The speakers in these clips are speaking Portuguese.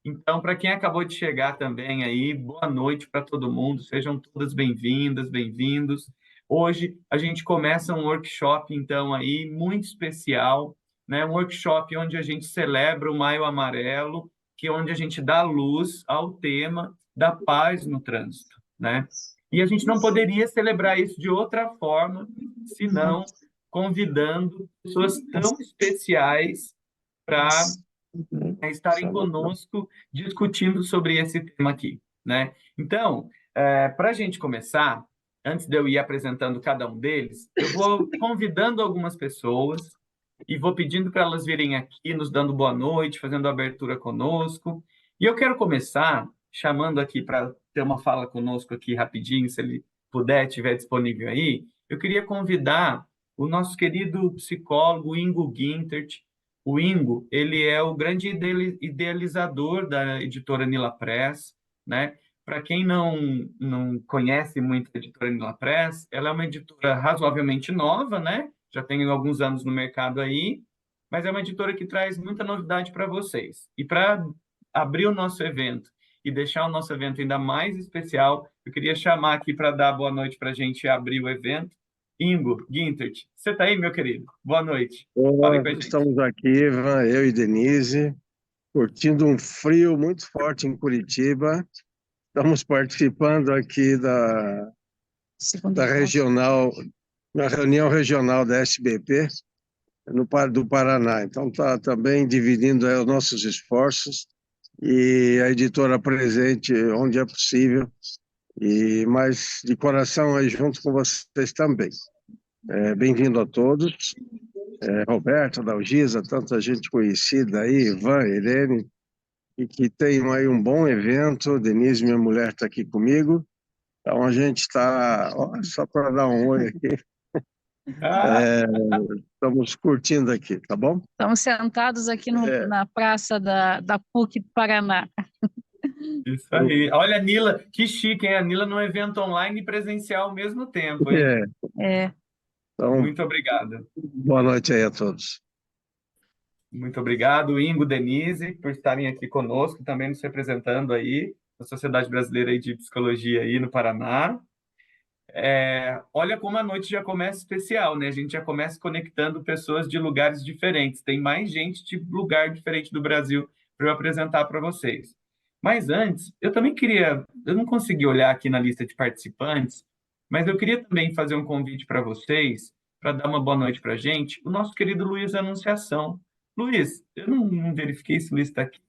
Então, para quem acabou de chegar também aí, boa noite para todo mundo, sejam todas bem-vindas, bem-vindos. Hoje a gente começa um workshop, então, aí, muito especial, né? Um workshop onde a gente celebra o Maio Amarelo, que é onde a gente dá luz ao tema da paz no trânsito, né? E a gente não poderia celebrar isso de outra forma, senão convidando pessoas tão especiais para estarem conosco discutindo sobre esse tema aqui, né? Então, para a gente começar, antes de eu ir apresentando cada um deles, eu vou convidando algumas pessoas e vou pedindo para elas virem aqui, nos dando boa noite, fazendo a abertura conosco. E eu quero começar chamando aqui para ter uma fala conosco aqui rapidinho, se ele puder, estiver disponível aí. Eu queria convidar o nosso querido psicólogo Ingo Gintert. O Ingo, ele é o grande idealizador da editora Nila Press, né? Para quem não conhece muito a editora Nila Press, ela é uma editora razoavelmente nova, né? Já tem alguns anos no mercado aí, mas é uma editora que traz muita novidade para vocês. E para abrir o nosso evento e deixar o nosso evento ainda mais especial, eu queria chamar aqui para dar boa noite para a gente abrir o evento. Ingo Gintert, você está aí, meu querido? Boa noite. Fale com a gente. Estamos aqui, Ivan, eu e Denise, curtindo um frio muito forte em Curitiba. Estamos participando aqui da regional, na reunião regional da SBP do Paraná. Então, está também dividindo os nossos esforços e a editora presente onde é possível, mas de coração aí junto com vocês também. Bem-vindo a todos. Roberto, Dalgisa, tanta gente conhecida aí, Ivan, Irene, e que tem aí um bom evento. Denise, minha mulher, está aqui comigo. Então a gente está, só para dar um oi aqui, Ah, estamos curtindo aqui, tá bom? Estamos sentados aqui É, na praça da PUC do Paraná. isso aí. Olha, a Nila, que chique, hein? A Nila num evento online e presencial ao mesmo tempo, hein? é, É, então, Muito obrigado. boa noite aí a todos. Muito obrigado, Ingo, Denise, por estarem aqui conosco, também nos representando aí, na Sociedade Brasileira de Psicologia aí no Paraná. Olha como a noite já começa especial, né? A gente já começa conectando pessoas de lugares diferentes. Tem mais gente de lugar diferente do Brasil para eu apresentar para vocês. Mas antes, eu também queria, eu não consegui olhar aqui na lista de participantes, mas eu queria também fazer um convite para vocês, para dar uma boa noite para a gente, o nosso querido Luiz Anunciação. Luiz, eu não verifiquei se o Luiz está aqui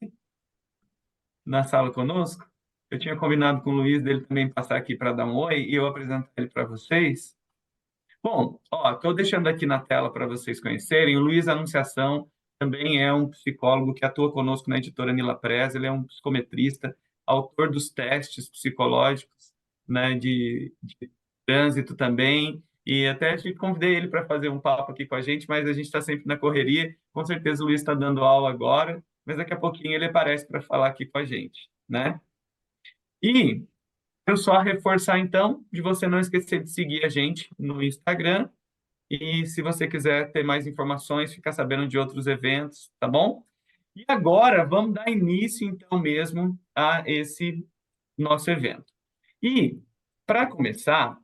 na sala conosco. Eu tinha combinado com o Luiz dele também passar aqui para dar um oi e eu apresentar ele para vocês. Bom, ó, estou deixando aqui na tela para vocês conhecerem. O Luiz Anunciação também é um psicólogo que atua conosco na editora Nila Press. Ele é um psicometrista, autor dos testes psicológicos, né, de trânsito também. E até a gente convidei ele para fazer um papo aqui com a gente, mas a gente está sempre na correria. Com certeza o Luiz está dando aula agora, mas daqui a pouquinho ele aparece para falar aqui com a gente, né? E eu só reforçar, então, de você não esquecer de seguir a gente no Instagram. E se você quiser ter mais informações, ficar sabendo de outros eventos, tá bom? E agora, vamos dar início, então, mesmo a esse nosso evento. E, para começar,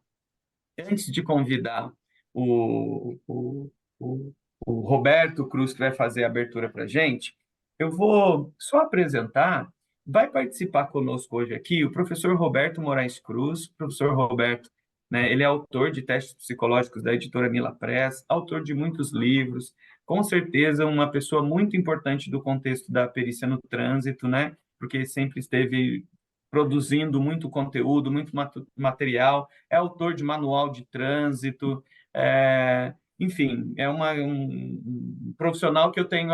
antes de convidar o, o, o, o Roberto Cruz, que vai fazer a abertura para a gente, eu vou só apresentar. Vai participar conosco hoje aqui o professor Roberto Moraes Cruz. Professor Roberto, né, ele é autor de testes psicológicos da editora Nila Press, autor de muitos livros, com certeza uma pessoa muito importante do contexto da perícia no trânsito, né, porque sempre esteve produzindo muito conteúdo, muito material, é autor de manual de trânsito, enfim, é um profissional que eu tenho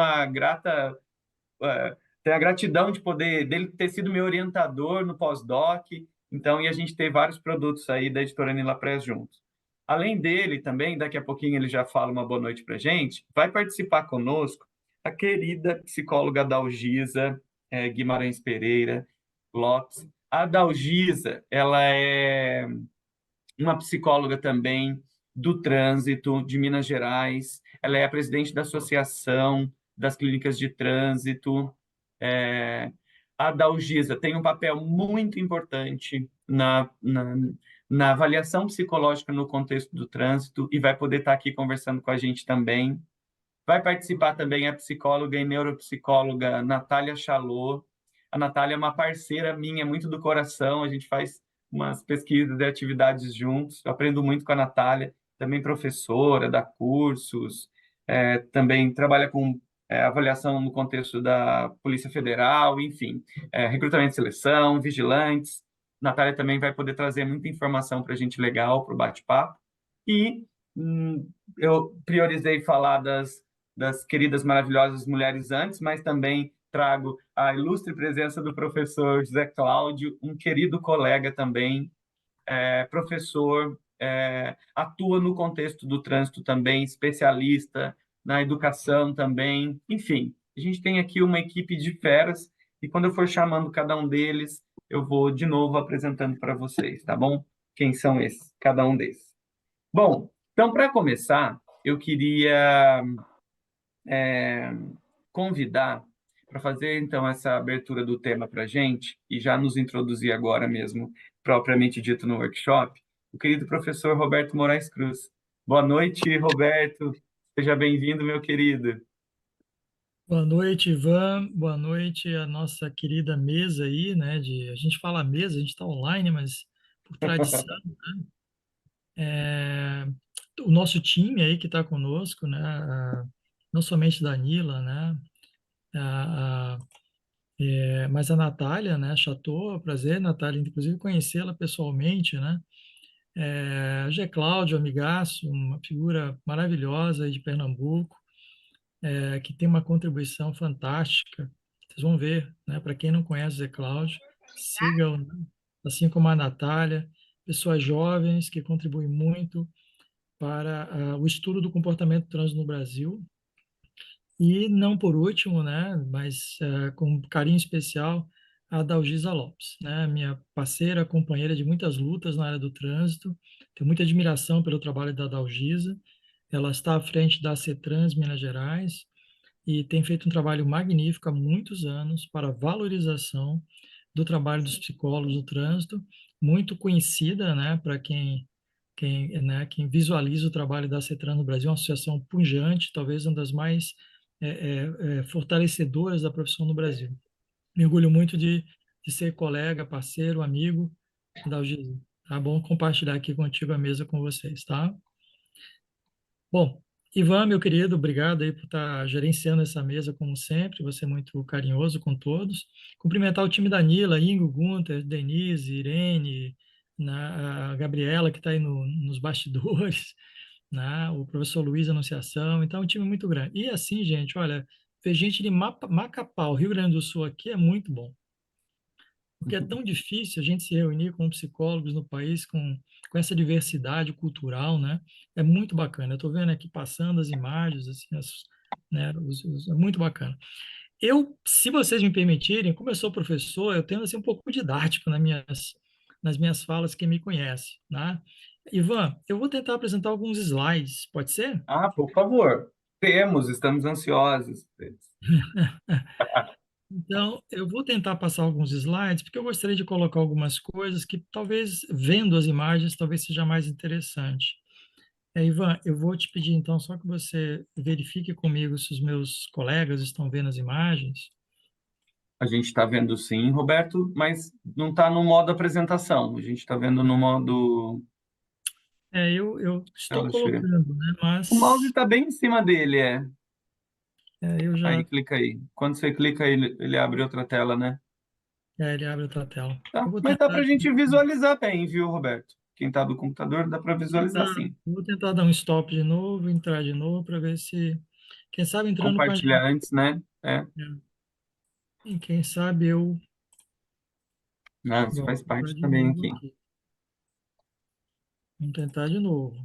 tenho a gratidão de poder dele ter sido meu orientador no pós-doc, então, e a gente tem vários produtos aí da editora Nila Press juntos. Além dele também, daqui a pouquinho ele já fala uma boa noite para a gente, vai participar conosco a querida psicóloga Dalgisa Guimarães Pereira Lopes. A Dalgisa, ela é uma psicóloga também do trânsito de Minas Gerais. Ela é a presidente da Associação das Clínicas de Trânsito. É, A Dalgisa tem um papel muito importante na avaliação psicológica no contexto do trânsito e vai poder estar aqui conversando com a gente também. Vai participar também a psicóloga e neuropsicóloga Natália Chalot. A Natália é uma parceira minha, muito do coração, a gente faz umas pesquisas e atividades juntos. Eu aprendo muito com a Natália, também professora, dá cursos, também trabalha com avaliação no contexto da Polícia Federal, enfim, recrutamento e seleção, vigilantes. Natália também vai poder trazer muita informação para a gente legal para o bate-papo. E eu priorizei falar das queridas, maravilhosas mulheres antes, mas também trago a ilustre presença do professor José Cláudio, um querido colega também, professor, atua no contexto do trânsito também, especialista na educação também, enfim, a gente tem aqui uma equipe de feras e quando eu for chamando cada um deles, eu vou de novo apresentando para vocês, tá bom? Quem são esses, cada um desses. Bom, então, para começar, eu queria convidar para fazer então essa abertura do tema para a gente e já nos introduzir agora mesmo, propriamente dito no workshop, o querido professor Roberto Moraes Cruz. Boa noite, Roberto. Seja bem-vindo, meu querido. Boa noite, Ivan. Boa noite a nossa querida mesa aí, né? A gente fala mesa, a gente está online, mas por tradição, é, o nosso time aí que está conosco, né? Não somente Danila, né? A, a, mas a Natália, né? Chateau, prazer, Natália, inclusive conhecê-la pessoalmente, né? A G. Cláudio, amigaço, uma figura maravilhosa aí de Pernambuco, que tem uma contribuição fantástica. Vocês vão ver, né? Para quem não conhece o Zé Cláudio, sigam, né? Assim como a Natália, pessoas jovens que contribuem muito para o estudo do comportamento trans no Brasil. E não por último, né? Mas com carinho especial, a Dalgisa Lopes, né? Minha parceira, companheira de muitas lutas na área do trânsito. Tenho muita admiração pelo trabalho da Dalgisa. Ela está à frente da CETRANS Minas Gerais e tem feito um trabalho magnífico há muitos anos para a valorização do trabalho dos psicólogos do trânsito, muito conhecida, né, para quem visualiza o trabalho da CETRAN no Brasil, uma associação pujante, talvez uma das mais fortalecedoras da profissão no Brasil. Me orgulho muito de ser colega, parceiro, amigo da UGI. Tá bom compartilhar aqui contigo a mesa com vocês, tá? Bom, Ivan, meu querido, obrigado aí por estar gerenciando essa mesa, como sempre, você é muito carinhoso com todos. Cumprimentar o time da Nila, Ingo, Gunter, Denise, Irene, a Gabriela, que está aí nos bastidores, né? O professor Luiz Anunciação, então é um time muito grande. E assim, gente, olha, ver gente de Macapá, Rio Grande do Sul aqui é muito bom. Porque é tão difícil a gente se reunir com psicólogos no país com essa diversidade cultural, né? É muito bacana. Eu estou vendo aqui passando as imagens, assim, né? É muito bacana. Se vocês me permitirem, como eu sou professor, eu tendo assim um pouco didático nas minhas falas, quem me conhece, né? Ivan, eu vou tentar apresentar alguns slides, pode ser? Ah, por favor. Estamos ansiosos. Então, eu vou tentar passar alguns slides, porque eu gostaria de colocar algumas coisas que talvez, vendo as imagens, talvez seja mais interessante. Ivan, eu vou te pedir então só que você verifique comigo se os meus colegas estão vendo as imagens. A gente está vendo sim, Roberto, mas não está no modo apresentação. A gente está vendo no modo. Eu estou Deixa eu ver. colocando, né? O mouse Mas está bem em cima dele, é. eu Aí, já. clica aí. Quando você clica, ele abre outra tela, né? Ele abre outra tela. Tá, Eu vou mas dá para tentar. a gente visualizar bem, viu, Roberto? Quem está do computador, dá para visualizar sim. Vou tentar dar um stop de novo, entrar de novo, para ver se. Quem sabe entrando com a Compartilhar gente. antes, né? É. E quem sabe eu. Não, isso Bom, vou faz tentar parte de também novo aqui. aqui. Vamos tentar de novo.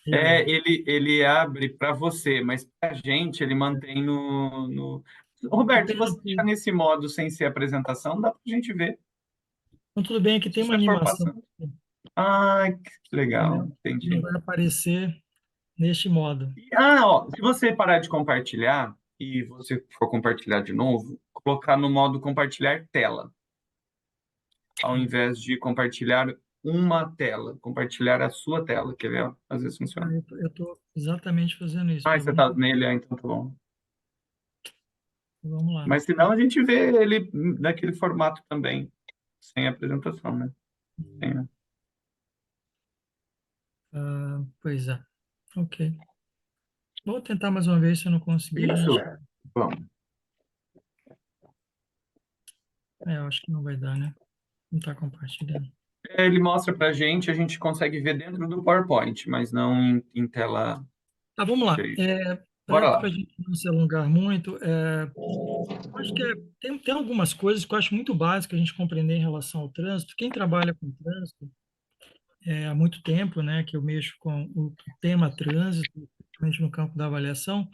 E aí? Ele abre para você, mas para a gente ele mantém no... Eu Roberto, se tenho você ficar aqui. nesse modo sem ser apresentação, dá para a gente ver. Então, tudo bem, aqui Se tem uma você for animação. passando. Ai, que legal, Não entendi. vai aparecer. neste modo. Ó, se você parar de compartilhar e você for compartilhar de novo, colocar no modo compartilhar tela, ao invés de compartilhar uma tela, compartilhar a sua tela, quer ver? Às vezes funciona. Eu estou exatamente fazendo isso, Ah, mas você tá nele, então tá bom. vamos lá. Mas senão a gente vê ele naquele formato também, sem apresentação, né? Sem- Pois é. Ok. Vou tentar mais uma vez, se eu não conseguir, a Isso? gente... Vamos. Eu acho que não vai dar, né? Não está compartilhando. Ele mostra pra gente, a gente consegue ver dentro do PowerPoint, mas não em tela Tá, vamos lá. cheia. Para Bora a lá. gente não se alongar muito, acho que tem algumas coisas que eu acho muito básicas a gente compreender em relação ao trânsito. Quem trabalha com trânsito há muito tempo, né, que eu mexo com o tema trânsito, principalmente no campo da avaliação,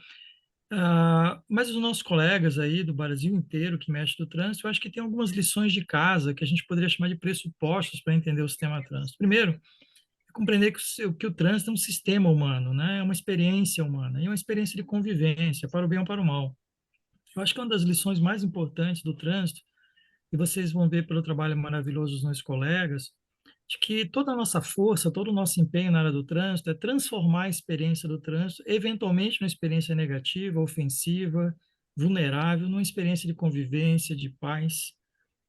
mas os nossos colegas aí do Brasil inteiro que mexem do trânsito, eu acho que tem algumas lições de casa que a gente poderia chamar de pressupostos para entender o sistema trânsito. Primeiro, é compreender que o trânsito é um sistema humano, né? É uma experiência humana, e uma experiência de convivência, para o bem ou para o mal. Eu acho que uma das lições mais importantes do trânsito, e vocês vão ver pelo trabalho maravilhoso dos nossos colegas, de que toda a nossa força, todo o nosso empenho na área do trânsito é transformar a experiência do trânsito, eventualmente numa experiência negativa, ofensiva, vulnerável, numa experiência de convivência, de paz,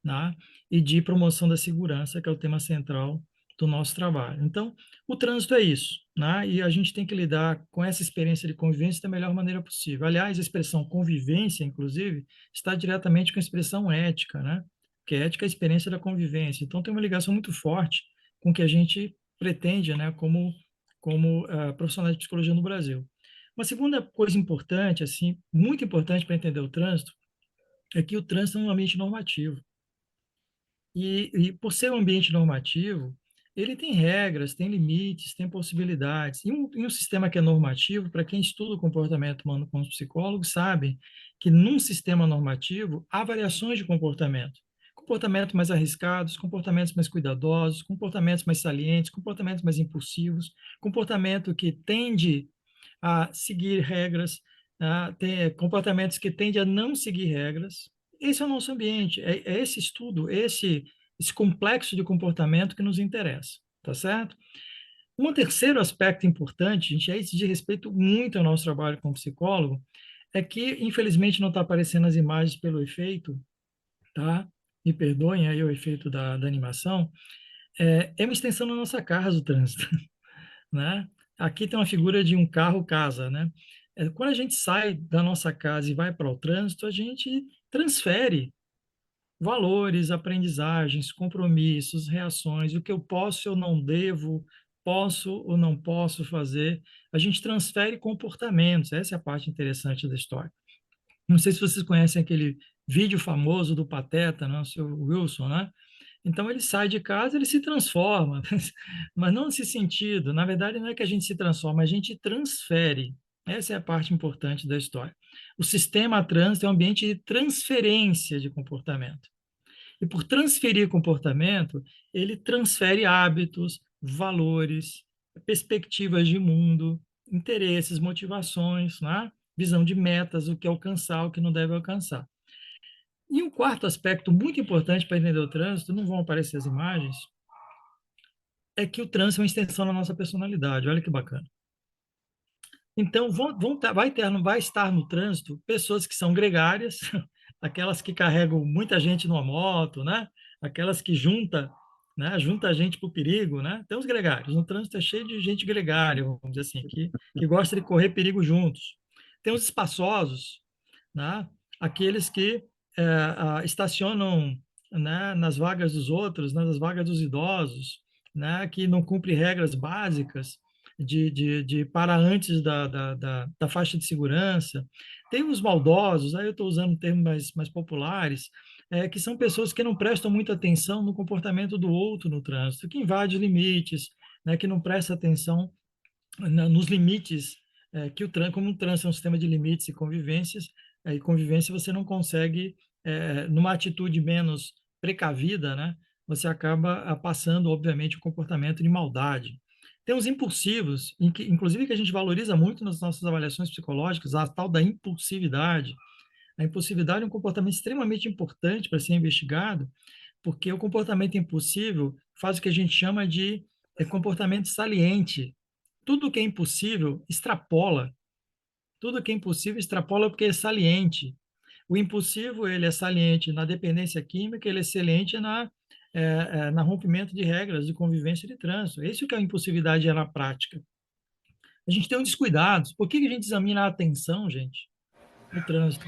né? E de promoção da segurança, que é o tema central do nosso trabalho. Então, o trânsito é isso, né? E a gente tem que lidar com essa experiência de convivência da melhor maneira possível. Aliás, a expressão convivência, inclusive, está diretamente com a expressão ética, né? Que ética é a experiência da convivência. Então, tem uma ligação muito forte com o que a gente pretende, né? Como profissionais de psicologia no Brasil. Uma segunda coisa importante, assim, muito importante para entender o trânsito, é que o trânsito é um ambiente normativo. E por ser um ambiente normativo, ele tem regras, tem limites, tem possibilidades. E um sistema que é normativo, para quem estuda o comportamento humano com os psicólogos, sabe que num sistema normativo há variações de comportamento. Comportamentos mais arriscados, comportamentos mais cuidadosos, comportamentos mais salientes, comportamentos mais impulsivos, comportamento que tende a seguir regras, tem comportamentos que tendem a não seguir regras. Esse é o nosso ambiente, é esse estudo, esse complexo de comportamento que nos interessa, tá certo? Um terceiro aspecto importante, gente, isso diz respeito muito ao nosso trabalho como psicólogo, é que, infelizmente, não está aparecendo as imagens pelo efeito, tá? Me perdoem aí o efeito da animação. É uma extensão da nossa casa, o trânsito, né? Aqui tem uma figura de um carro-casa, né? Quando a gente sai da nossa casa e vai para o trânsito, a gente transfere valores, aprendizagens, compromissos, reações, o que eu posso ou não devo, posso ou não posso fazer. A gente transfere comportamentos, essa é a parte interessante da história. Não sei se vocês conhecem aquele vídeo famoso do Pateta, né, o seu Wilson, né? Então ele sai de casa, ele se transforma, mas não nesse sentido. Na verdade, não é que a gente se transforma, a gente transfere. Essa é a parte importante da história. O sistema trânsito é um ambiente de transferência de comportamento. E por transferir comportamento, ele transfere hábitos, valores, perspectivas de mundo, interesses, motivações, né? Visão de metas, o que alcançar, o que não deve alcançar. E um quarto aspecto muito importante para entender o trânsito, não vão aparecer as imagens, é que o trânsito é uma extensão da nossa personalidade. Olha que bacana. Então, vai estar no trânsito pessoas que são gregárias, aquelas que carregam muita gente numa moto, né? Aquelas que junta a gente para o perigo, né? Tem os gregários. No trânsito é cheio de gente gregária, vamos dizer assim, que gosta de correr perigo juntos. Tem os espaçosos, né? Aqueles que estacionam, né, nas vagas dos outros, né, nas vagas dos idosos, né, que não cumprem regras básicas de parar antes da faixa de segurança. Tem os maldosos, aí eu estou usando termos mais populares, que são pessoas que não prestam muita atenção no comportamento do outro no trânsito, que invade limites, né, que não presta atenção nos limites que como o trânsito é um sistema de limites e convivências, e convivência você não consegue, numa atitude menos precavida, né, você acaba passando, obviamente, o comportamento de maldade. Tem os impulsivos, inclusive que a gente valoriza muito nas nossas avaliações psicológicas, a tal da impulsividade. A impulsividade é um comportamento extremamente importante para ser investigado, porque o comportamento impulsivo faz o que a gente chama de comportamento saliente. Tudo que é impossível extrapola. Tudo que é impossível extrapola porque é saliente. O impulsivo, ele é saliente na dependência química, ele é saliente na rompimento de regras de convivência e de trânsito. Esse é o que a impulsividade é na prática. A gente tem um descuidados. Por que a gente examina a atenção, gente, no trânsito?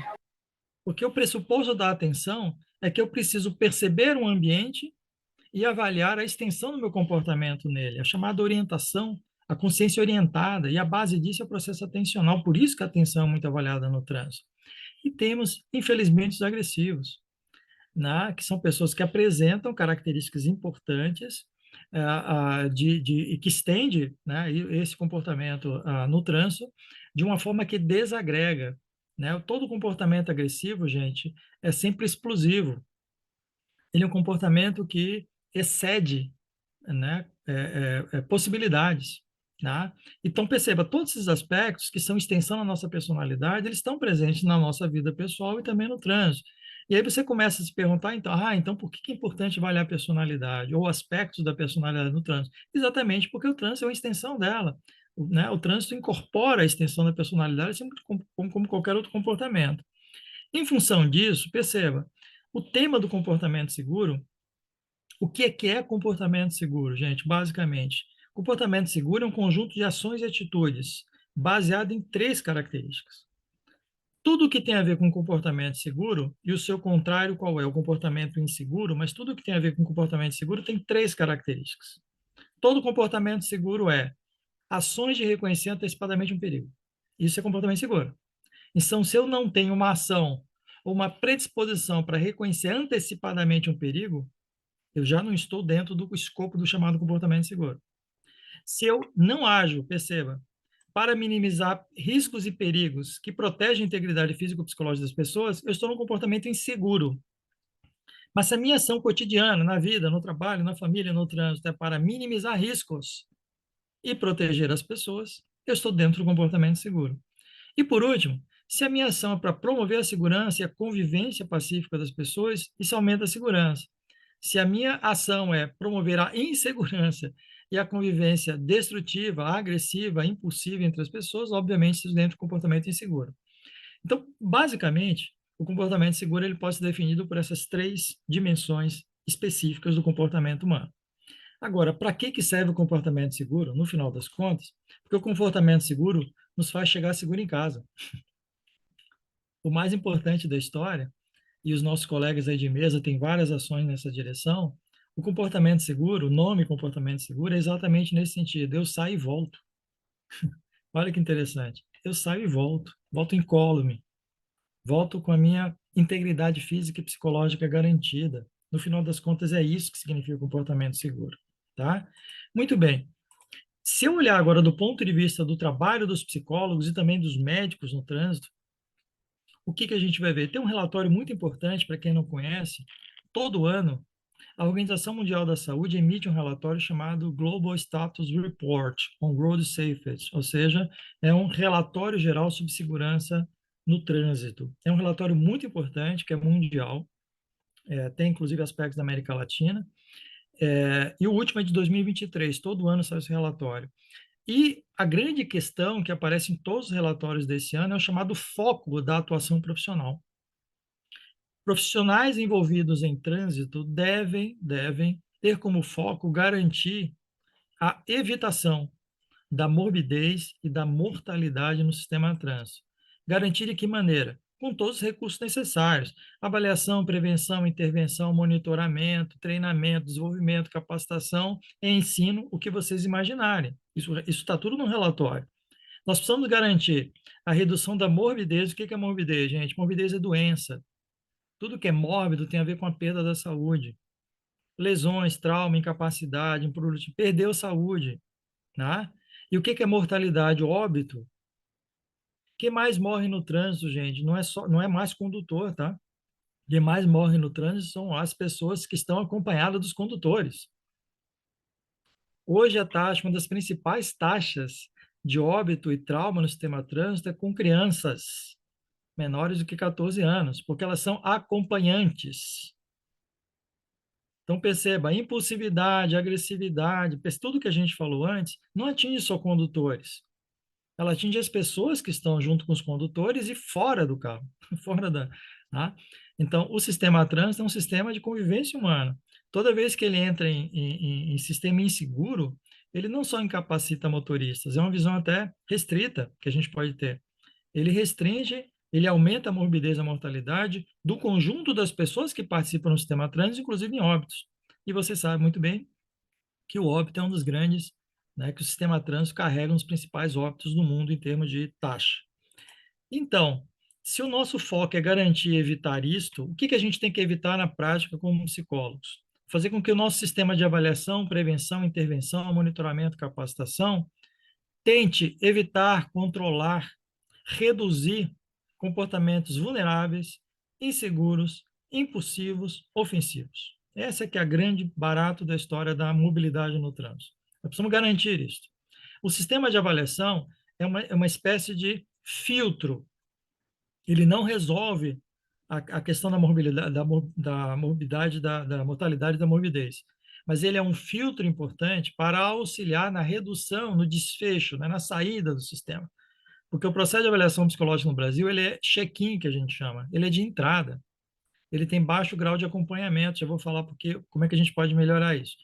Porque o pressuposto da atenção é que eu preciso perceber um ambiente e avaliar a extensão do meu comportamento nele, a chamada orientação, a consciência orientada, e a base disso é o processo atencional, por isso que a atenção é muito avaliada no trânsito. E temos, infelizmente, os agressivos, né, que são pessoas que apresentam características importantes e que estende, né, esse comportamento no trânsito de uma forma que desagrega. Né? Todo comportamento agressivo, gente, é sempre explosivo. Ele é um comportamento que excede, né, possibilidades. Né? Então, perceba, todos esses aspectos que são extensão da nossa personalidade, eles estão presentes na nossa vida pessoal e também no trânsito. E aí você começa a se perguntar, então por que é importante avaliar a personalidade ou aspectos da personalidade no trânsito? Exatamente porque o trânsito é uma extensão dela. Né? O trânsito incorpora a extensão da personalidade, assim como qualquer outro comportamento. Em função disso, perceba, o tema do comportamento seguro, o que é comportamento seguro, gente? Basicamente, comportamento seguro é um conjunto de ações e atitudes baseado em três características. Tudo que tem a ver com comportamento seguro, e o seu contrário qual é? O comportamento inseguro, mas tudo que tem a ver com comportamento seguro tem três características. Todo comportamento seguro é ações de reconhecer antecipadamente um perigo. Isso é comportamento seguro. Então, se eu não tenho uma ação ou uma predisposição para reconhecer antecipadamente um perigo, eu já não estou dentro do escopo do chamado comportamento seguro. Se eu não ajo, perceba, para minimizar riscos e perigos que protegem a integridade física e psicológica das pessoas, eu estou num comportamento inseguro. Mas se a minha ação cotidiana, na vida, no trabalho, na família, no trânsito, é para minimizar riscos e proteger as pessoas, eu estou dentro do comportamento seguro. E, por último, se a minha ação é para promover a segurança e a convivência pacífica das pessoas, isso aumenta a segurança. Se a minha ação é promover a insegurança e a convivência destrutiva, agressiva, impulsiva entre as pessoas, obviamente isso dentro do comportamento inseguro. Então, basicamente, o comportamento seguro ele pode ser definido por essas três dimensões específicas do comportamento humano. Agora, para que serve o comportamento seguro, no final das contas? Porque o comportamento seguro nos faz chegar seguro em casa. O mais importante da história, e os nossos colegas aí de mesa têm várias ações nessa direção, o comportamento seguro, o nome comportamento seguro é exatamente nesse sentido. Eu saio e volto. Olha que interessante. Eu saio e volto. Volto incólume. Volto com a minha integridade física e psicológica garantida. No final das contas, é isso que significa comportamento seguro. Tá? Muito bem. Se eu olhar agora do ponto de vista do trabalho dos psicólogos e também dos médicos no trânsito, o que a gente vai ver? Tem um relatório muito importante para quem não conhece. Todo ano, a Organização Mundial da Saúde emite um relatório chamado Global Status Report on Road Safety, ou seja, é um relatório geral sobre segurança no trânsito. É um relatório muito importante, que é mundial, tem inclusive aspectos da América Latina, e o último é de 2023, todo ano sai esse relatório. E a grande questão que aparece em todos os relatórios desse ano é o chamado foco da atuação profissional. Profissionais envolvidos em trânsito devem ter como foco garantir a evitação da morbidez e da mortalidade no sistema de trânsito. Garantir de que maneira? Com todos os recursos necessários: avaliação, prevenção, intervenção, monitoramento, treinamento, desenvolvimento, capacitação e ensino, o que vocês imaginarem. Isso está tudo no relatório. Nós precisamos garantir a redução da morbidez. O que é morbidez, gente? Morbidez é doença. Tudo que é mórbido tem a ver com a perda da saúde. Lesões, trauma, incapacidade, perdeu a saúde. Né? E o que é mortalidade? O óbito. Quem mais morre no trânsito, gente, não é mais condutor, tá? Quem mais morre no trânsito são as pessoas que estão acompanhadas dos condutores. Hoje a taxa, uma das principais taxas de óbito e trauma no sistema trânsito é com crianças menores do que 14 anos, porque elas são acompanhantes. Então, perceba, impulsividade, agressividade, tudo que a gente falou antes, não atinge só condutores. Ela atinge as pessoas que estão junto com os condutores e fora do carro, fora da, tá? Então, o sistema trânsito é um sistema de convivência humana. Toda vez que ele entra em sistema inseguro, ele não só incapacita motoristas, é uma visão até restrita que a gente pode ter. Ele restringe, ele aumenta a morbidez e a mortalidade do conjunto das pessoas que participam do sistema trânsito, inclusive em óbitos. E você sabe muito bem que o óbito é um dos grandes, né, que o sistema trânsito carrega um dos principais óbitos do mundo em termos de taxa. Então, se o nosso foco é garantir e evitar isto, o que que a gente tem que evitar na prática como psicólogos? Fazer com que o nosso sistema de avaliação, prevenção, intervenção, monitoramento, capacitação, tente evitar, controlar, reduzir comportamentos vulneráveis, inseguros, impulsivos, ofensivos. Essa é que é a grande barato da história da mobilidade no trânsito. Nós precisamos garantir isso. O sistema de avaliação é uma espécie de filtro. Ele não resolve a questão da morbidade, da morbidade, da mortalidade e da morbidez. Mas ele é um filtro importante para auxiliar na redução, no desfecho, né, na saída do sistema. Porque o processo de avaliação psicológica no Brasil, ele é check-in, que a gente chama. Ele é de entrada. Ele tem baixo grau de acompanhamento. Já vou falar porque, como é que a gente pode melhorar isso.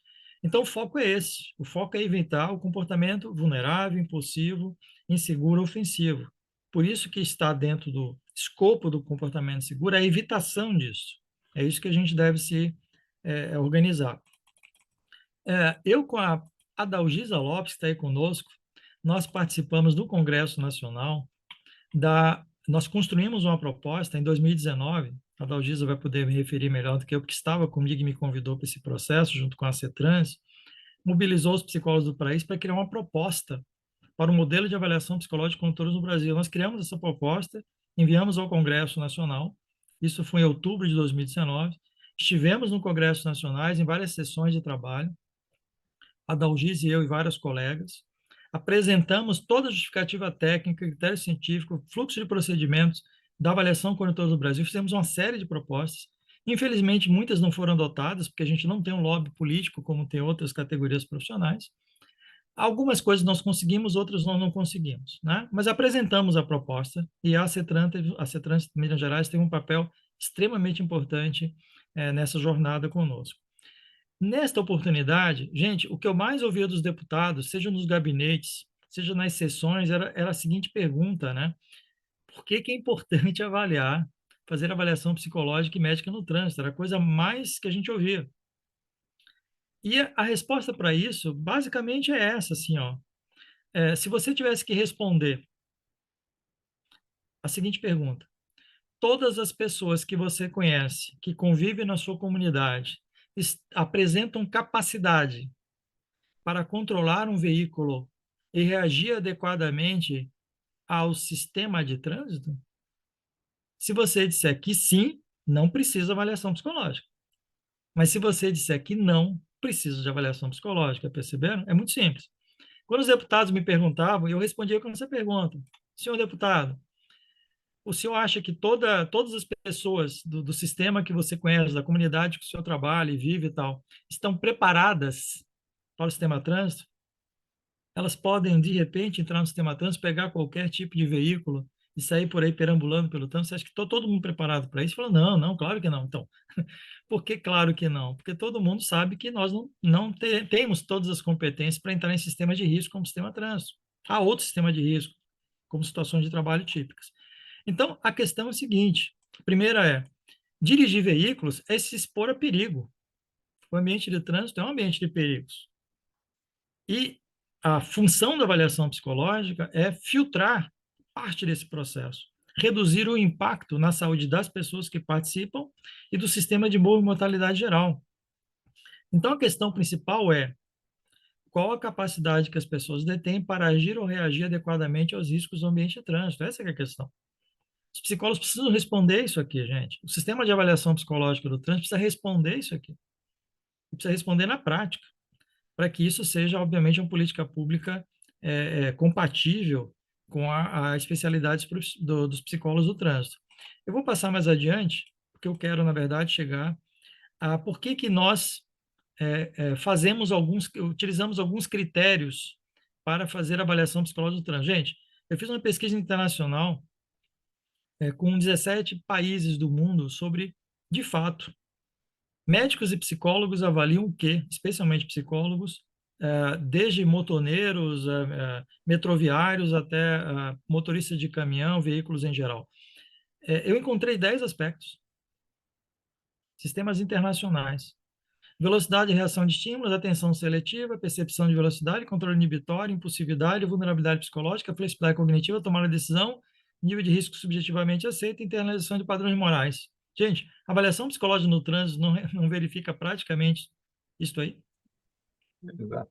Então, o foco é esse. O foco é evitar o comportamento vulnerável, impulsivo, inseguro, ofensivo. Por isso que está dentro do escopo do comportamento seguro a evitação disso. É isso que a gente deve se organizar. Eu, com a Adalgisa Lopes, que está aí conosco, nós participamos do Congresso Nacional nós construímos uma proposta em 2019, a Dalgisa vai poder me referir melhor do que eu, porque estava comigo e me convidou para esse processo, junto com a CETRANS, mobilizou os psicólogos do país para criar uma proposta para um modelo de avaliação psicológica de condutores no Brasil. Nós criamos essa proposta, enviamos ao Congresso Nacional, isso foi em outubro de 2019, estivemos no Congresso Nacional em várias sessões de trabalho, a Dalgisa e eu e vários colegas, apresentamos toda a justificativa técnica, critério científico, fluxo de procedimentos da avaliação condutora do Brasil, fizemos uma série de propostas. Infelizmente, muitas não foram adotadas, porque a gente não tem um lobby político como tem outras categorias profissionais. Algumas coisas nós conseguimos, outras nós não conseguimos, né? Mas apresentamos a proposta e a CETRANS de Minas Gerais teve um papel extremamente importante nessa jornada conosco. Nesta oportunidade, gente, o que eu mais ouvia dos deputados, seja nos gabinetes, seja nas sessões, era a seguinte pergunta, né? Por que que é importante avaliar, fazer avaliação psicológica e médica no trânsito? Era a coisa mais que a gente ouvia. E a resposta para isso, basicamente, é essa, assim, ó. Se você tivesse que responder a seguinte pergunta: todas as pessoas que você conhece, que convivem na sua comunidade, apresentam capacidade para controlar um veículo e reagir adequadamente ao sistema de trânsito? Se você disser que sim, não precisa avaliação psicológica. Mas se você disser que não, precisa de avaliação psicológica, perceberam? É muito simples. Quando os deputados me perguntavam, eu respondia com essa pergunta: senhor deputado, o senhor acha que todas as pessoas do sistema que você conhece, da comunidade que o senhor trabalha e vive e tal, estão preparadas para o sistema trânsito? Elas podem, de repente, entrar no sistema trânsito, pegar qualquer tipo de veículo e sair por aí perambulando pelo trânsito? Você acha que está todo mundo preparado para isso? Fala, não, não, claro que não. Então, por que claro que não? Porque todo mundo sabe que nós não temos todas as competências para entrar em sistemas de risco como o sistema trânsito. Há outro sistema de risco, como situações de trabalho típicas. Então, a questão é a seguinte: a primeira é, dirigir veículos é se expor a perigo. O ambiente de trânsito é um ambiente de perigos. E a função da avaliação psicológica é filtrar parte desse processo, reduzir o impacto na saúde das pessoas que participam e do sistema de mortalidade geral. Então, a questão principal é qual a capacidade que as pessoas detêm para agir ou reagir adequadamente aos riscos do ambiente de trânsito. Essa é a questão. Os psicólogos precisam responder isso aqui, gente. O sistema de avaliação psicológica do trânsito precisa responder isso aqui. E precisa responder na prática, para que isso seja, obviamente, uma política pública compatível com a especialidade dos psicólogos do trânsito. Eu vou passar mais adiante, porque eu quero, na verdade, chegar a por que nós utilizamos alguns critérios para fazer avaliação psicológica do trânsito. Gente, eu fiz uma pesquisa internacional com 17 países do mundo sobre, de fato, médicos e psicólogos avaliam o quê? Especialmente psicólogos, desde motoneiros, metroviários até motoristas de caminhão, veículos em geral. Eu encontrei 10 aspectos, sistemas internacionais. Velocidade e reação de estímulos, atenção seletiva, percepção de velocidade, controle inibitório, impulsividade, vulnerabilidade psicológica, flexibilidade cognitiva, tomada de decisão, nível de risco subjetivamente aceito, internalização de padrões morais. Gente, avaliação psicológica no trânsito não verifica praticamente isso aí. Exato.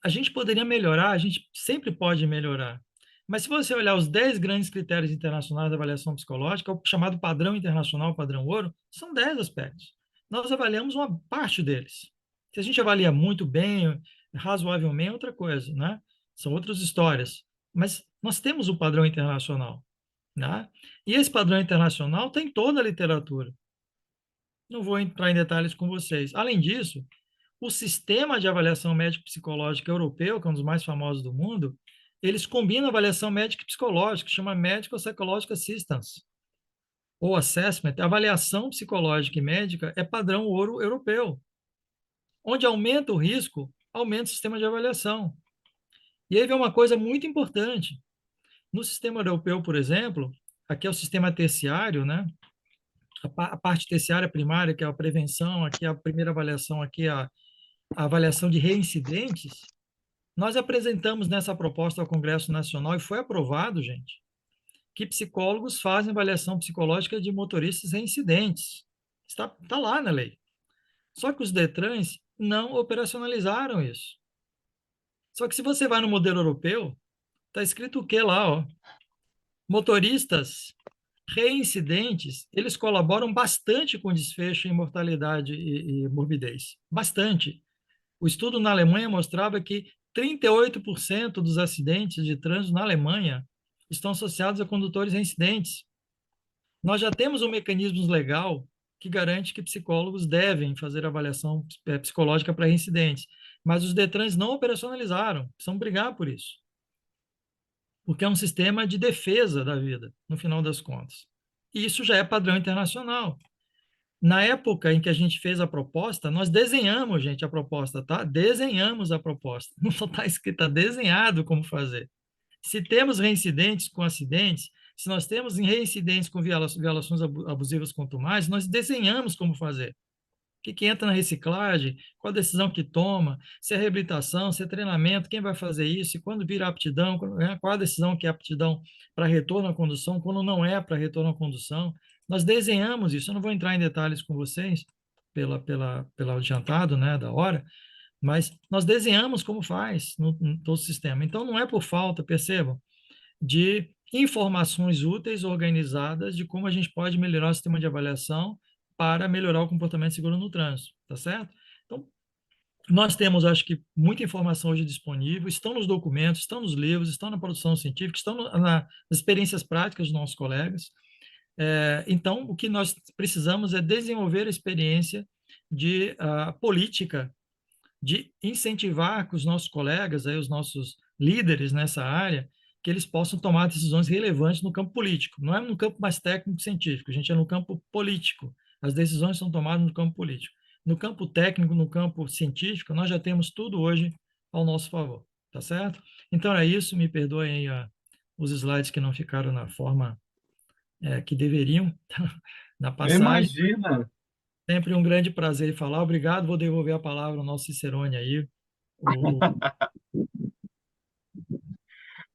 A gente poderia melhorar, a gente sempre pode melhorar. Mas se você olhar os 10 grandes critérios internacionais de avaliação psicológica, o chamado padrão internacional, padrão ouro, são 10 aspectos. Nós avaliamos uma parte deles. Se a gente avalia muito bem, razoavelmente, é outra coisa, né? São outras histórias. Mas nós temos o padrão internacional, né? E esse padrão internacional tem toda a literatura. Não vou entrar em detalhes com vocês. Além disso, o sistema de avaliação médico-psicológica europeu, que é um dos mais famosos do mundo, eles combinam avaliação médica e psicológica, que chama Medical Psychological Assistance, ou Assessment. A avaliação psicológica e médica é padrão ouro europeu. Onde aumenta o risco, aumenta o sistema de avaliação. E aí vem uma coisa muito importante. No sistema europeu, por exemplo, aqui é o sistema terciário, né? A parte terciária primária, que é a prevenção, aqui é a primeira avaliação, aqui é a avaliação de reincidentes. Nós apresentamos nessa proposta ao Congresso Nacional e foi aprovado, gente, que psicólogos fazem avaliação psicológica de motoristas reincidentes. Está lá na lei. Só que os DETRANs não operacionalizaram isso. Só que se você vai no modelo europeu, está escrito o que lá, ó? Motoristas reincidentes, eles colaboram bastante com desfecho em mortalidade e morbidez. Bastante. O estudo na Alemanha mostrava que 38% dos acidentes de trânsito na Alemanha estão associados a condutores reincidentes. Nós já temos um mecanismo legal que garante que psicólogos devem fazer avaliação psicológica para reincidentes, mas os DETRANs não operacionalizaram, precisam brigar por isso. Porque é um sistema de defesa da vida, no final das contas. E isso já é padrão internacional. Na época em que a gente fez a proposta, nós desenhamos, gente, a proposta, tá? Desenhamos a proposta. Não está escrito, está desenhado como fazer. Se temos reincidentes com acidentes, se nós temos reincidentes com violações abusivas contumazes, nós desenhamos como fazer. O que entra na reciclagem, qual a decisão que toma, se é reabilitação, se é treinamento, quem vai fazer isso, e quando vira aptidão, qual a decisão que é aptidão para retorno à condução, quando não é para retorno à condução. Nós desenhamos isso, eu não vou entrar em detalhes com vocês, pelo adiantado, né, da hora, mas nós desenhamos como faz no todo o sistema. Então, não é por falta, percebam, de informações úteis, organizadas, de como a gente pode melhorar o sistema de avaliação para melhorar o comportamento seguro no trânsito, tá certo? Então, nós temos, acho que, muita informação hoje disponível, estão nos documentos, estão nos livros, estão na produção científica, estão nas experiências práticas dos nossos colegas. Então, o que nós precisamos é desenvolver a experiência de política, de incentivar que os nossos colegas, aí, os nossos líderes nessa área, que eles possam tomar decisões relevantes no campo político. Não é no campo mais técnico-científico, a gente é no campo político. As decisões são tomadas no campo político. No campo técnico, no campo científico, nós já temos tudo hoje ao nosso favor, tá certo? Então é isso, me perdoem os slides que não ficaram na forma que deveriam, na passagem. Imagina! Sempre um grande prazer falar. Obrigado, vou devolver a palavra ao nosso Cicerone aí.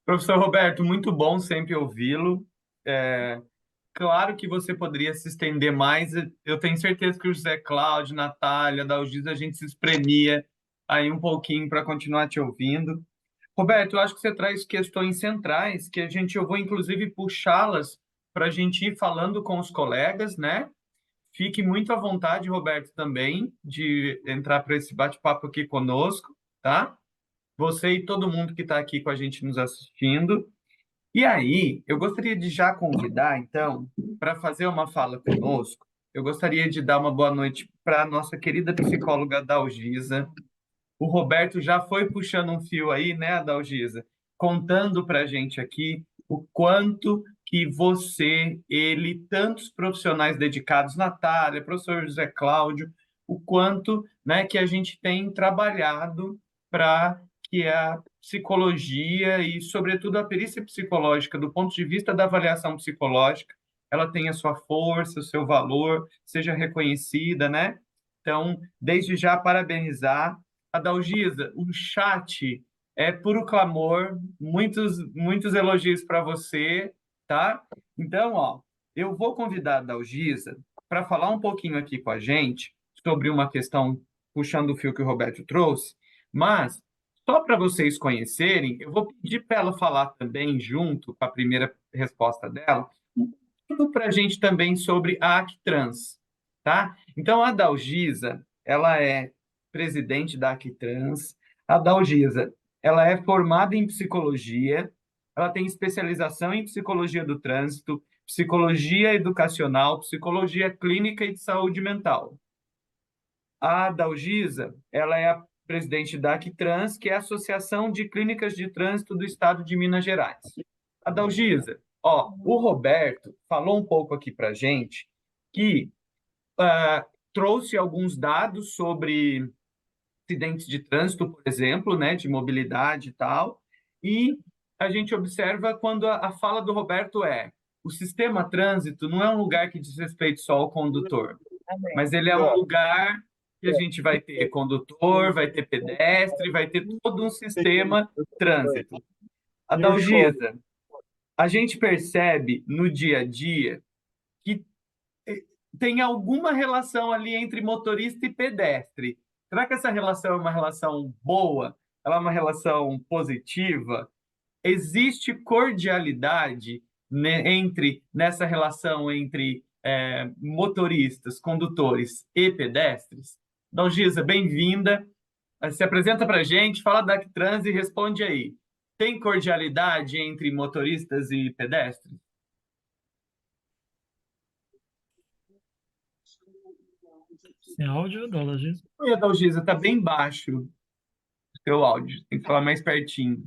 Professor Roberto, muito bom sempre ouvi-lo. Claro que você poderia se estender mais. Eu tenho certeza que o José Cláudio, Natália, Dalgisa, a gente se espremia aí um pouquinho para continuar te ouvindo. Roberto, eu acho que você traz questões centrais que eu vou inclusive puxá-las para a gente ir falando com os colegas, né? Fique muito à vontade, Roberto, também, de entrar para esse bate-papo aqui conosco, tá? Você e todo mundo que está aqui com a gente nos assistindo. E aí, eu gostaria de já convidar, então, para fazer uma fala conosco, eu gostaria de dar uma boa noite para a nossa querida psicóloga Dalgisa. O Roberto já foi puxando um fio aí, né, Adalgisa, contando para a gente aqui o quanto que você, ele, tantos profissionais dedicados, Natália, professor José Cláudio, o quanto, né, que a gente tem trabalhado para que a psicologia e, sobretudo, a perícia psicológica, do ponto de vista da avaliação psicológica, ela tenha sua força, o seu valor, seja reconhecida, né? Então, desde já, parabenizar Adalgisa, o chat é puro clamor, muitos elogios para você, tá? Então, ó, eu vou convidar a Adalgisa para falar um pouquinho aqui com a gente sobre uma questão puxando o fio que o Roberto trouxe, mas só para vocês conhecerem, eu vou pedir para ela falar também, junto com a primeira resposta dela, tudo para a gente também sobre a Actrans, tá? Então, a Dalgisa, ela é presidente da Actrans. A Dalgisa, ela é formada em psicologia, ela tem especialização em psicologia do trânsito, psicologia educacional, psicologia clínica e de saúde mental. A Dalgisa, ela é a presidente da Actrans, que é a Associação de Clínicas de Trânsito do Estado de Minas Gerais. A Dalgisa, ó, o Roberto falou um pouco aqui para gente que trouxe alguns dados sobre acidentes de trânsito, por exemplo, né, de mobilidade e tal, e a gente observa quando a fala do Roberto é: o sistema trânsito não é um lugar que diz respeito só ao condutor, mas ele é um lugar que a gente vai ter condutor, vai ter pedestre, vai ter todo um sistema trânsito. Adalgisa, a gente percebe no dia a dia que tem alguma relação ali entre motorista e pedestre. Será que essa relação é uma relação boa? Ela é uma relação positiva? Existe cordialidade, né, nessa relação entre motoristas, condutores e pedestres? Então, Gisa, bem-vinda. Se apresenta para a gente, fala da Actrans e responde aí. Tem cordialidade entre motoristas e pedestres? Sem áudio, Dalgisa? Oi, Adalgisa, está bem baixo o seu áudio. Tem que falar mais pertinho.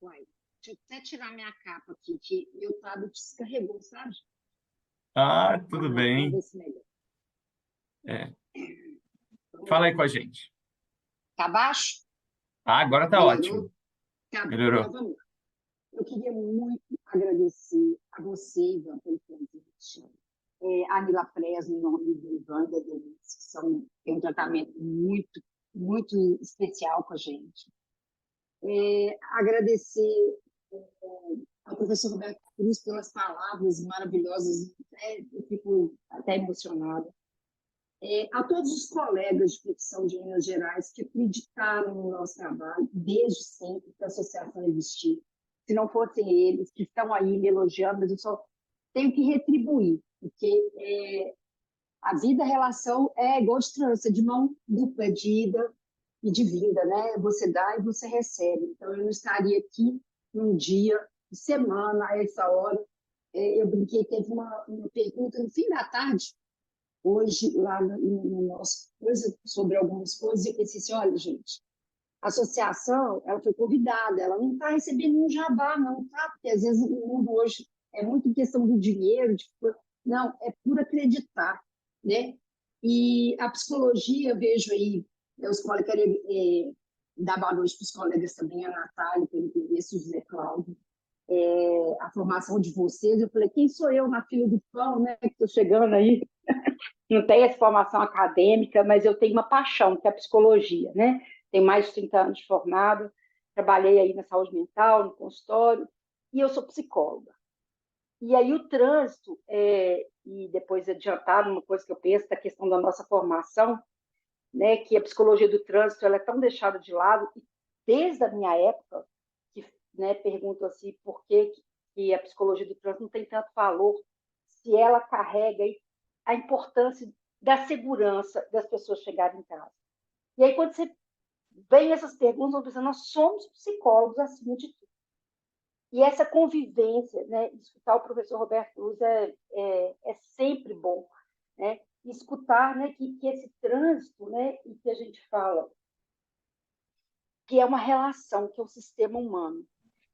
Uai, deixa eu até tirar minha capa aqui, que meu tablet descarregou, sabe? Ah, tudo Vamos bem. ver se melhor. É. Fala aí com a gente. Tá baixo? Ah, agora tá Melhorou? ótimo. Tá bom, Melhorou. então vamos lá. Eu queria muito agradecer a você, Ivan, pelo convite. A Nila Fresno, em nome do Ivan e da Denise, que tem um tratamento muito, muito especial com a gente. Agradecer ao professor Roberto Cruz pelas palavras maravilhosas, eu fico até emocionada. A todos os colegas de profissão de Minas Gerais que acreditaram no nosso trabalho, desde sempre que a associação existiu. Se não fossem eles, que estão aí me elogiando, mas eu só tenho que retribuir, porque a vida, a relação é igual de trânsito, de mão dupla, de ida e de vinda, né? Você dá e você recebe. Então, eu não estaria aqui num dia, semana, a essa hora. Eu brinquei, teve uma pergunta no fim da tarde, hoje, lá no nosso coisa, sobre algumas coisas, e eu pensei assim, olha, gente, a associação, ela foi convidada, ela não está recebendo um jabá, não está, porque às vezes o mundo hoje é muito questão do dinheiro, não, é por acreditar, né? E a psicologia, vejo aí, os colegas querem dar boa noite para os colegas também, a Natália, pelo que eu conheço, o José Cláudio, a formação de vocês, eu falei, quem sou eu na fila do pão, né, que estou chegando aí? Não tenho essa formação acadêmica, mas eu tenho uma paixão, que é a psicologia, né? Tenho mais de 30 anos de formado, trabalhei aí na saúde mental, no consultório, e eu sou psicóloga. E aí o trânsito, e depois adiantar uma coisa que eu penso, da questão da nossa formação, né, que a psicologia do trânsito ela é tão deixada de lado, e desde a minha época, que, né, pergunto assim, por que a psicologia do trânsito não tem tanto valor, se ela carrega aí a importância da segurança das pessoas chegarem em casa. E aí, quando você vem essas perguntas, você pensa, nós somos psicólogos acima de tudo. E essa convivência, né, escutar o professor Roberto Luz é sempre bom, né? Escutar, né, que esse trânsito, né, e que a gente fala que é uma relação, que é um sistema humano.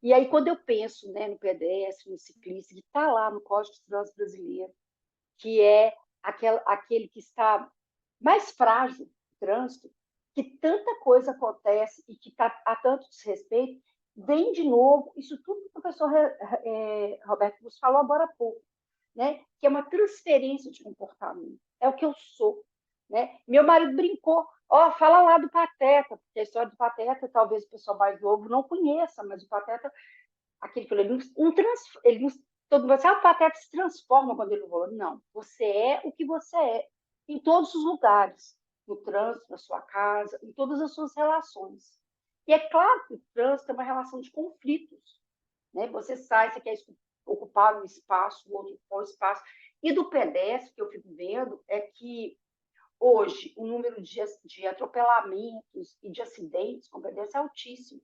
E aí, quando eu penso, né, no pedestre, no ciclista, que está lá no Código de Trânsito Brasileiro, que é aquele que está mais frágil no trânsito, que tanta coisa acontece e que há tanto desrespeito, vem de novo isso tudo que o professor Roberto nos falou agora há pouco, né? Que é uma transferência de comportamento. É o que eu sou. Né? Meu marido brincou, fala lá do Pateta, porque a história do Pateta talvez o pessoal mais novo não conheça, mas o Pateta, aquele que todo mundo o Pateta se transforma quando ele voa. Não, você é o que você é, em todos os lugares, no trânsito, na sua casa, em todas as suas relações. E é claro que o trânsito é uma relação de conflitos. Né? Você sai, você quer ocupar um espaço, o outro ocupar um espaço. E do pedestre, que eu fico vendo, é que hoje o número de atropelamentos e de acidentes com pedestre é altíssimo.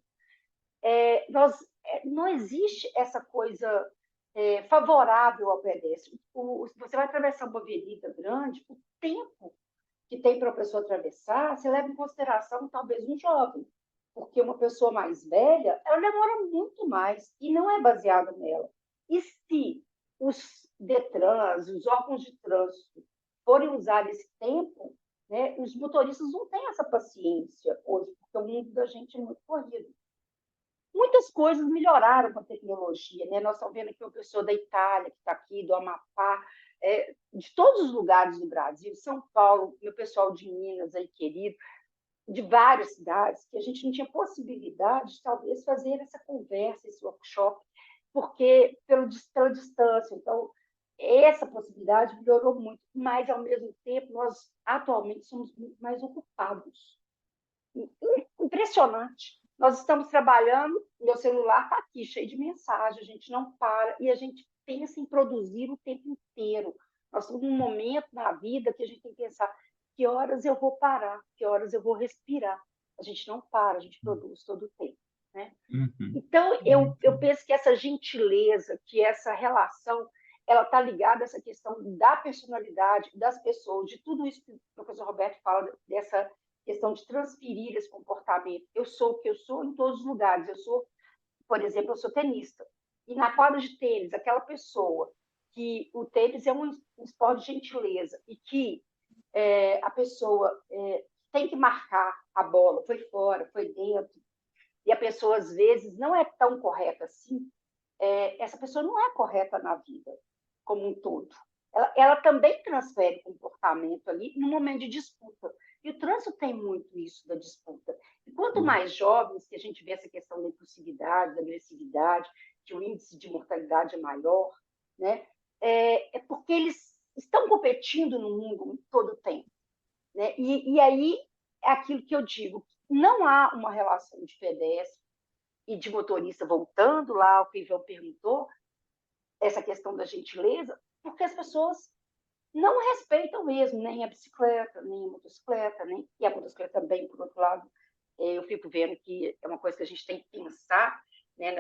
Não existe essa coisa favorável ao pedestre. Você vai atravessar uma avenida grande, o tempo que tem para a pessoa atravessar, você leva em consideração talvez um jovem, porque uma pessoa mais velha, ela demora muito mais e não é baseada nela. E se os DETRANs, os órgãos de trânsito, forem usar esse tempo, né, os motoristas não têm essa paciência hoje, porque o mundo da gente é muito corrido. Muitas coisas melhoraram com a tecnologia, né? Nós estamos vendo aqui uma pessoa da Itália, que está aqui, do Amapá, de todos os lugares do Brasil, São Paulo, meu pessoal de Minas aí, querido, de várias cidades, que a gente não tinha possibilidade de, talvez, fazer essa conversa, esse workshop, porque pela distância. Então, essa possibilidade melhorou muito, mas, ao mesmo tempo, nós, atualmente, somos muito mais ocupados. Impressionante. Nós estamos trabalhando, meu celular está aqui, cheio de mensagem, a gente não para, e a gente pensa em produzir o tempo inteiro. Nós estamos num momento na vida que a gente tem que pensar que horas eu vou parar, que horas eu vou respirar. A gente não para, a gente produz todo o tempo. Né? Uhum. Então, eu penso que essa gentileza, que essa relação, ela está ligada a essa questão da personalidade das pessoas, de tudo isso que o professor Roberto fala, dessa questão de transferir esse comportamento. Eu sou o que eu sou em todos os lugares. Eu sou, por exemplo, eu sou tenista. E na quadra de tênis, aquela pessoa que o tênis é um esporte de gentileza e que a pessoa tem que marcar a bola, foi fora, foi dentro, e a pessoa, às vezes, não é tão correta assim, essa pessoa não é correta na vida como um todo. Ela também transfere comportamento ali no momento de disputa. E o trânsito tem muito isso da disputa. E quanto mais jovens que a gente vê essa questão da impulsividade, da agressividade, que o índice de mortalidade é maior, né? É porque eles estão competindo no mundo todo o tempo. Né? E aí é aquilo que eu digo, não há uma relação de pedestre e de motorista, voltando lá ao que o Ivan perguntou, essa questão da gentileza, porque as pessoas não respeitam mesmo nem a bicicleta, nem a motocicleta, e a motocicleta também, por outro lado, eu fico vendo que é uma coisa que a gente tem que pensar, né,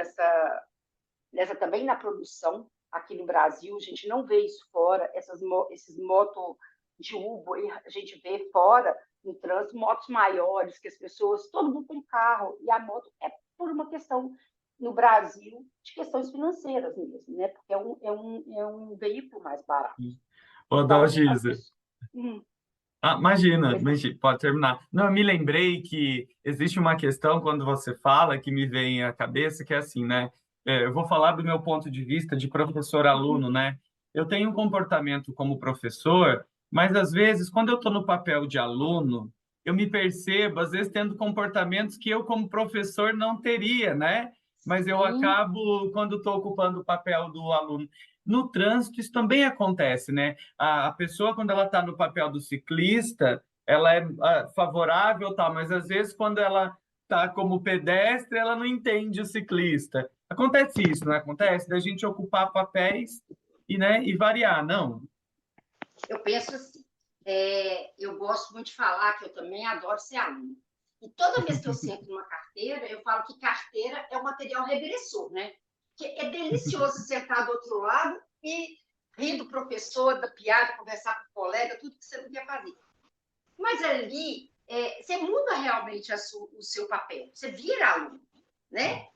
nessa também na produção aqui no Brasil. A gente não vê isso fora, esses motos de Uber, a gente vê fora no trânsito motos maiores, que as pessoas, todo mundo tem carro, e a moto é por uma questão no Brasil de questões financeiras mesmo, né? Porque é um veículo mais barato. Ô, Então, Dalgisa, imagina, pode terminar. Não, eu me lembrei que existe uma questão quando você fala que me vem à cabeça, que é assim, né? Eu vou falar do meu ponto de vista de professor-aluno, né? Eu tenho um comportamento como professor, mas às vezes, quando eu estou no papel de aluno, eu me percebo, às vezes, tendo comportamentos que eu, como professor, não teria, né? Mas eu acabo, quando estou ocupando o papel do aluno. No trânsito, isso também acontece, né? A pessoa, quando ela está no papel do ciclista, ela é favorável, tá, mas às vezes, quando ela está como pedestre, ela não entende o ciclista. Acontece isso, não acontece? Da gente ocupar papéis e variar, não? Eu penso assim, eu gosto muito de falar que eu também adoro ser aluna. E toda vez que eu sento numa carteira, eu falo que carteira é um material regressor, né? Que é delicioso sentar do outro lado e rir do professor, da piada, conversar com o colega, tudo que você não quer fazer. Mas ali, você muda realmente o seu papel, você vira aluno, né?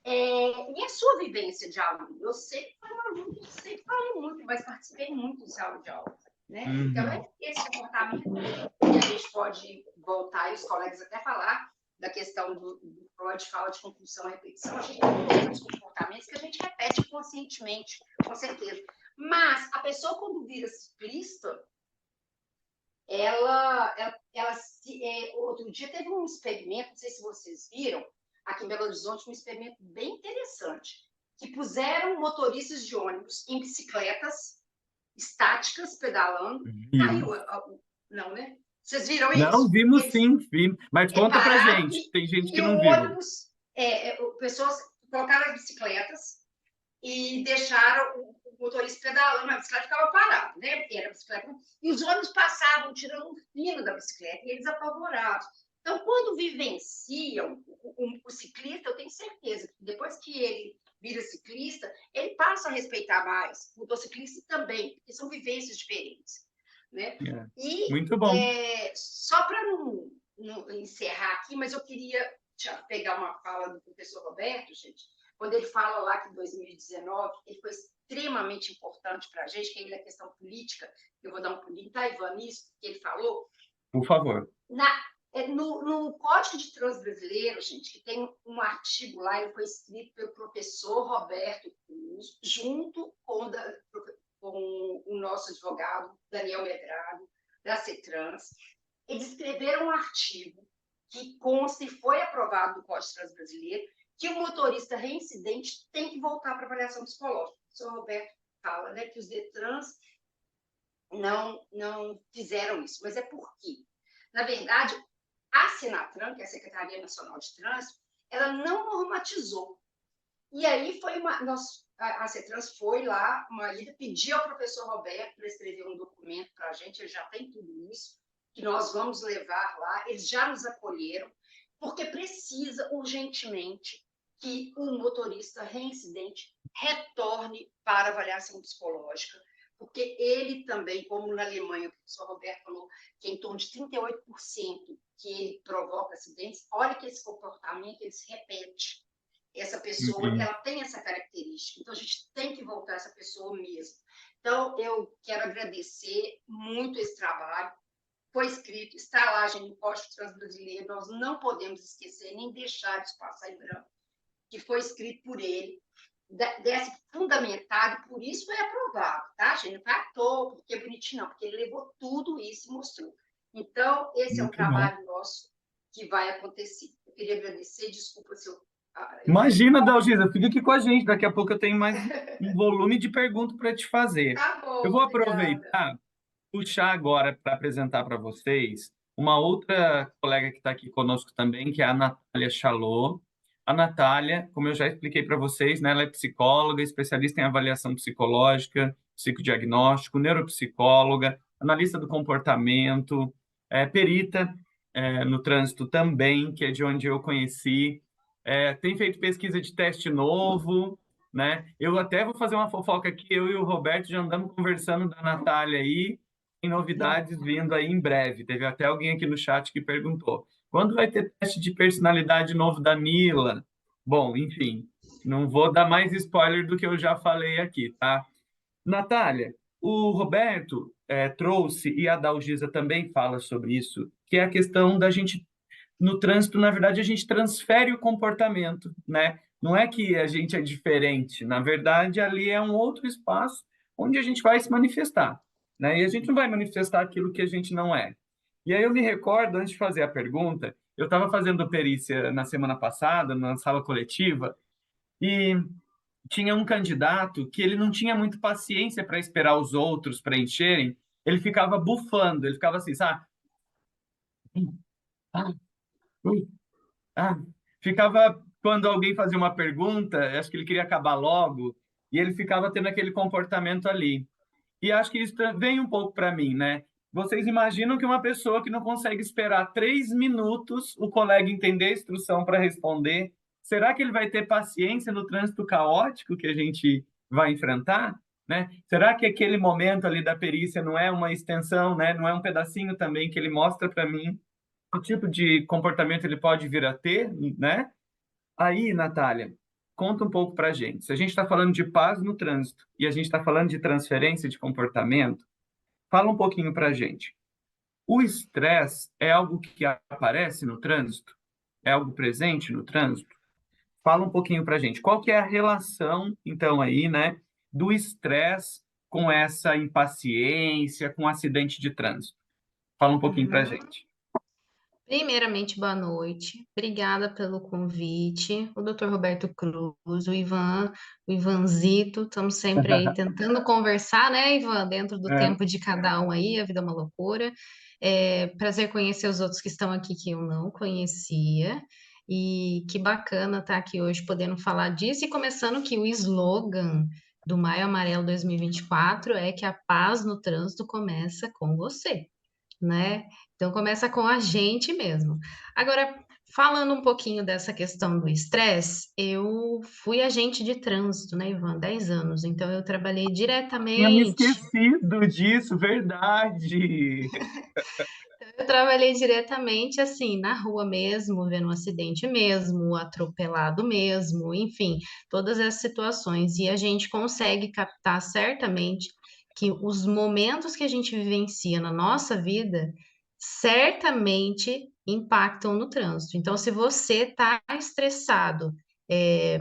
E a sua vivência de aluno? Eu sempre fui um aluno, eu sempre falei muito, mas participei muito de sala de aula, né? Então, esse comportamento, e a gente pode voltar, e os colegas até falar da questão do Freud fala de compulsão e repetição, a gente tem muitos comportamentos que a gente repete conscientemente, com certeza. Mas a pessoa, quando vira ciclista, outro dia teve um experimento, não sei se vocês viram, aqui em Belo Horizonte, um experimento bem interessante, que puseram motoristas de ônibus em bicicletas estáticas, pedalando. Não, né? Vocês viram isso? Não, vimos sim, vimos. Mas conta pra gente, tem gente que não viu. Ônibus, pessoas colocaram as bicicletas e deixaram o motorista pedalando, a bicicleta ficava parada, né? Era a bicicleta, e os ônibus passavam tirando um fino da bicicleta, e eles apavorados. Então, quando vivenciam o ciclista, eu tenho certeza que depois que ele vira ciclista, ele passa a respeitar mais o motociclista também, porque são vivências diferentes, né? Muito bom. Só para não encerrar aqui, mas eu queria pegar uma fala do professor Roberto, gente, quando ele fala lá que em 2019 ele foi extremamente importante para a gente, que é a questão política, eu vou dar um pulinho, tá, Ivan, nisso que ele falou? Por favor. No Código de Trânsito Brasileiro, gente, que tem um artigo lá, ele foi escrito pelo professor Roberto Cruz, junto com o nosso advogado, Daniel Medrado, da CETRANS. Eles escreveram um artigo que consta e foi aprovado no Código de Trânsito Brasileiro, que o motorista reincidente tem que voltar para avaliação psicológica. O senhor Roberto fala, né, que os DETRANS não fizeram isso. Mas é por quê? Na verdade, a Senatran, que é a Secretaria Nacional de Trânsito, ela não normatizou. E aí a CETRANS foi lá, uma ida, pediu ao professor Roberto para escrever um documento para a gente, ele já tem tudo isso, que nós vamos levar lá, eles já nos acolheram, porque precisa urgentemente que o motorista reincidente retorne para avaliação psicológica, porque ele também, como na Alemanha, o professor Roberto falou, que é em torno de 38% que ele provoca acidentes, olha que esse comportamento ele se repete. Essa pessoa, ela tem essa característica, então a gente tem que voltar essa pessoa mesmo. Então, eu quero agradecer muito esse trabalho. Foi escrito, está lá, gente, no Código de Trânsito Brasileiro, nós não podemos esquecer, nem deixar de passar em branco, que foi escrito por ele, desse fundamentado, por isso foi aprovado, tá, gente? Não foi à toa, porque é bonitinho, não, porque ele levou tudo isso e mostrou. Então, esse é um trabalho nosso que vai acontecer. Eu queria agradecer, desculpa se eu... Imagina, Dalgisa, fica aqui com a gente, daqui a pouco eu tenho mais um volume de perguntas para te fazer. Tá bom, eu vou aproveitar, puxar agora para apresentar para vocês uma outra colega que está aqui conosco também, que é a Natália Chalot. A Natália, como eu já expliquei para vocês, né, ela é psicóloga, especialista em avaliação psicológica, psicodiagnóstico, neuropsicóloga, analista do comportamento, perita no trânsito também, que é de onde eu conheci. Tem feito pesquisa de teste novo, né? Eu até vou fazer uma fofoca aqui, eu e o Roberto já andamos conversando da Natália aí, tem novidades vindo aí em breve. Teve até alguém aqui no chat que perguntou, quando vai ter teste de personalidade novo da Nila? Bom, enfim, não vou dar mais spoiler do que eu já falei aqui, tá? Natália, o Roberto trouxe, e a Dalgisa também fala sobre isso, que é a questão da gente, no trânsito, na verdade, a gente transfere o comportamento, né? Não é que a gente é diferente, na verdade, ali é um outro espaço onde a gente vai se manifestar, né? E a gente não vai manifestar aquilo que a gente não é. E aí eu me recordo, antes de fazer a pergunta, eu estava fazendo perícia na semana passada, na sala coletiva, e tinha um candidato que ele não tinha muito paciência para esperar os outros preencherem, ele ficava bufando, ele ficava assim, sabe? Ficava, quando alguém fazia uma pergunta, acho que ele queria acabar logo, e ele ficava tendo aquele comportamento ali. E acho que isso vem um pouco para mim, né? Vocês imaginam que uma pessoa que não consegue esperar 3 minutos o colega entender a instrução para responder, será que ele vai ter paciência no trânsito caótico que a gente vai enfrentar? Né? Será que aquele momento ali da perícia não é uma extensão, né? Não é um pedacinho também que ele mostra para mim que tipo de comportamento ele pode vir a ter, né? Aí, Natália, conta um pouco para a gente. Se a gente está falando de paz no trânsito e a gente está falando de transferência de comportamento, fala um pouquinho para a gente. O estresse é algo que aparece no trânsito? É algo presente no trânsito? Fala um pouquinho para a gente. Qual que é a relação, então, aí, né, do estresse com essa impaciência, com acidente de trânsito? Fala um pouquinho para a gente. Primeiramente, boa noite. Obrigada pelo convite. O Dr. Roberto Cruz, o Ivan, o Ivanzito, estamos sempre aí tentando conversar, né, Ivan, dentro do É. tempo de cada um aí, a vida é uma loucura. Prazer conhecer os outros que estão aqui que eu não conhecia. E que bacana estar aqui hoje podendo falar disso e começando que o slogan do Maio Amarelo 2024 é que a paz no trânsito começa com você, né? Então começa com a gente mesmo. Agora, falando um pouquinho dessa questão do estresse, eu fui agente de trânsito, né, Ivan, 10 anos. Então eu trabalhei Tinha me diretamente. esquecido disso, verdade. Eu trabalhei diretamente assim, na rua mesmo, vendo um acidente mesmo, atropelado mesmo, enfim, todas essas situações. E a gente consegue captar certamente que os momentos que a gente vivencia na nossa vida certamente impactam no trânsito. Então, se você está estressado, é,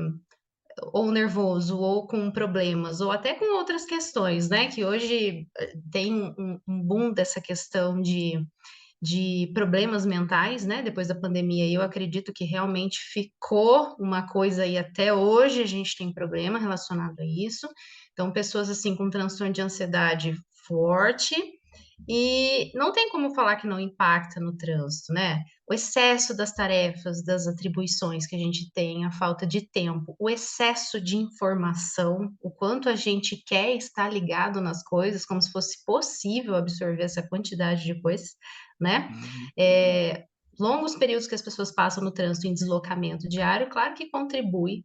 ou nervoso, ou com problemas, ou até com outras questões, né? Que hoje tem um boom dessa questão de problemas mentais, né? Depois da pandemia, e eu acredito que realmente ficou uma coisa e até hoje a gente tem problema relacionado a isso. Então, pessoas assim com transtorno de ansiedade forte, e não tem como falar que não impacta no trânsito, né? O excesso das tarefas, das atribuições que a gente tem, a falta de tempo, o excesso de informação, o quanto a gente quer estar ligado nas coisas, como se fosse possível absorver essa quantidade de coisas, né? Longos períodos que as pessoas passam no trânsito em deslocamento diário, claro que contribui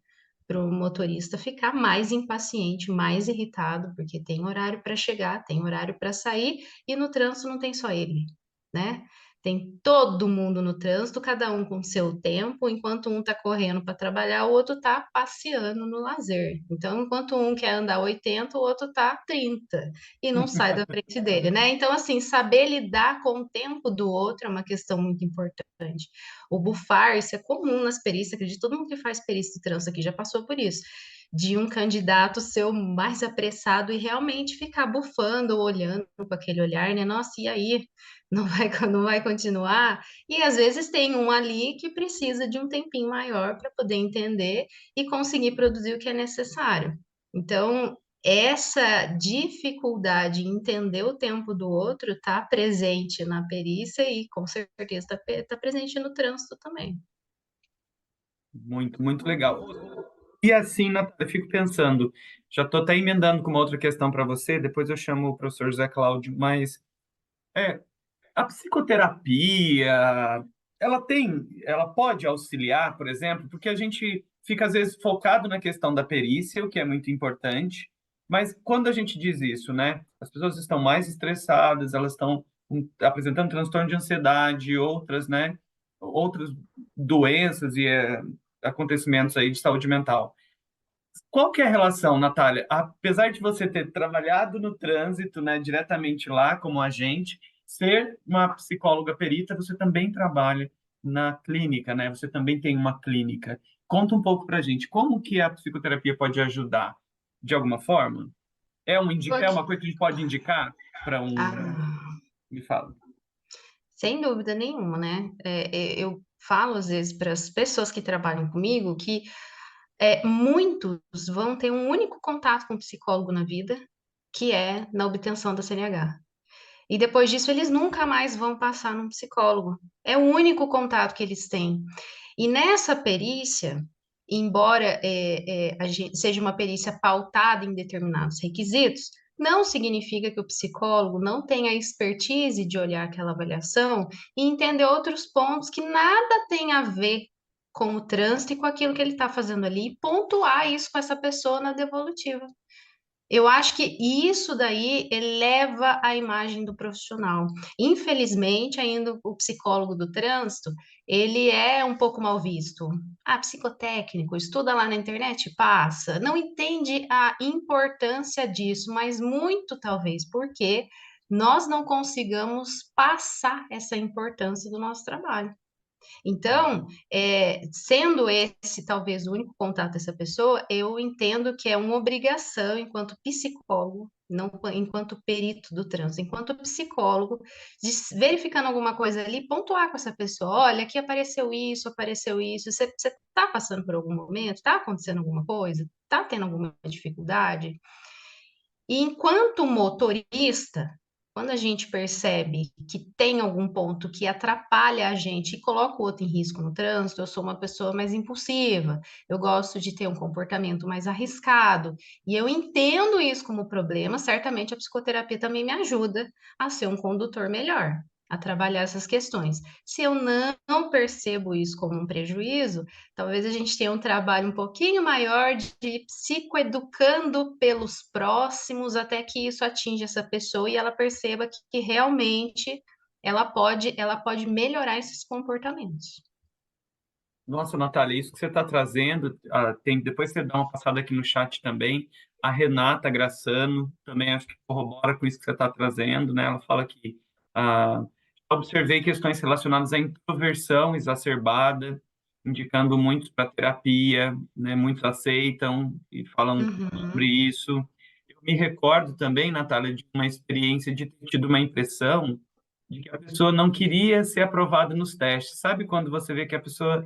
para o motorista ficar mais impaciente, mais irritado, porque tem horário para chegar, tem horário para sair, e no trânsito não tem só ele, né? Tem todo mundo no trânsito, cada um com seu tempo, enquanto um está correndo para trabalhar, o outro está passeando no lazer. Então, enquanto um quer andar 80, o outro está 30 e não sai da frente dele, né? Então, assim, saber lidar com o tempo do outro é uma questão muito importante. O bufar, isso é comum nas perícias, acredito, todo mundo que faz perícia de trânsito aqui já passou por isso, de um candidato ser o mais apressado e realmente ficar bufando ou olhando com aquele olhar, né? Nossa, e aí? Não vai continuar? E às vezes tem um ali que precisa de um tempinho maior para poder entender e conseguir produzir o que é necessário. Então, essa dificuldade em entender o tempo do outro está presente na perícia e com certeza está presente no trânsito também. Muito, muito legal. E assim, Natália, eu fico pensando, já estou até emendando com uma outra questão para você, depois eu chamo o professor José Cláudio, mas é, a psicoterapia, ela pode auxiliar, por exemplo, porque a gente fica às vezes focado na questão da perícia, o que é muito importante, mas quando a gente diz isso, né, as pessoas estão mais estressadas, elas estão apresentando transtorno de ansiedade, outras, né, outras doenças e acontecimentos aí de saúde mental. Qual que é a relação, Natália? Apesar de você ter trabalhado no trânsito, né, diretamente lá como agente, ser uma psicóloga perita, você também trabalha na clínica, né? Você também tem uma clínica. Conta um pouco pra gente, como que a psicoterapia pode ajudar? De alguma forma? É Porque, uma coisa que a gente pode indicar para um... ah, Me fala. sem dúvida nenhuma, né? Eu falo às vezes para as pessoas que trabalham comigo que muitos vão ter um único contato com o psicólogo na vida, que é na obtenção da CNH. E depois disso, eles nunca mais vão passar num psicólogo. É o único contato que eles têm. E nessa perícia, embora seja uma perícia pautada em determinados requisitos, não significa que o psicólogo não tenha a expertise de olhar aquela avaliação e entender outros pontos que nada tem a ver com o trânsito e com aquilo que ele está fazendo ali, e pontuar isso com essa pessoa na devolutiva. Eu acho que isso daí eleva a imagem do profissional. Infelizmente, ainda o psicólogo do trânsito, ele é um pouco mal visto. Ah, psicotécnico, estuda lá na internet, passa. Não entende a importância disso, mas muito talvez porque nós não consigamos passar essa importância do nosso trabalho. Então, sendo esse talvez o único contato dessa pessoa, eu entendo que é uma obrigação, enquanto psicólogo, não enquanto perito do trânsito, enquanto psicólogo, de verificando alguma coisa ali, pontuar com essa pessoa: olha, aqui apareceu isso, você está passando por algum momento? Está acontecendo alguma coisa? Está tendo alguma dificuldade? E enquanto motorista, quando a gente percebe que tem algum ponto que atrapalha a gente e coloca o outro em risco no trânsito, eu sou uma pessoa mais impulsiva, eu gosto de ter um comportamento mais arriscado, e eu entendo isso como problema, certamente a psicoterapia também me ajuda a ser um condutor melhor, a trabalhar essas questões. Se eu não percebo isso como um prejuízo, talvez a gente tenha um trabalho um pouquinho maior de psicoeducando pelos próximos até que isso atinja essa pessoa e ela perceba que realmente ela pode melhorar esses comportamentos. Nossa, Natália, isso que você está trazendo, depois você dá uma passada aqui no chat também, a Renata Graçano também acho que corrobora com isso que você está trazendo, né? Ela fala que ah, observei questões relacionadas à introversão exacerbada, indicando muito para terapia, né? Muitos aceitam e falam sobre Uhum. isso. Eu me recordo também, Natália, de uma experiência de ter tido uma impressão de que a pessoa não queria ser aprovada nos testes. Sabe quando você vê que a pessoa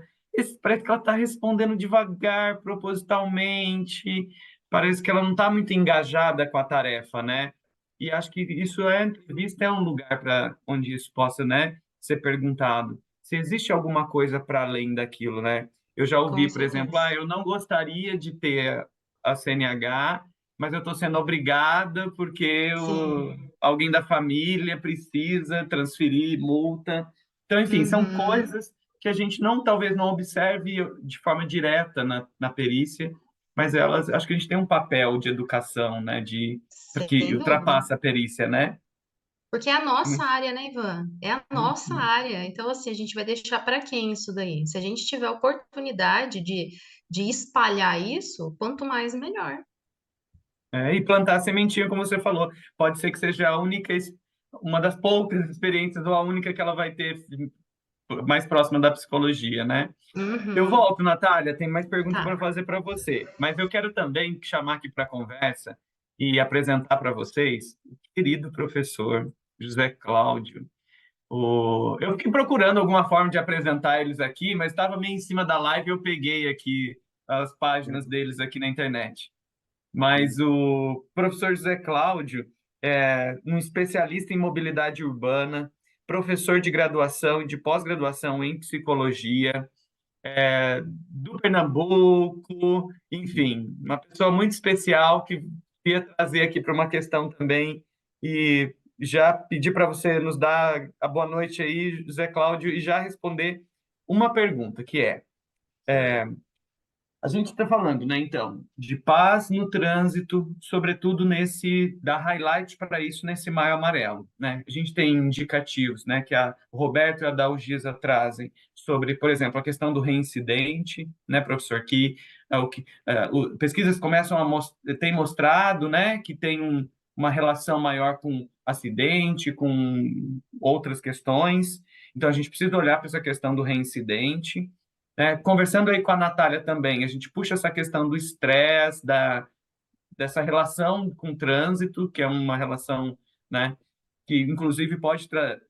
parece que ela está respondendo devagar, propositalmente, parece que ela não está muito engajada com a tarefa, né? E acho que isso entrevista é um lugar para onde isso possa, né, ser perguntado. Se existe alguma coisa para além daquilo, né? Eu já Com ouvi, por exemplo, certeza. eu não gostaria de ter a CNH, mas eu estou sendo obrigada porque Sim. alguém da família precisa transferir multa. Então, enfim, são Uhum. coisas que a gente talvez não observe de forma direta na perícia, mas elas, acho que a gente tem um papel de educação, né, para que Sem dúvida. ultrapassa a perícia, né? Porque é a nossa área, né, Ivan? É a nossa Uhum. área. Então, assim, a gente vai deixar para quem isso daí? Se a gente tiver oportunidade de espalhar isso, quanto mais, melhor. E plantar a sementinha, como você falou, pode ser que seja a única, uma das poucas experiências ou a única que ela vai ter mais próxima da psicologia, né? Eu Uhum. volto, Natália, tem mais perguntas para Tá. fazer para você, mas eu quero também chamar aqui para a conversa e apresentar para vocês o querido professor José Cláudio. Eu fiquei procurando alguma forma de apresentar eles aqui, mas estava meio em cima da live e eu peguei aqui as páginas deles aqui na internet. Mas o professor José Cláudio é um especialista em mobilidade urbana, professor de graduação e de pós-graduação em psicologia, do Pernambuco, enfim, uma pessoa muito especial que queria trazer aqui para uma questão também e já pedir para você nos dar a boa noite aí, José Cláudio, e já responder uma pergunta, que a gente está falando, né, então, de paz no trânsito, sobretudo dar highlight para isso nesse Maio Amarelo, né? A gente tem indicativos, né, que o Roberto e a Dalgisa trazem sobre, por exemplo, a questão do reincidente, né, professor, que pesquisas começam tem mostrado, né, que tem uma relação maior com acidente, com outras questões. Então, a gente precisa olhar para essa questão do reincidente. Conversando aí com a Natália também, a gente puxa essa questão do estresse, dessa relação com o trânsito, que é uma relação, né, que inclusive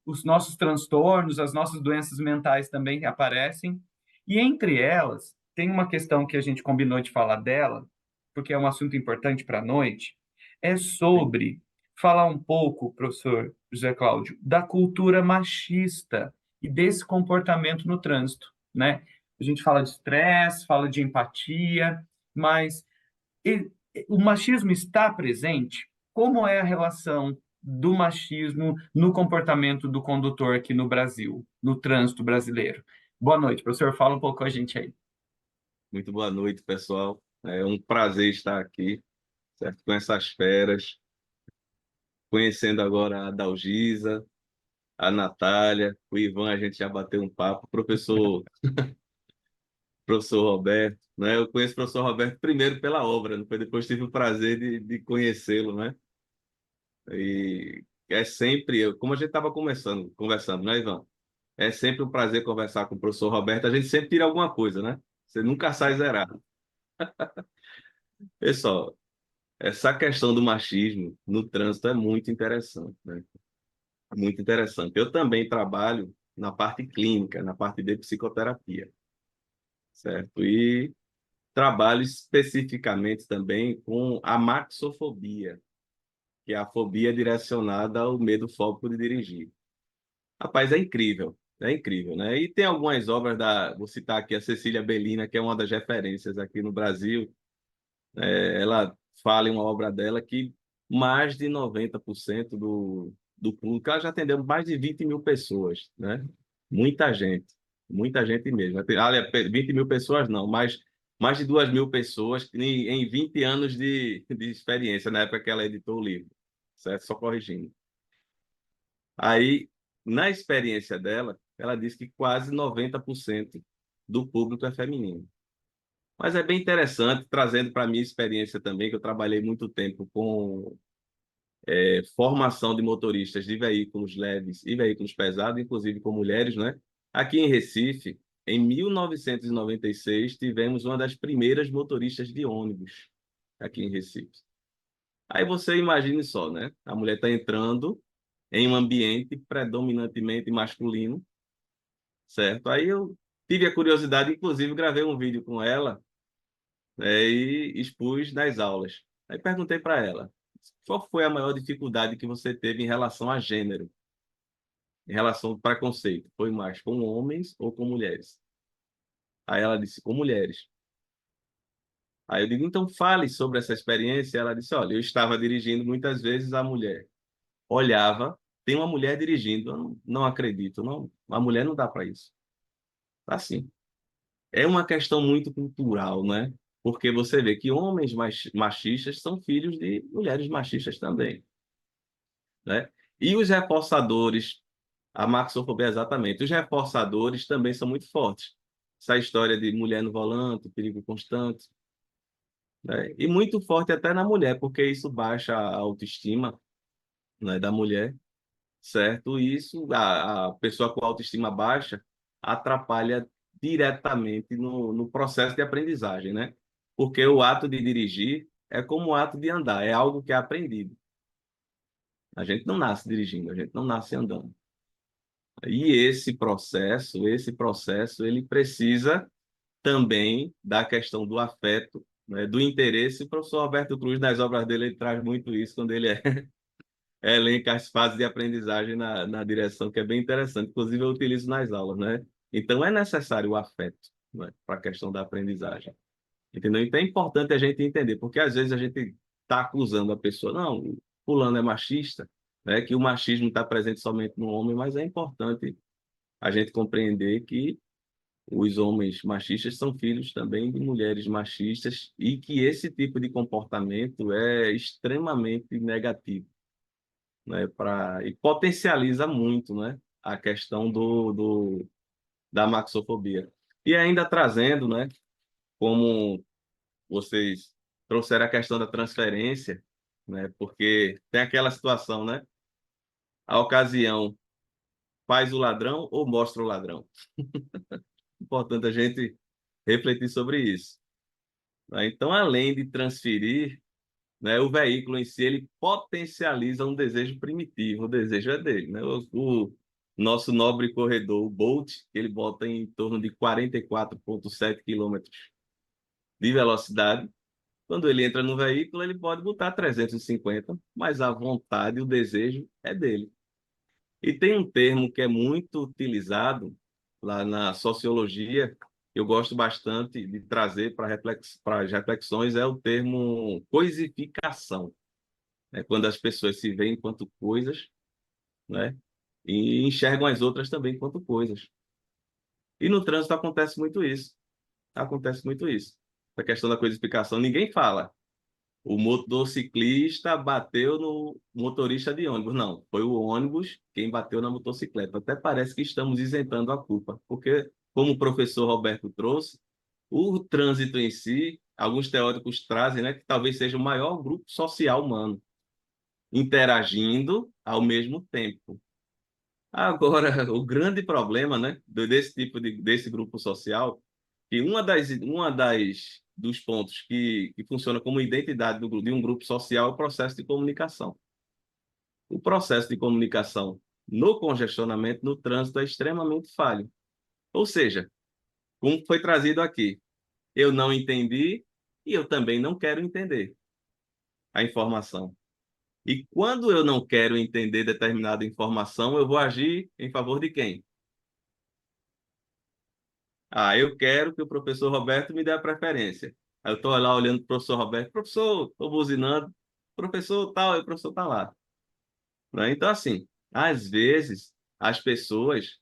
os nossos transtornos, as nossas doenças mentais também aparecem. E entre elas, tem uma questão que a gente combinou de falar dela, porque é um assunto importante para a noite, é sobre falar um pouco, professor José Cláudio, da cultura machista e desse comportamento no trânsito, né? A gente fala de estresse, fala de empatia, mas o machismo está presente como é a relação do machismo no comportamento do condutor aqui no Brasil, no trânsito brasileiro. Boa noite, professor. Fala um pouco com a gente aí. Muito boa noite, pessoal. É um prazer estar aqui, certo? Com essas feras, conhecendo agora a Dalgisa, a Natália, o Ivan, a gente já bateu um papo, professor Roberto, né? Eu conheço o professor Roberto primeiro pela obra, depois tive o prazer de conhecê-lo, né? E é sempre, como a gente estava conversando, né, Ivan? É sempre um prazer conversar com o professor Roberto, a gente sempre tira alguma coisa, né? Você nunca sai zerado. Pessoal, essa questão do machismo no trânsito é muito interessante, né? Muito interessante. Eu também trabalho na parte clínica, na parte de psicoterapia, certo? E trabalho especificamente também com a maxofobia, que é a fobia direcionada ao medo fóbico de dirigir. Rapaz, é incrível, né? E tem algumas obras vou citar aqui a Cecília Bellina, que é uma das referências aqui no Brasil. Ela fala em uma obra dela que mais de 90% do público, ela já atendeu mais de 20 mil pessoas, né? Muita gente mesmo. Olha, 20 mil pessoas não, mas mais de 2 mil pessoas em 20 anos de experiência, na época que ela editou o livro, certo? Só corrigindo. Aí, na experiência dela, ela disse que quase 90% do público é feminino. Mas é bem interessante, trazendo para a minha experiência também, que eu trabalhei muito tempo com formação de motoristas de veículos leves e veículos pesados, inclusive com mulheres, né? Aqui em Recife, em 1996, tivemos uma das primeiras motoristas de ônibus aqui em Recife. Aí você imagine só, né? A mulher está entrando em um ambiente predominantemente masculino, certo? Aí eu tive a curiosidade, inclusive gravei um vídeo com ela, e expus nas aulas. Aí perguntei para ela, qual foi a maior dificuldade que você teve em relação a gênero, em relação ao preconceito? Foi mais com homens ou com mulheres? Aí ela disse, com mulheres. Aí eu digo, então fale sobre essa experiência. Ela disse, olha, eu estava dirigindo muitas vezes a mulher. Olhava, tem uma mulher dirigindo, eu não acredito, não, a mulher não dá para isso. Assim, é uma questão muito cultural, né? Porque você vê que homens machistas são filhos de mulheres machistas também, né? E os reforçadores, a maxofobia exatamente, os reforçadores também são muito fortes. Essa história de mulher no volante, perigo constante, né? E muito forte até na mulher, porque isso baixa a autoestima, né, da mulher, certo? E isso, a pessoa com autoestima baixa atrapalha diretamente no processo de aprendizagem, né? Porque o ato de dirigir é como o ato de andar, é algo que é aprendido. A gente não nasce dirigindo, a gente não nasce andando. E esse processo, ele precisa também da questão do afeto, né, do interesse. O professor Roberto Cruz, nas obras dele, ele traz muito isso quando ele elenca as fases de aprendizagem na direção, que é bem interessante. Inclusive, eu utilizo nas aulas, né? Então, é necessário o afeto, né, para a questão da aprendizagem. Entendeu? Então, é importante a gente entender, porque às vezes a gente está acusando a pessoa, não, fulano é machista, né, que o machismo está presente somente no homem, mas é importante a gente compreender que os homens machistas são filhos também de mulheres machistas e que esse tipo de comportamento é extremamente negativo, né, e potencializa muito, né, a questão da maxofobia. E ainda trazendo, né, como vocês trouxeram a questão da transferência, né, porque tem aquela situação, né, a ocasião faz o ladrão ou mostra o ladrão. Importante a gente refletir sobre isso, né? Então, além de transferir, né, o veículo em si, ele potencializa um desejo primitivo, o desejo é dele, né? O nosso nobre corredor, o Bolt, ele bota em torno de 44,7 quilômetros de velocidade. Quando ele entra no veículo, ele pode botar 350, mas a vontade, o desejo é dele. E tem um termo que é muito utilizado lá na sociologia, eu gosto bastante de trazer para as reflexões, é o termo coisificação. né? Quando as pessoas se veem enquanto coisas, né? E enxergam as outras também enquanto coisas. E no trânsito acontece muito isso. Acontece muito isso. A questão da codificação, ninguém fala. O motociclista bateu no motorista de ônibus. Não, foi o ônibus quem bateu na motocicleta. Até parece que estamos isentando a culpa, porque, como o professor Roberto trouxe, o trânsito em si, alguns teóricos trazem, né, que talvez seja o maior grupo social humano, interagindo ao mesmo tempo. Agora, o grande problema, né, desse desse grupo social, que dos pontos que funciona como identidade de um grupo social é o processo de comunicação. O processo de comunicação no congestionamento, no trânsito, é extremamente falho. Ou seja, como foi trazido aqui, eu não entendi e eu também não quero entender a informação. E quando eu não quero entender determinada informação, eu vou agir em favor de quem? Ah, eu quero que o professor Roberto me dê a preferência. Aí eu estou lá olhando para o professor Roberto, professor, estou buzinando, professor tal, e o professor está lá. Né? Então, assim, às vezes, as pessoas,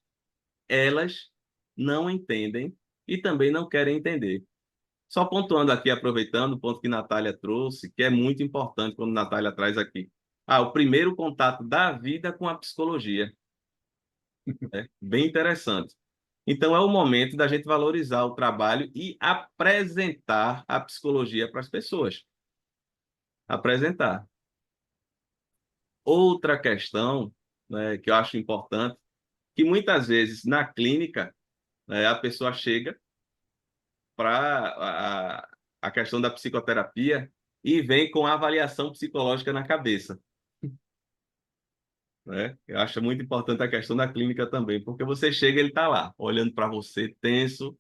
elas não entendem e também não querem entender. Só pontuando aqui, aproveitando o ponto que Natália trouxe, que é muito importante quando Natália traz aqui. Ah, o primeiro contato da vida com a psicologia. É bem interessante. Então, é o momento da gente valorizar o trabalho e apresentar a psicologia para as pessoas. Apresentar. Outra questão, né, que eu acho importante, que muitas vezes na clínica, né, a pessoa chega para a questão da psicoterapia e vem com a avaliação psicológica na cabeça. Né? Eu acho muito importante a questão da clínica também, porque você chega, ele está lá, olhando para você, tenso.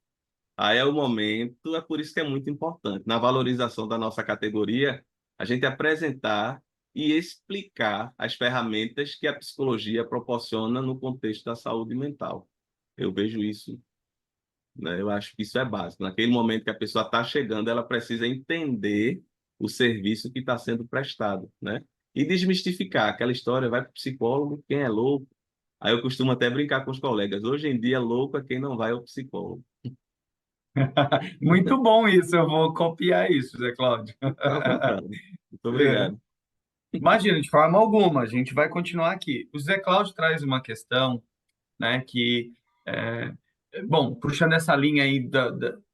Aí é o momento, é por isso que é muito importante, na valorização da nossa categoria, a gente apresentar e explicar as ferramentas que a psicologia proporciona no contexto da saúde mental. Eu vejo isso, né? Eu acho que isso é básico. Naquele momento que a pessoa está chegando, ela precisa entender o serviço que está sendo prestado, né? E desmistificar aquela história, vai para o psicólogo, quem é louco. Aí eu costumo até brincar com os colegas. Hoje em dia, louco é quem não vai ao psicólogo. Muito bom isso, eu vou copiar isso, Zé Cláudio. À vontade. Muito É. obrigado. Imagina, de forma alguma, a gente vai continuar aqui. O Zé Cláudio traz uma questão, né, que, é, bom, puxando essa linha aí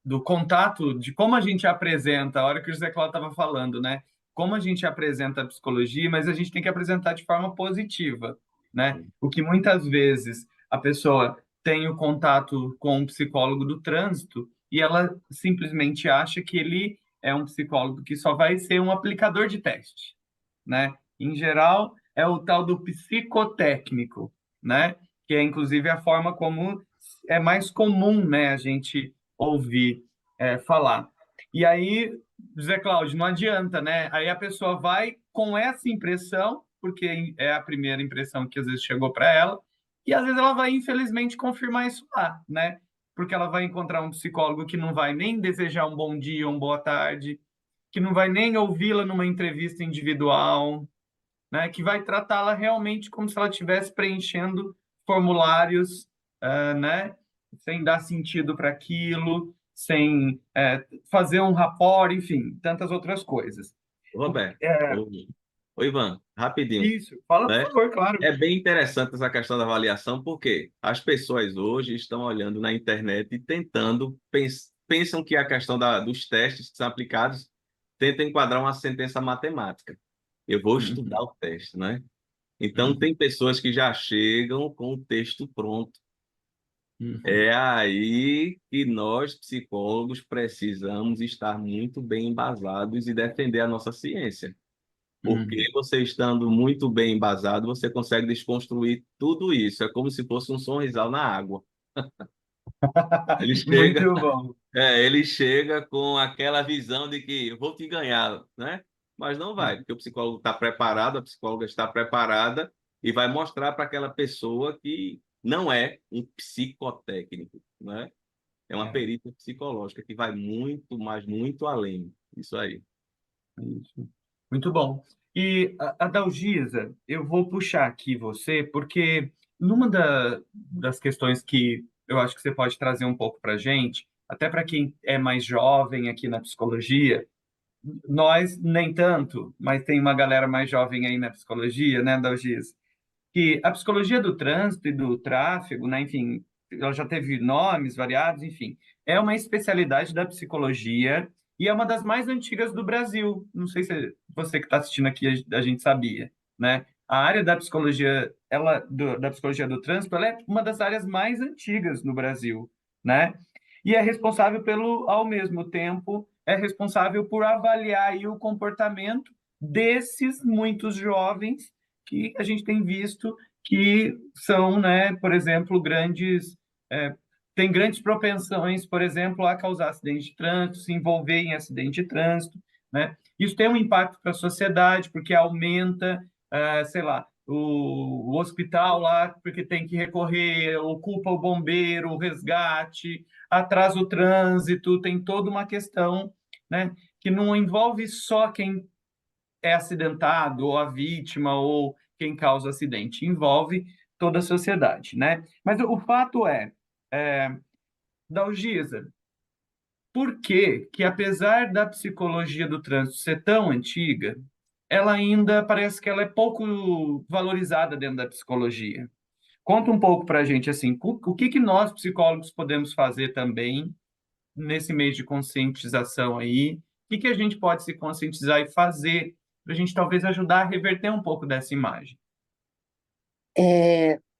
do contato, de como a gente apresenta, a hora que o José Cláudio estava falando, né, como a gente apresenta a psicologia, mas a gente tem que apresentar de forma positiva, né, o que muitas vezes a pessoa tem o contato com um psicólogo do trânsito e ela simplesmente acha que ele é um psicólogo que só vai ser um aplicador de teste, né, em geral é o tal do psicotécnico, né, que é inclusive a forma como é mais comum, né, a gente ouvir falar. E aí, José Cláudio, não adianta, né? Aí a pessoa vai com essa impressão, porque é a primeira impressão que às vezes chegou para ela, e às vezes ela vai, infelizmente, confirmar isso lá, né? Porque ela vai encontrar um psicólogo que não vai nem desejar um bom dia, uma boa tarde, que não vai nem ouvi-la numa entrevista individual, né, que vai tratá-la realmente como se ela estivesse preenchendo formulários, né, sem dar sentido para aquilo, sem fazer um rapport, enfim, tantas outras coisas. Roberto, É, ô Ivan, rapidinho, isso, fala por né? favor, claro. É bem interessante essa questão da avaliação, porque as pessoas hoje estão olhando na internet e tentando, pensam que a questão dos testes que são aplicados tenta enquadrar uma sentença matemática. Eu vou estudar Uhum, o teste, né? Então, uhum, tem pessoas que já chegam com o texto pronto. uhum, É aí que nós, psicólogos, precisamos estar muito bem embasados e defender a nossa ciência. Porque uhum. você estando muito bem embasado, você consegue desconstruir tudo isso. É como se fosse um sonrisal na água. Ele chega, Muito bom. ele chega com aquela visão de que eu vou te ganhar, né? Mas não vai, porque o psicólogo está preparado, a psicóloga está preparada e vai mostrar para aquela pessoa que não é um psicotécnico, né? É uma É, perícia psicológica que vai muito, mas muito além. Isso aí. isso. Muito bom. E, Adalgisa, eu vou puxar aqui você, porque das questões que eu acho que você pode trazer um pouco para a gente, até para quem é mais jovem aqui na psicologia, nós nem tanto, mas tem uma galera mais jovem aí na psicologia, né, Adalgisa? Que a psicologia do trânsito e do tráfego, né, enfim, ela já teve nomes variados, enfim, é uma especialidade da psicologia e é uma das mais antigas do Brasil. Não sei se você que está assistindo aqui a gente sabia, né? A área da psicologia, da psicologia do trânsito, ela é uma das áreas mais antigas no Brasil, né? E é responsável ao mesmo tempo, é responsável por avaliar aí o comportamento desses muitos jovens que a gente tem visto que são, né, por exemplo, têm grandes propensões, por exemplo, a causar acidente de trânsito, se envolver em acidente de trânsito, né? Isso tem um impacto para a sociedade, porque aumenta, sei lá, o hospital lá, porque tem que recorrer, ocupa o bombeiro, o resgate, atrasa o trânsito, tem toda uma questão, né, que não envolve só quem é acidentado, ou a vítima, ou quem causa o acidente. Envolve toda a sociedade, né? Mas o fato Dalgisa, por que apesar da psicologia do trânsito ser tão antiga, ela ainda parece que ela é pouco valorizada dentro da psicologia? Conta um pouco para a gente, assim, o que nós, psicólogos, podemos fazer também nesse mês de conscientização aí? O que a gente pode se conscientizar e fazer para a gente talvez ajudar a reverter um pouco dessa imagem?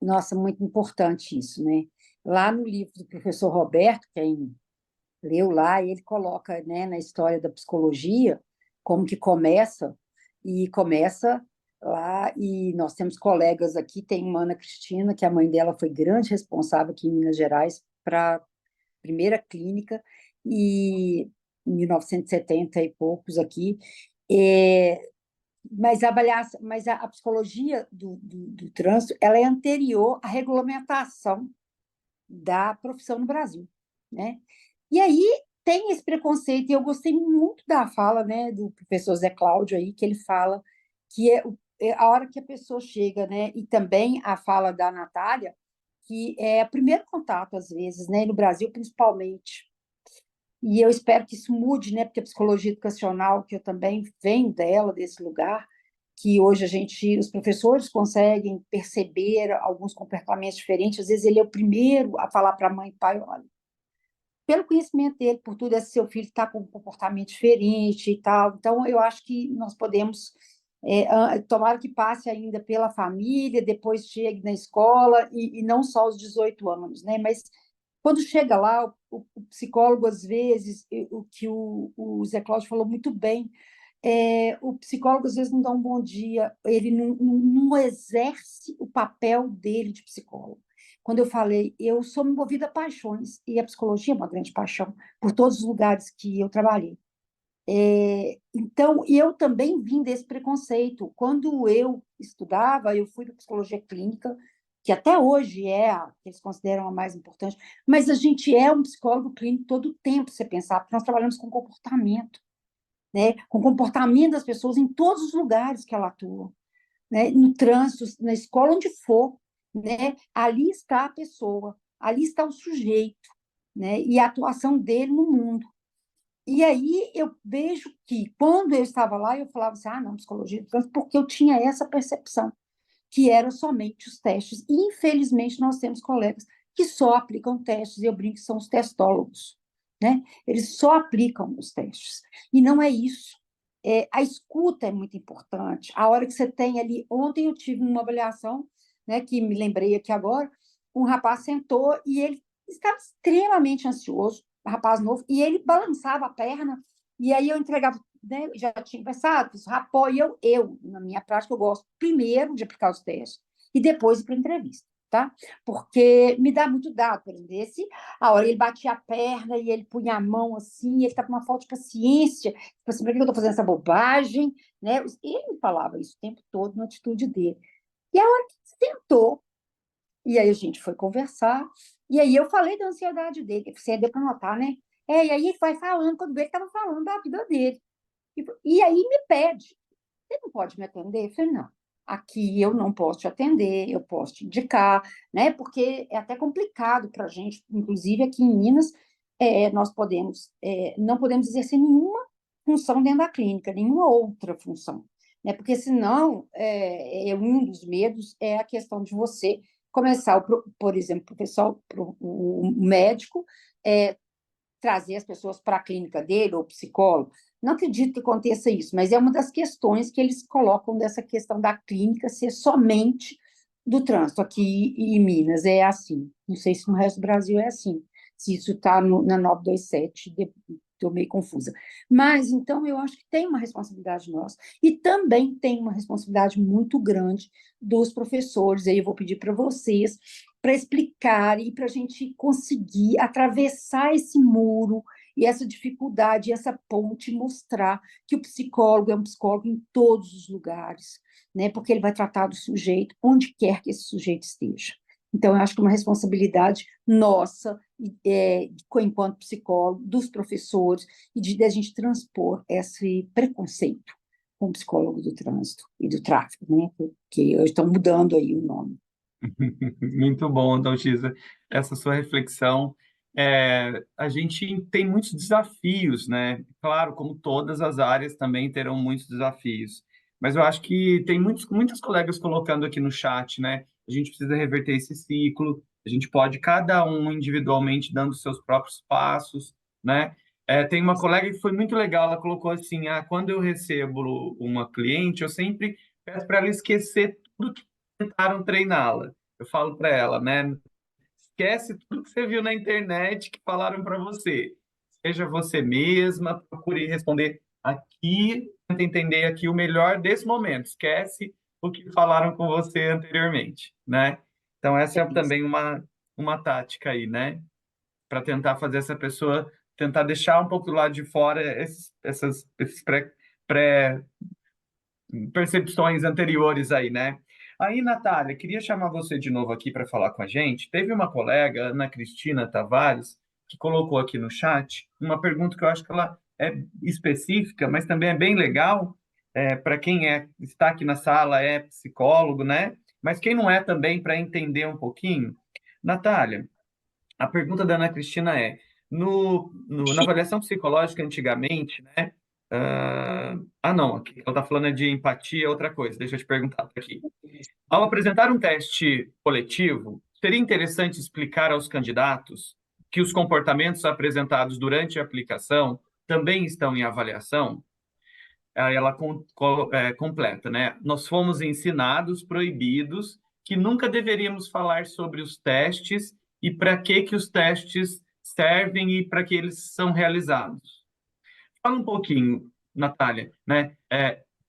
Nossa, muito importante isso, né? Lá no livro do professor Roberto, quem leu lá, ele coloca, né, na história da psicologia como que começa, e começa lá, e nós temos colegas aqui, tem uma Ana Cristina, que a mãe dela foi grande responsável aqui em Minas Gerais para a primeira clínica, e em 1970 e poucos aqui, é, mas a psicologia do trânsito, ela é anterior à regulamentação da profissão no Brasil, né? E aí tem esse preconceito, e eu gostei muito da fala, né, do professor Zé Cláudio aí, que ele fala que é a hora que a pessoa chega, né, e também a fala da Natália, que é o primeiro contato, às vezes, né, no Brasil principalmente, e eu espero que isso mude, né, porque a psicologia educacional, que eu também venho dela, desse lugar, que hoje os professores conseguem perceber alguns comportamentos diferentes, às vezes ele é o primeiro a falar para a mãe e pai, olha, pelo conhecimento dele, por tudo, esse seu filho está com um comportamento diferente e tal. Então, eu acho que nós podemos, tomara que passe ainda pela família, depois chegue na escola, e não só aos 18 anos, né? Mas quando chega lá, o psicólogo, às vezes, o que o Zé Cláudio falou muito bem, o psicólogo, às vezes, não dá um bom dia, ele não exerce o papel dele de psicólogo. Quando eu falei, eu sou movida a paixões, e a psicologia é uma grande paixão, por todos os lugares que eu trabalhei. Então, eu também vim desse preconceito. Quando eu estudava, eu fui para psicologia clínica, que até hoje é a que eles consideram a mais importante, mas a gente é um psicólogo clínico todo o tempo, se você pensar, porque nós trabalhamos com comportamento, né? Com o comportamento das pessoas em todos os lugares que ela atua, né? No trânsito, na escola, onde for, né? Ali está a pessoa, ali está o sujeito, né? E a atuação dele no mundo. E aí eu vejo que, quando eu estava lá, eu falava assim, não, psicologia do trânsito, porque eu tinha essa percepção, que eram somente os testes. E, infelizmente, nós temos colegas que só aplicam testes, e eu brinco que são os testólogos, né? Eles só aplicam os testes. E não é isso. A escuta é muito importante. A hora que você tem ali... Ontem eu tive uma avaliação, né, que me lembrei aqui agora, um rapaz sentou e ele estava extremamente ansioso, um rapaz novo, e ele balançava a perna, e aí eu entregava, né, já tinha conversado, fiz rapó, e na minha prática, eu gosto primeiro de aplicar os testes e depois ir para a entrevista, tá? Porque me dá muito dado, por exemplo, a hora ele batia a perna e ele punha a mão assim, ele estava com uma falta de paciência, tipo assim, por que eu estou fazendo essa bobagem, né? Ele me falava isso o tempo todo na atitude dele. E a hora que sentou, e aí a gente foi conversar, e aí eu falei da ansiedade dele, você deu para notar, né? E aí ele vai falando, quando ele estava falando da vida dele. E aí me pede, você não pode me atender? Eu falei, não, aqui eu não posso te atender, eu posso te indicar, né? Porque é até complicado para a gente, inclusive aqui em Minas, nós não podemos exercer nenhuma função dentro da clínica, nenhuma outra função, né? Porque senão, um dos medos é a questão de você começar, por exemplo, o médico, trazer as pessoas para a clínica dele, ou psicólogo. Não acredito que aconteça isso, mas é uma das questões que eles colocam dessa questão da clínica ser somente do trânsito. Aqui em Minas é assim. Não sei se no resto do Brasil é assim. Se isso está na 927, estou meio confusa. Mas, então, eu acho que tem uma responsabilidade nossa. E também tem uma responsabilidade muito grande dos professores. Aí eu vou pedir para vocês para explicar e para a gente conseguir atravessar esse muro e essa dificuldade, essa ponte, mostrar que o psicólogo é um psicólogo em todos os lugares, né? Porque ele vai tratar do sujeito onde quer que esse sujeito esteja. Então, eu acho que é uma responsabilidade nossa, enquanto psicólogo, dos professores, e de a gente transpor esse preconceito com o psicólogo do trânsito e do tráfego, né? Porque estão mudando aí o nome. Muito bom, Dalgisa, essa sua reflexão. A gente tem muitos desafios, né? Claro, como todas as áreas também terão muitos desafios, mas eu acho que tem muitos colegas colocando aqui no chat, né? A gente precisa reverter esse ciclo, a gente pode, cada um individualmente, dando seus próprios passos, né? Tem uma colega que foi muito legal, ela colocou assim, quando eu recebo uma cliente, eu sempre peço para ela esquecer tudo que tentaram treiná-la. Eu falo para ela, né? Esquece tudo que você viu na internet que falaram para você. Seja você mesma, procure responder aqui, tenta entender aqui o melhor desse momento. Esquece o que falaram com você anteriormente, né? Então, essa é também uma tática aí, né? Para tentar fazer essa pessoa, tentar deixar um pouco do lado de fora esses percepções anteriores aí, né? Aí, Natália, queria chamar você de novo aqui para falar com a gente. Teve uma colega, Ana Cristina Tavares, que colocou aqui no chat uma pergunta que eu acho que ela é específica, mas também é bem legal, para quem está aqui na sala, é psicólogo, né? Mas quem não é também, para entender um pouquinho. Natália, a pergunta da Ana Cristina é: na avaliação psicológica antigamente, né? Não, aqui ela está falando de empatia, é outra coisa, deixa eu te perguntar aqui. Ao apresentar um teste coletivo, seria interessante explicar aos candidatos que os comportamentos apresentados durante a aplicação também estão em avaliação? Aí ela completa, né? Nós fomos ensinados, proibidos, que nunca deveríamos falar sobre os testes e para que os testes servem e para que eles são realizados. Fala um pouquinho, Natália, né?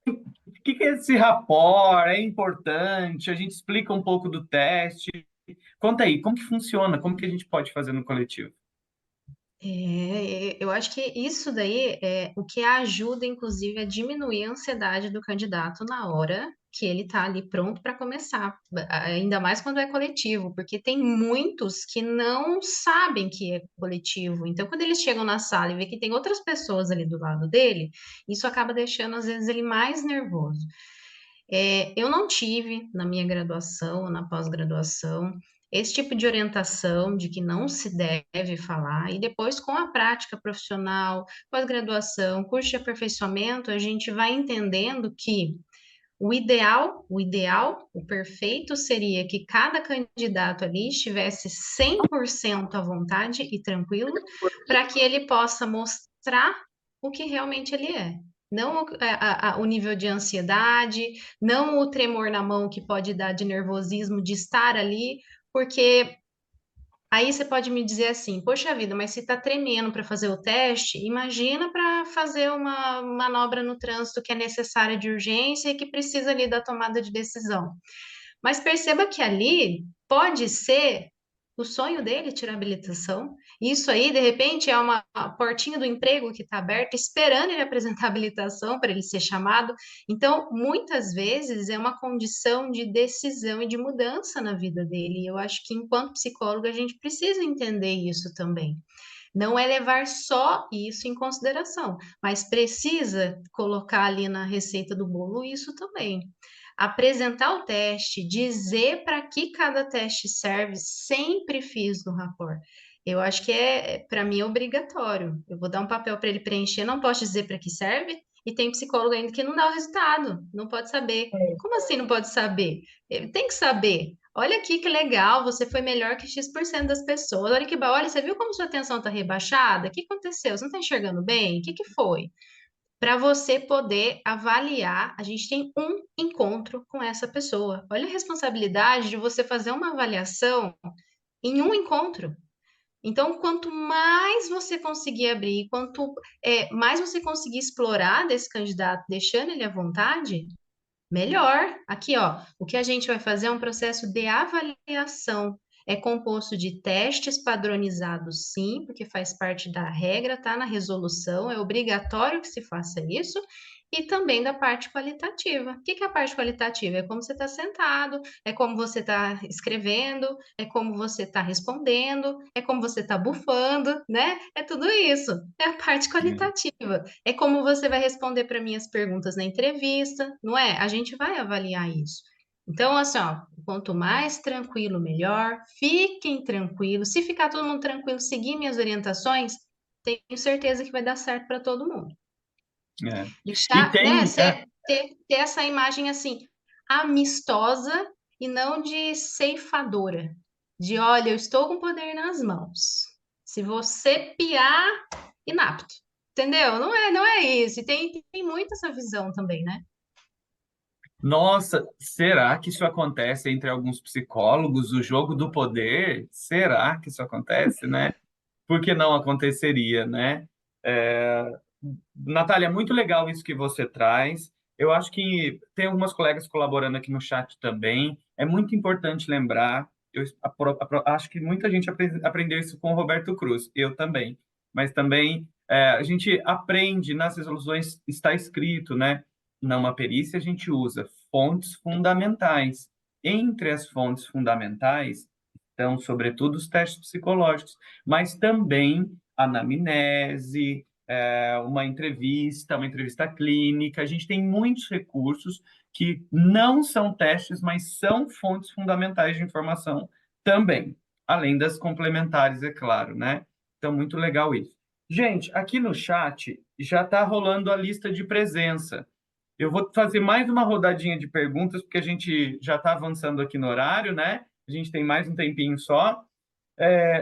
O que é esse rapport? É importante? A gente explica um pouco do teste. Conta aí, como que funciona? Como que a gente pode fazer no coletivo? Eu acho que isso daí é o que ajuda, inclusive, a diminuir a ansiedade do candidato na hora que ele está ali pronto para começar, ainda mais quando é coletivo, porque tem muitos que não sabem que é coletivo. Então, quando eles chegam na sala e vê que tem outras pessoas ali do lado dele, isso acaba deixando, às vezes, ele mais nervoso. Eu não tive na minha graduação, na pós-graduação, esse tipo de orientação de que não se deve falar, e depois, com a prática profissional, pós-graduação, curso de aperfeiçoamento, a gente vai entendendo que o perfeito seria que cada candidato ali estivesse 100% à vontade e tranquilo, para que ele possa mostrar o que realmente ele é. Não o nível de ansiedade, não o tremor na mão que pode dar de nervosismo de estar ali, porque aí você pode me dizer assim, poxa vida, mas se está tremendo para fazer o teste, imagina para fazer uma manobra no trânsito que é necessária de urgência e que precisa ali da tomada de decisão. Mas perceba que ali pode ser o sonho dele tirar habilitação. Isso aí, de repente, é uma portinha do emprego que está aberta, esperando ele apresentar habilitação para ele ser chamado. Então, muitas vezes é uma condição de decisão e de mudança na vida dele. E eu acho que, enquanto psicólogo, a gente precisa entender isso também. Não é levar só isso em consideração, mas precisa colocar ali na receita do bolo isso também. Apresentar o teste, dizer para que cada teste serve, sempre fiz no rapport. Eu acho que para mim, é obrigatório. Eu vou dar um papel para ele preencher, não posso dizer para que serve, e tem psicólogo ainda que não dá o resultado, não pode saber. Como assim não pode saber? Ele tem que saber. Olha aqui que legal, você foi melhor que X% das pessoas. Olha que, olha, você viu como sua atenção está rebaixada? O que aconteceu? Você não está enxergando bem? O que foi? Para você poder avaliar, a gente tem um encontro com essa pessoa. Olha a responsabilidade de você fazer uma avaliação em um encontro. Então, quanto mais você conseguir abrir, quanto mais você conseguir explorar desse candidato, deixando ele à vontade, melhor. Aqui, ó, o que a gente vai fazer é um processo de avaliação. É composto de testes padronizados, sim, porque faz parte da regra, tá na resolução, é obrigatório que se faça isso, e também da parte qualitativa. O que que é a parte qualitativa? É como você está sentado, é como você está escrevendo, é como você está respondendo, é como você está bufando, né? É tudo isso. É a parte qualitativa. É como você vai responder para minhas perguntas na entrevista, não é? A gente vai avaliar isso. Então, assim, ó, quanto mais tranquilo, melhor. Fiquem tranquilos. Se ficar todo mundo tranquilo, seguir minhas orientações, tenho certeza que vai dar certo para todo mundo. É. E Deixar, né, tem, ter essa imagem assim, amistosa e não de ceifadora. De, olha, eu estou com poder nas mãos. Se você piar, inapto. Entendeu? Não é isso. E tem muito essa visão também, né? nossa, será que isso acontece entre alguns psicólogos? O jogo do poder? Será que isso acontece, né? Por que não aconteceria, né? É, Natália, muito legal isso que você traz. Eu acho que tem algumas colegas colaborando aqui no chat também. É muito importante lembrar. Acho que muita gente aprendeu isso com o Roberto Cruz, eu também. Mas também a gente aprende nas resoluções, está escrito, né? Numa perícia a gente usa fontes fundamentais. Entre as fontes fundamentais estão, sobretudo, os testes psicológicos, mas também anamnese, uma entrevista clínica. A gente tem muitos recursos que não são testes, mas são fontes fundamentais de informação também, além das complementares, é claro, né? Então, muito legal isso. Gente, aqui no chat já está rolando a lista de presença. Eu vou fazer mais uma rodadinha de perguntas, porque a gente já está avançando aqui no horário, né? A gente tem mais um tempinho só.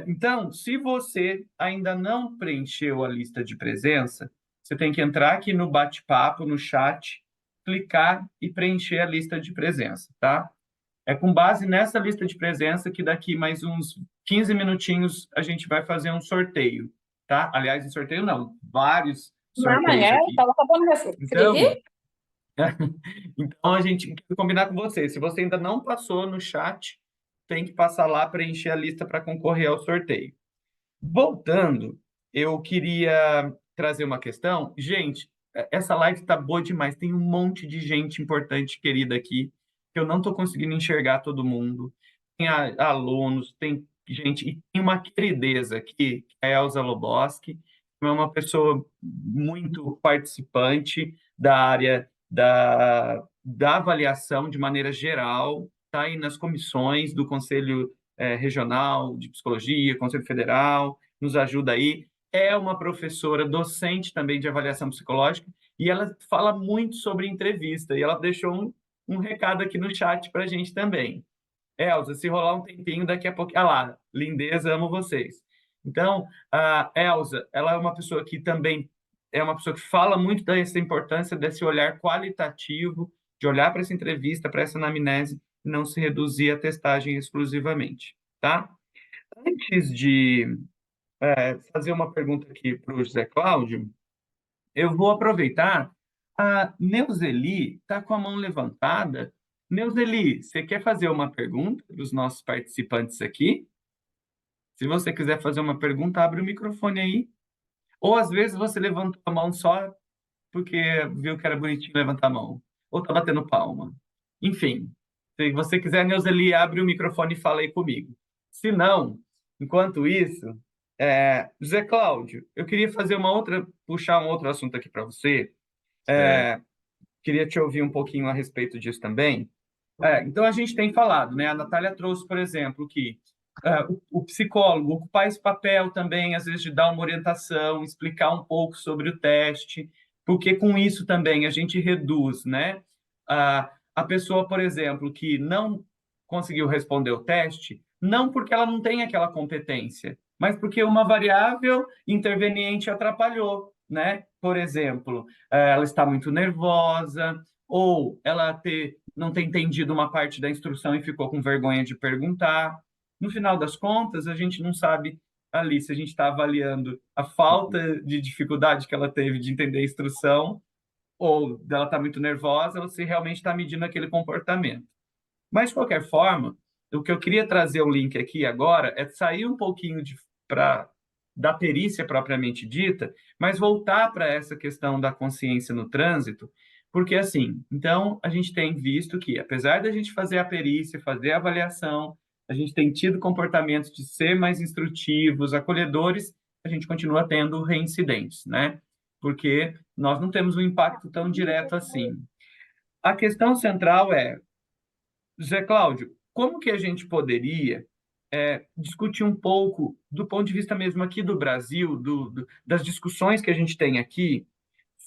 Então, se você ainda não preencheu a lista de presença, você tem que entrar aqui no bate-papo, no chat, clicar e preencher a lista de presença, tá? É com base nessa lista de presença que daqui mais uns 15 minutinhos a gente vai fazer um sorteio, tá? Aliás, um sorteio não, vários sorteios aqui. Então, então a gente quer combinar com você. Se você ainda não passou no chat, tem que passar lá, preencher a lista para concorrer ao sorteio. Voltando, eu queria trazer uma questão. Gente, essa live está boa demais. Tem um monte de gente importante, querida aqui, que eu não estou conseguindo enxergar todo mundo. Tem alunos, tem gente, e tem uma querideza aqui, que é a Elza Loboski, que é uma pessoa muito participante da área da avaliação de maneira geral, está aí nas comissões do Conselho Regional de Psicologia, Conselho Federal, nos ajuda aí. É uma professora docente também de avaliação psicológica e ela fala muito sobre entrevista. E ela deixou um recado aqui no chat para a gente também. Elza, se rolar um tempinho, daqui a pouco... Ah lá, lindeza, amo vocês. Então, a Elza, ela é uma pessoa que também é uma pessoa que fala muito dessa importância desse olhar qualitativo, de olhar para essa entrevista, para essa anamnese, e não se reduzir à testagem exclusivamente, tá? Antes de fazer uma pergunta aqui para o José Cláudio, eu vou aproveitar. A Neuzeli está com a mão levantada. Neuzeli, você quer fazer uma pergunta para os nossos participantes aqui? Se você quiser fazer uma pergunta, abre o microfone aí. Ou às vezes você levantou a mão só porque viu que era bonitinho levantar a mão. Ou está batendo palma. Enfim, se você quiser, Neuzeli, abre o microfone e fala aí comigo. Se não, enquanto isso, José Cláudio, eu queria puxar um outro assunto aqui para você. Certo. Queria te ouvir um pouquinho a respeito disso também. Então, a gente tem falado, né? A Natália trouxe, por exemplo, que o psicólogo ocupar esse papel também, às vezes, de dar uma orientação, explicar um pouco sobre o teste, porque com isso também a gente reduz, né? A pessoa, por exemplo, que não conseguiu responder o teste, não porque ela não tem aquela competência, mas porque uma variável interveniente atrapalhou, né? Por exemplo, ela está muito nervosa, ou não tem entendido uma parte da instrução e ficou com vergonha de perguntar. No final das contas, a gente não sabe ali se a gente está avaliando a falta de dificuldade que ela teve de entender a instrução, ou dela estar muito nervosa, ou se realmente está medindo aquele comportamento. Mas, de qualquer forma, o que eu queria trazer o link aqui agora é sair um pouquinho da perícia propriamente dita, mas voltar para essa questão da consciência no trânsito, porque, assim, então, a gente tem visto que, apesar da gente fazer a perícia, fazer a avaliação, a gente tem tido comportamentos de ser mais instrutivos, acolhedores, a gente continua tendo reincidentes, né? Porque nós não temos um impacto tão direto assim. A questão central é, Zé Cláudio, como que a gente poderia discutir um pouco, do ponto de vista mesmo aqui do Brasil, das discussões que a gente tem aqui,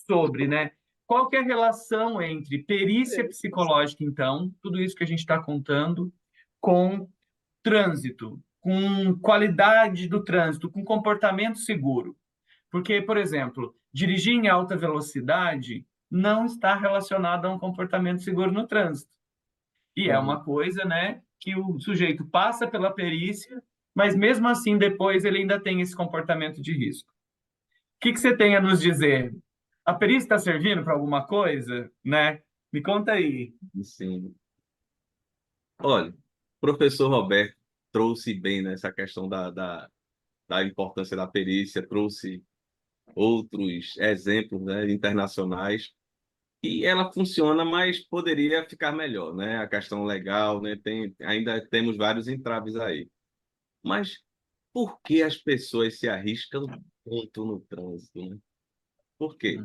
sobre, né, qual que é a relação entre perícia psicológica, então, tudo isso que a gente está contando, com trânsito, com qualidade do trânsito, com comportamento seguro. Porque, por exemplo, dirigir em alta velocidade não está relacionado a um comportamento seguro no trânsito. E é uma coisa, né, que o sujeito passa pela perícia, mas mesmo assim depois ele ainda tem esse comportamento de risco. O que você tem a nos dizer? A perícia está servindo para alguma coisa, né? Me conta aí. Sim. Olha, o professor Roberto trouxe bem nessa questão da importância da perícia, trouxe outros exemplos, né, internacionais, e ela funciona, mas poderia ficar melhor, né? A questão legal, né? Ainda temos vários entraves aí. Mas por que as pessoas se arriscam tanto no trânsito, né? Por quê?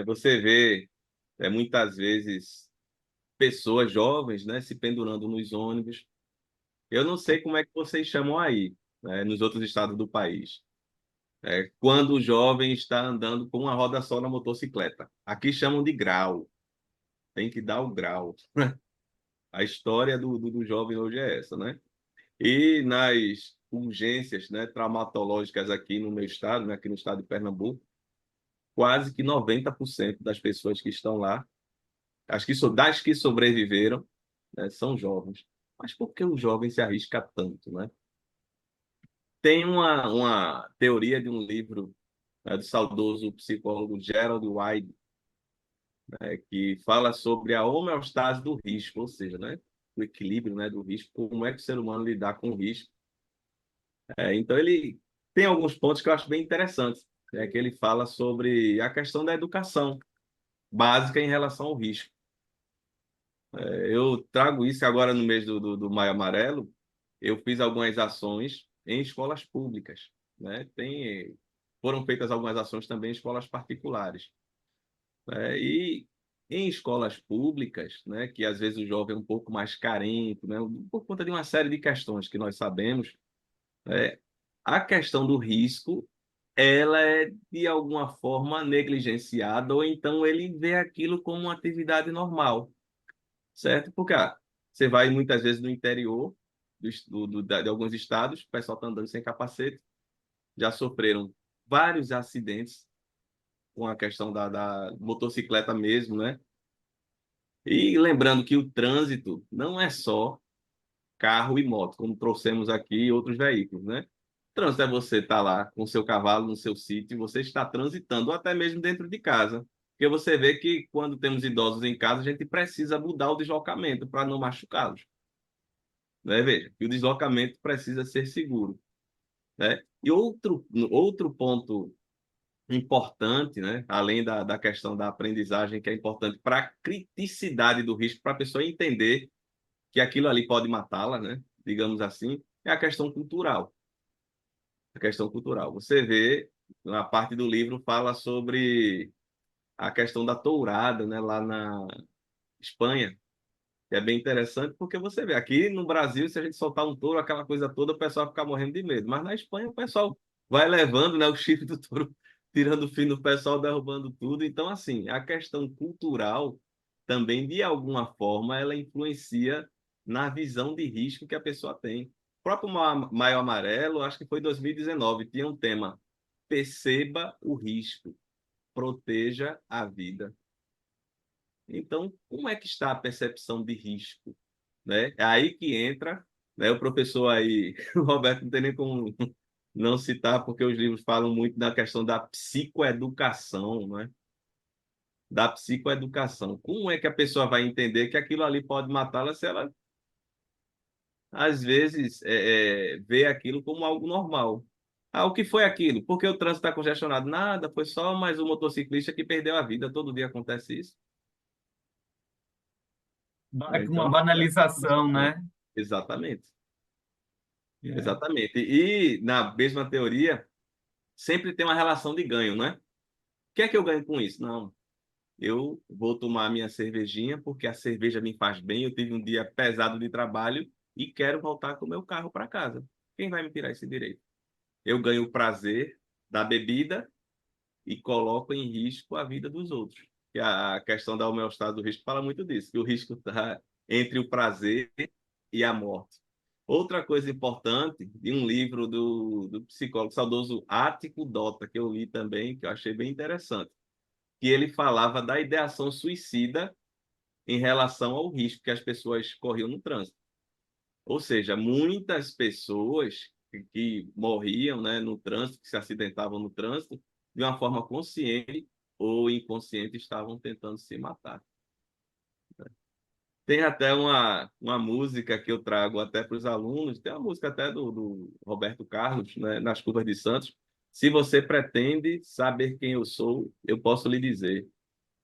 Você vê muitas vezes pessoas jovens, né, se pendurando nos ônibus. Eu não sei como é que vocês chamam aí, né, nos outros estados do país. Quando o jovem está andando com uma roda só na motocicleta. Aqui chamam de grau. Tem que dar o grau. A história do jovem hoje é essa, né? E nas urgências, né, traumatológicas aqui no meu estado, né, aqui no estado de Pernambuco, quase que 90% das pessoas que estão lá, das que sobreviveram, né, são jovens. Mas por que o jovem se arrisca tanto, né? Tem uma teoria de um livro, né, do saudoso psicólogo Gerald Wyde, né, que fala sobre a homeostase do risco, ou seja, né, o equilíbrio, né, do risco, como é que o ser humano lidar com o risco. Então, ele tem alguns pontos que eu acho bem interessantes, né, que ele fala sobre a questão da educação básica em relação ao risco. Eu trago isso agora no mês do Maio Amarelo. Eu fiz algumas ações em escolas públicas, né? Foram feitas algumas ações também em escolas particulares, né? E em escolas públicas, né, que às vezes o jovem é um pouco mais carente, né, por conta de uma série de questões que nós sabemos, a questão do risco, ela é de alguma forma negligenciada, ou então ele vê aquilo como uma atividade normal, certo? Porque você vai muitas vezes no interior de alguns estados, o pessoal está andando sem capacete, já sofreram vários acidentes com a questão da motocicleta mesmo, né? E lembrando que o trânsito não é só carro e moto, como trouxemos aqui outros veículos, né? O trânsito é você estar lá com o seu cavalo no seu sítio, e você está transitando, ou até mesmo dentro de casa. Porque você vê que quando temos idosos em casa, a gente precisa mudar o deslocamento para não machucá-los. Né? Veja, que o deslocamento precisa ser seguro. Né? E outro ponto importante, né? Além da questão da aprendizagem, que é importante para a criticidade do risco, para a pessoa entender que aquilo ali pode matá-la, né? Digamos assim, é a questão cultural. A questão cultural. Você vê, na parte do livro, fala sobre a questão da tourada, né, lá na Espanha, que é bem interessante, porque você vê, aqui no Brasil, se a gente soltar um touro, aquela coisa toda, o pessoal fica morrendo de medo. Mas na Espanha, o pessoal vai levando, né, o chifre do touro, tirando o fim do pessoal, derrubando tudo. Então, assim, a questão cultural também, de alguma forma, ela influencia na visão de risco que a pessoa tem. O próprio Maio Amarelo, acho que foi 2019, tinha um tema: perceba o risco, proteja a vida. Então, como é que está a percepção de risco, né? É aí que entra, né, o professor aí, o Roberto, não tem nem como não citar, porque os livros falam muito da questão da psicoeducação, né? Da psicoeducação. Como é que a pessoa vai entender que aquilo ali pode matá-la se ela, às vezes, vê aquilo como algo normal? Ah, o que foi aquilo? Porque o trânsito está congestionado? Nada, foi só mais um motociclista que perdeu a vida. Todo dia acontece isso. É Né? uma Então, banalização, né? exatamente. É. Exatamente. E na mesma teoria, sempre tem uma relação de ganho, né? O que é que eu ganho com isso? Não, eu vou tomar a minha cervejinha porque a cerveja me faz bem. Eu tive um dia pesado de trabalho e quero voltar com o meu carro para casa. Quem vai me tirar esse direito? Eu ganho o prazer da bebida e coloco em risco a vida dos outros. Que a questão da homeostase do risco fala muito disso, que o risco está entre o prazer e a morte. Outra coisa importante, de um livro do psicólogo saudoso Ático Dota, que eu li também, que eu achei bem interessante, que ele falava da ideação suicida em relação ao risco que as pessoas corriam no trânsito. Ou seja, muitas pessoas que morriam, né, no trânsito, que se acidentavam no trânsito, de uma forma consciente ou inconsciente, estavam tentando se matar. Tem até uma música que eu trago até para os alunos, tem uma música até do Roberto Carlos, né, Nas Curvas de Santos. Se você pretende saber quem eu sou, eu posso lhe dizer.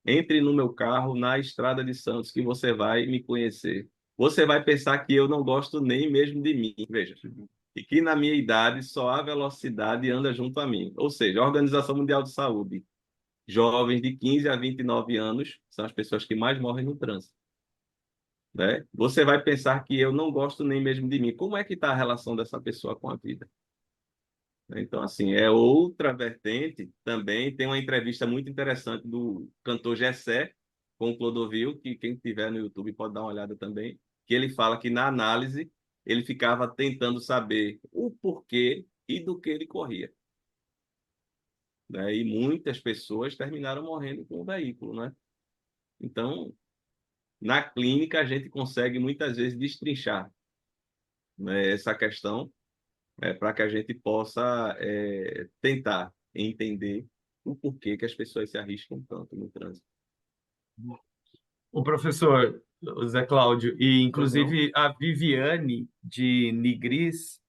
Entre no meu carro na Estrada de Santos, que você vai me conhecer. Você vai pensar que eu não gosto nem mesmo de mim, veja. E que na minha idade só a velocidade anda junto a mim. Ou seja, a Organização Mundial de Saúde, jovens de 15 a 29 anos são as pessoas que mais morrem no trânsito, né? Você vai pensar que eu não gosto nem mesmo de mim. Como é que está a relação dessa pessoa com a vida? Então, assim, é outra vertente também. Tem uma entrevista muito interessante do cantor Gessé com o Clodovil, que quem tiver no YouTube pode dar uma olhada também, que ele fala que na análise ele ficava tentando saber o porquê e do que ele corria, né? E muitas pessoas terminaram morrendo com o veículo, né? Então, na clínica a gente consegue muitas vezes destrinchar, né, essa questão, para que a gente possa tentar entender o porquê que as pessoas se arriscam tanto no trânsito. O professor o Zé Cláudio, e Uhum. inclusive a Viviane de Nigris,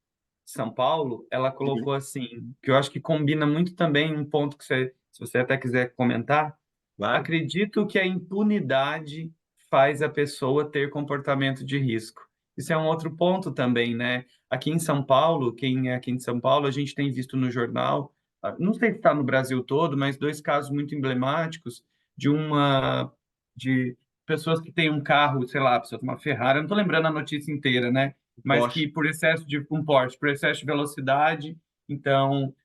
São Paulo, ela Sim, colocou assim, que eu acho que combina muito também um ponto que você, se você até quiser comentar. claro. Acredito que a impunidade faz a pessoa ter comportamento de risco. Isso é um outro ponto também, né? Aqui em São Paulo, quem é aqui em São Paulo, a gente tem visto no jornal, não sei se está no Brasil todo, mas dois casos muito emblemáticos de pessoas que têm um carro, sei lá, a pessoa tem uma Ferrari, eu não estou lembrando a notícia inteira, né? Mas Porsche. que por excesso de um Porsche, por excesso de velocidade, então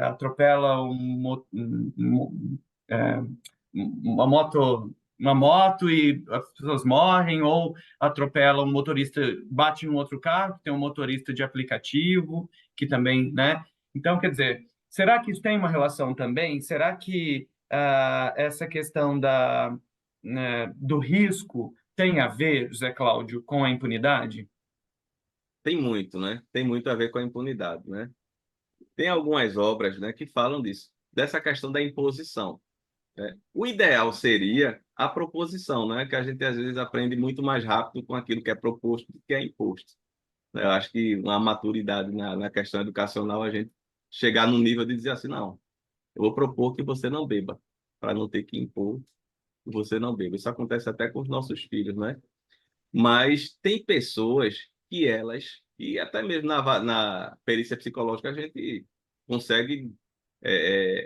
atropela é, uma moto e as pessoas morrem, ou atropela um motorista, bate em um outro carro, tem um motorista de aplicativo, que também, né? Então, quer dizer, será que isso tem uma relação também? Será que essa questão do risco tem a ver, José Cláudio, com a impunidade? Tem muito, né? Tem muito a ver com a impunidade, né? Tem algumas obras, né, que falam disso, dessa questão da imposição, né? O ideal seria a proposição, né? Que a gente às vezes aprende muito mais rápido com aquilo que é proposto do que é imposto. Eu acho que uma maturidade na questão educacional, a gente chegar no nível de dizer assim, não, eu vou propor que você não beba, para não ter que impor que você não beba. Isso acontece até com os nossos filhos, né? Mas tem pessoas que elas, e até mesmo na perícia psicológica, a gente consegue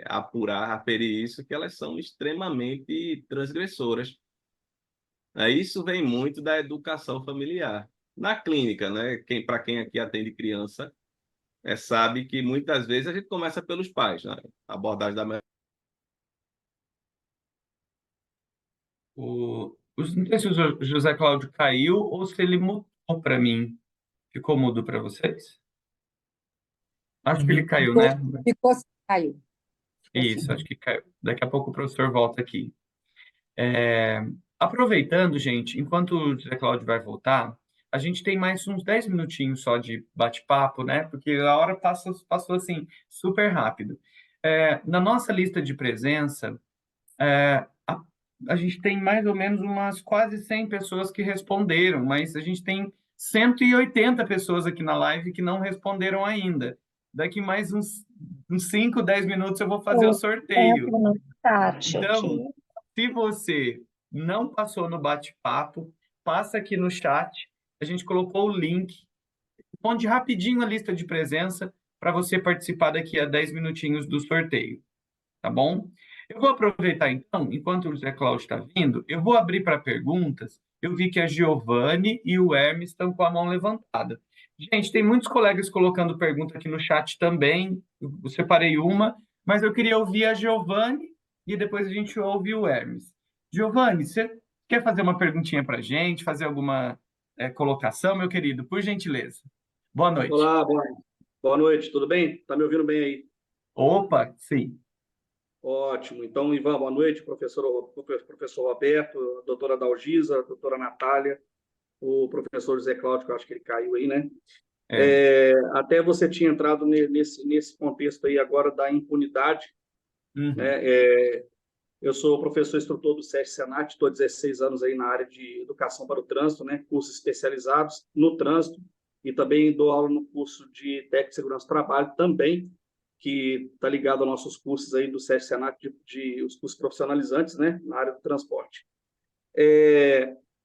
apurar, aferir isso, que elas são extremamente transgressoras. Isso vem muito da educação familiar. Na clínica, né? Para quem aqui atende criança, sabe que muitas vezes a gente começa pelos pais, né? A abordagem da Não sei se o José Cláudio caiu ou se ele mutou para mim. Ficou mudo para vocês? Acho que ele caiu, né? Ficou assim, caiu. Isso, acho que caiu. Daqui a pouco o professor volta aqui. Aproveitando, gente, enquanto o José Cláudio vai voltar, a gente tem mais uns 10 minutinhos só de bate-papo, né? Porque a hora passou assim, super rápido. Na nossa lista de presença, a gente tem mais ou menos umas quase 100 pessoas que responderam, mas a gente tem 180 pessoas aqui na live que não responderam ainda. Daqui mais uns 5, 10 minutos eu vou fazer o sorteio. No chat Então, aqui. se você não passou no bate-papo, passa aqui no chat. A gente colocou o link. Responde rapidinho a lista de presença para você participar daqui a 10 minutinhos do sorteio. Tá bom? Eu vou aproveitar, então, enquanto o José Cláudio está vindo, eu vou abrir para perguntas. Eu vi que a Giovanni e o Hermes estão com a mão levantada. Gente, tem muitos colegas colocando pergunta aqui no chat também. Eu separei uma, mas eu queria ouvir a Giovanni e depois a gente ouve o Hermes. Giovanni, você quer fazer uma perguntinha para a gente, fazer alguma colocação, meu querido? Por gentileza. Boa noite. Olá, boa noite, tudo bem? Está me ouvindo bem aí? Opa, sim. Ótimo. Então, Ivan, boa noite, professor Roberto, a doutora Dalgisa, a doutora Natália, o professor José Cláudio, que eu acho que ele caiu aí, né? Até você tinha entrado nesse contexto aí agora da impunidade, né? Eu sou professor instrutor do SESC Senat, estou há 16 anos aí na área de educação para o trânsito, né? Cursos especializados no trânsito, e também dou aula no curso de técnica de segurança do trabalho também, que está ligado aos nossos cursos aí do SESC Senat, os cursos profissionalizantes, né, na área do transporte.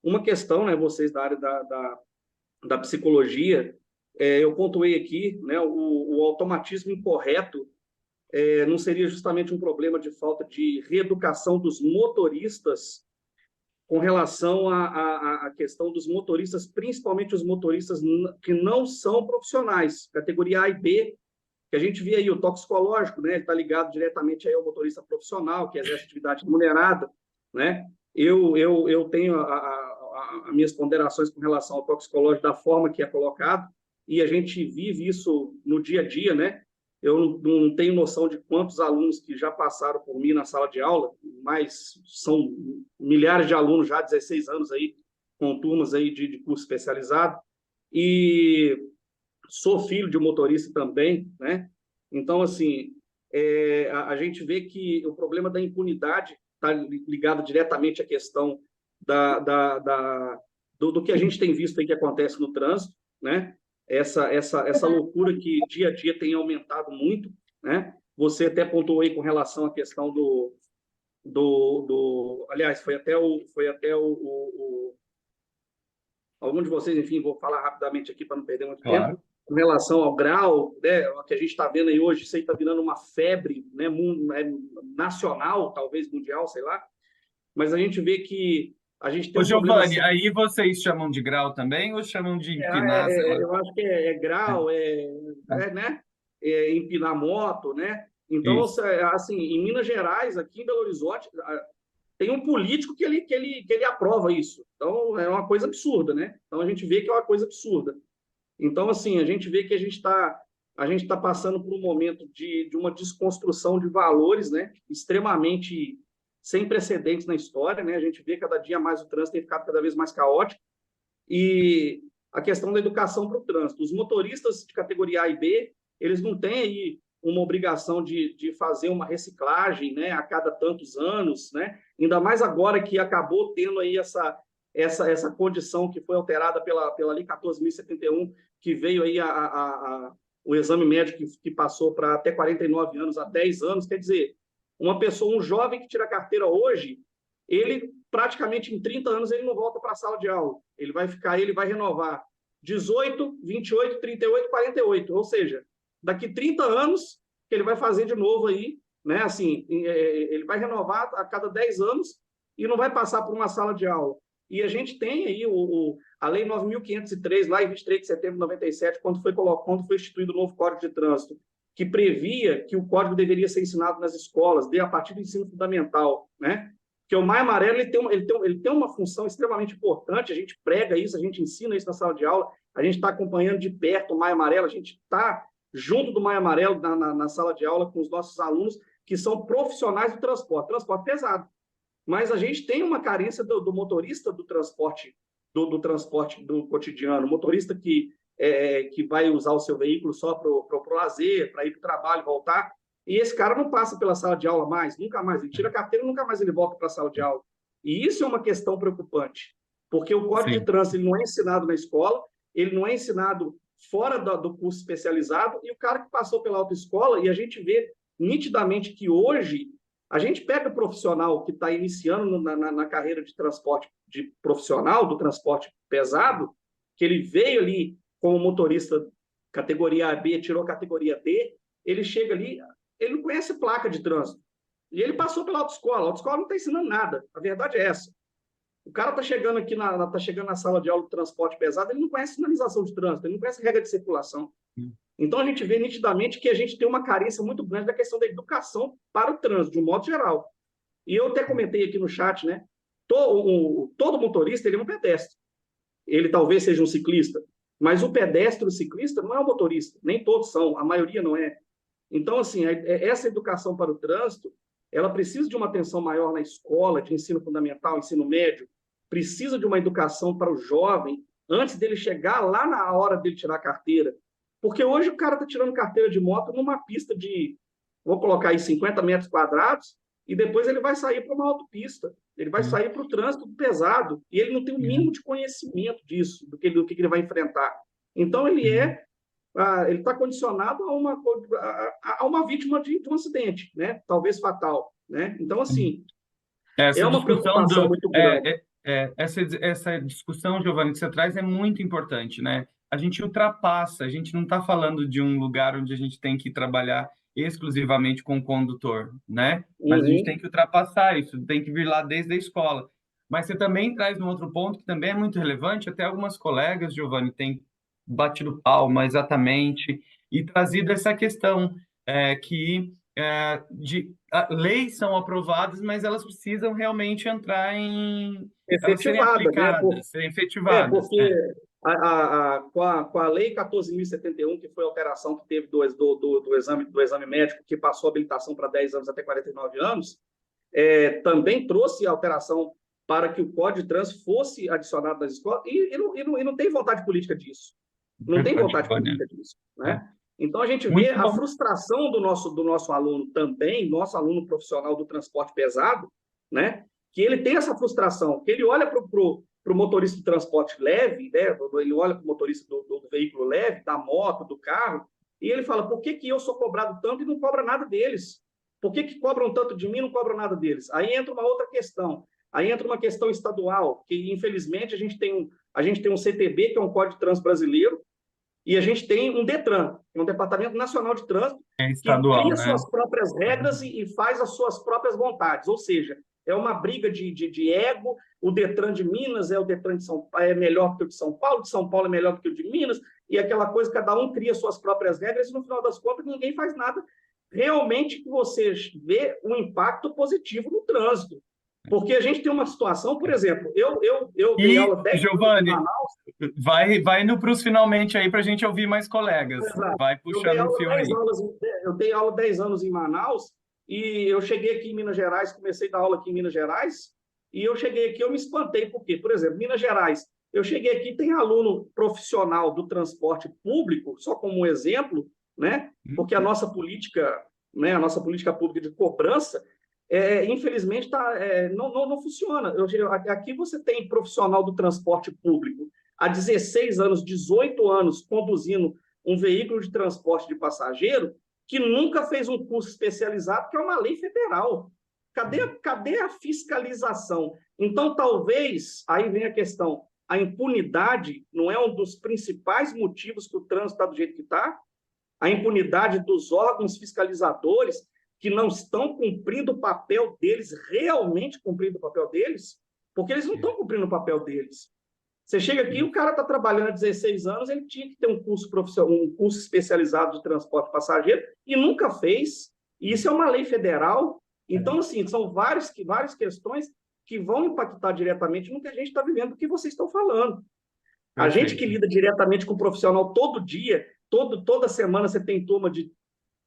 Uma questão, né, vocês da área da psicologia, eu pontuei aqui, né, o automatismo incorreto não seria justamente um problema de falta de reeducação dos motoristas com relação à questão dos motoristas, principalmente os motoristas que não são profissionais, categoria A e B, que a gente vê aí o toxicológico, né? Ele está ligado diretamente aí ao motorista profissional, que exerce atividade remunerada, né? Eu tenho as minhas ponderações com relação ao toxicológico da forma que é colocado, e a gente vive isso no dia a dia, né? Eu não tenho noção de quantos alunos que já passaram por mim na sala de aula, mas são milhares de alunos já, 16 anos aí, com turmas aí de curso especializado, e sou filho de motorista também, né? Então, assim, a gente vê que o problema da impunidade está ligado diretamente à questão do que a gente tem visto aí que acontece no trânsito, né? Essa loucura que dia a dia tem aumentado muito, né? Você até pontuou aí com relação à questão aliás, foi até algum de vocês, enfim, vou falar rapidamente aqui para não perder muito tempo, com relação ao grau, né, que a gente está vendo aí hoje, isso aí está virando uma febre, né, nacional, talvez mundial, sei lá, mas a gente vê que a gente tem Giovanni, aí vocês chamam de grau também ou chamam de empinar? Eu acho que grau, né, empinar moto, né? Então, assim, em Minas Gerais, aqui em Belo Horizonte, tem um político que ele aprova isso. Então, é uma coisa absurda, né? Então, a gente vê que é uma coisa absurda. Então, assim, a gente vê que a gente está passando por um momento de uma desconstrução de valores, né? Extremamente sem precedentes na história, né? A gente vê cada dia mais o trânsito tem ficado cada vez mais caótico. E a questão da educação para o trânsito. Os motoristas de categoria A e B, eles não têm aí uma obrigação de fazer uma reciclagem, né, a cada tantos anos, né? Ainda mais agora que acabou tendo aí essa condição que foi alterada pela Lei 14.071, que veio aí o exame médico que passou para até 49 anos, a 10 anos. Quer dizer, um jovem que tira a carteira hoje, ele praticamente em 30 anos ele não volta para a sala de aula. Ele vai renovar 18, 28, 38, 48. Ou seja, daqui 30 anos que ele vai fazer de novo aí, né? Assim, ele vai renovar a cada 10 anos e não vai passar por uma sala de aula. E a gente tem aí a Lei 9.503, lá em 23 de setembro de 97, quando foi instituído o novo Código de Trânsito, que previa que o código deveria ser ensinado nas escolas, a partir do ensino fundamental, né? Porque o Maio Amarelo ele tem uma função extremamente importante, a gente prega isso, a gente ensina isso na sala de aula, a gente está acompanhando de perto o Maio Amarelo, a gente está junto do Maio Amarelo na sala de aula com os nossos alunos, que são profissionais do transporte pesado. Mas a gente tem uma carência do motorista do transporte, do transporte do cotidiano, motorista que vai usar o seu veículo só para o lazer, para ir para o trabalho, voltar, e esse cara não passa pela sala de aula mais, nunca mais, ele tira a carteira, nunca mais ele volta para a sala de aula. E isso é uma questão preocupante, porque o Código de Trânsito ele não é ensinado na escola, ele não é ensinado fora do curso especializado, e o cara que passou pela autoescola, e a gente vê nitidamente que hoje a gente pega o profissional que está iniciando na carreira de transporte de profissional, do transporte pesado, que ele veio ali como motorista categoria B, tirou categoria D, ele chega ali, ele não conhece placa de trânsito. E ele passou pela autoescola. A autoescola não está ensinando nada. A verdade é essa. O cara está chegando aqui na sala de aula de transporte pesado, ele não conhece sinalização de trânsito, ele não conhece regra de circulação. Então, a gente vê nitidamente que a gente tem uma carência muito grande da questão da educação para o trânsito, de um modo geral. E eu até comentei aqui no chat, né? Todo motorista ele é um pedestre. Ele talvez seja um ciclista, mas o pedestre, o ciclista, não é um motorista. Nem todos são, a maioria não é. Então, assim, essa educação para o trânsito, ela precisa de uma atenção maior na escola, de ensino fundamental, ensino médio, precisa de uma educação para o jovem, antes dele chegar lá na hora dele tirar a carteira. Porque hoje o cara está tirando carteira de moto numa pista de, vou colocar aí 50 metros quadrados, e depois ele vai sair para uma autopista, ele vai sair para o trânsito pesado, e ele não tem o mínimo de conhecimento disso, do que ele vai enfrentar. Então, ele está condicionado a uma vítima de um acidente, né? Talvez fatal. Né? Então, assim, essa é uma preocupação muito grande. Essa discussão, Giovanni, que você traz é muito importante, né? A gente ultrapassa, a gente não está falando de um lugar onde a gente tem que trabalhar exclusivamente com o condutor, né? Mas a gente tem que ultrapassar isso, tem que vir lá desde a escola. Mas você também traz um outro ponto que também é muito relevante, até algumas colegas, Giovanni, têm batido palma exatamente e trazido essa questão leis são aprovadas, mas elas precisam realmente entrar serem efetivadas. Porque com a Lei 14.071, que foi a alteração que teve do exame médico, que passou a habilitação para 10 anos até 49 anos, também trouxe a alteração para que o Código de Trânsito fosse adicionado nas escolas, e não tem vontade política disso. Não tem vontade política disso. Né? Então, a gente vê a frustração do nosso aluno também, nosso aluno profissional do transporte pesado, né? Que ele tem essa frustração, que ele olha para o motorista do transporte leve, né? Ele olha para o motorista do veículo leve, da moto, do carro, e ele fala, por que eu sou cobrado tanto e não cobra nada deles? Por que cobram tanto de mim e não cobram nada deles? Aí entra uma outra questão. Aí entra uma questão estadual, que, infelizmente, a gente tem um CTB, que é um Código de Trânsito Brasileiro, e a gente tem um DETRAN, que é um Departamento Nacional de Trânsito, estadual, que cria suas próprias regras e faz as suas próprias vontades. Ou seja, é uma briga de ego. O DETRAN de Minas o DETRAN de São Paulo é melhor do que o de São Paulo é melhor do que o de Minas, e aquela coisa, cada um cria suas próprias regras, e no final das contas ninguém faz nada realmente que você vê um impacto positivo no trânsito. Porque a gente tem uma situação, por exemplo, eu dei aula 10 Giovanni, anos em Manaus. vai indo para os finalmente aí para a gente ouvir mais colegas. Exato. Vai puxando o fio aí. Eu dei aula 10 anos em Manaus, e eu cheguei aqui em Minas Gerais, comecei a dar aula aqui em Minas Gerais, e eu cheguei aqui, eu me espantei, porque, por exemplo, Minas Gerais, eu cheguei aqui, tem aluno profissional do transporte público, só como um exemplo, né? Porque a nossa política, né, a nossa política pública de cobrança, infelizmente, não funciona. Aqui você tem profissional do transporte público há 16 anos, 18 anos, conduzindo um veículo de transporte de passageiro, que nunca fez um curso especializado, que é uma lei federal. Cadê a fiscalização? Então, talvez, aí vem a questão, a impunidade não é um dos principais motivos que o trânsito está do jeito que está? a impunidade dos órgãos fiscalizadores que não estão cumprindo o papel deles, realmente cumprindo o papel deles, porque eles não estão cumprindo o papel deles. Você chega aqui, o cara está trabalhando há 16 anos, ele tinha que ter um curso profissional, um curso especializado de transporte passageiro, e nunca fez. E isso é uma lei federal. Então, assim, são várias questões que vão impactar diretamente no que a gente está vivendo, do que vocês estão falando. A gente que lida diretamente com o profissional todo dia, toda semana você tem turma de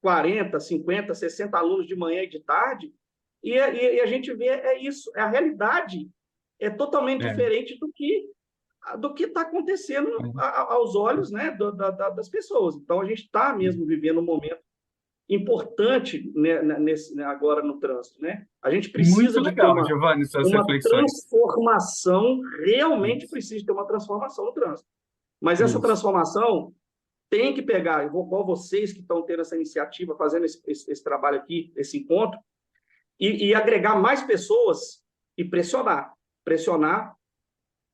40, 50, 60 alunos de manhã e de tarde, e a gente vê, isso, a realidade é totalmente diferente do que está acontecendo aos olhos, né, das pessoas. Então, a gente está mesmo vivendo um momento importante, né, agora no trânsito, né? A gente precisa Muito de ter legal, Giovanni, suas uma reflexões. transformação, realmente precisa ter uma transformação no trânsito. Mas essa transformação tem que pegar, igual vocês que estão tendo essa iniciativa, fazendo esse trabalho aqui, esse encontro, e agregar mais pessoas e pressionar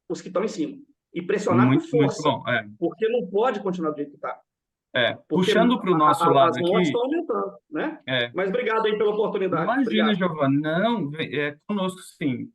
os que estão em cima. E pressionar com força, muito bom, porque não pode continuar do jeito que está. Puxando para o nosso lado as mortes aqui... estão aumentando, né? Mas obrigado aí pela oportunidade. Imagina, Obrigado. Giovanni, não, conosco sim,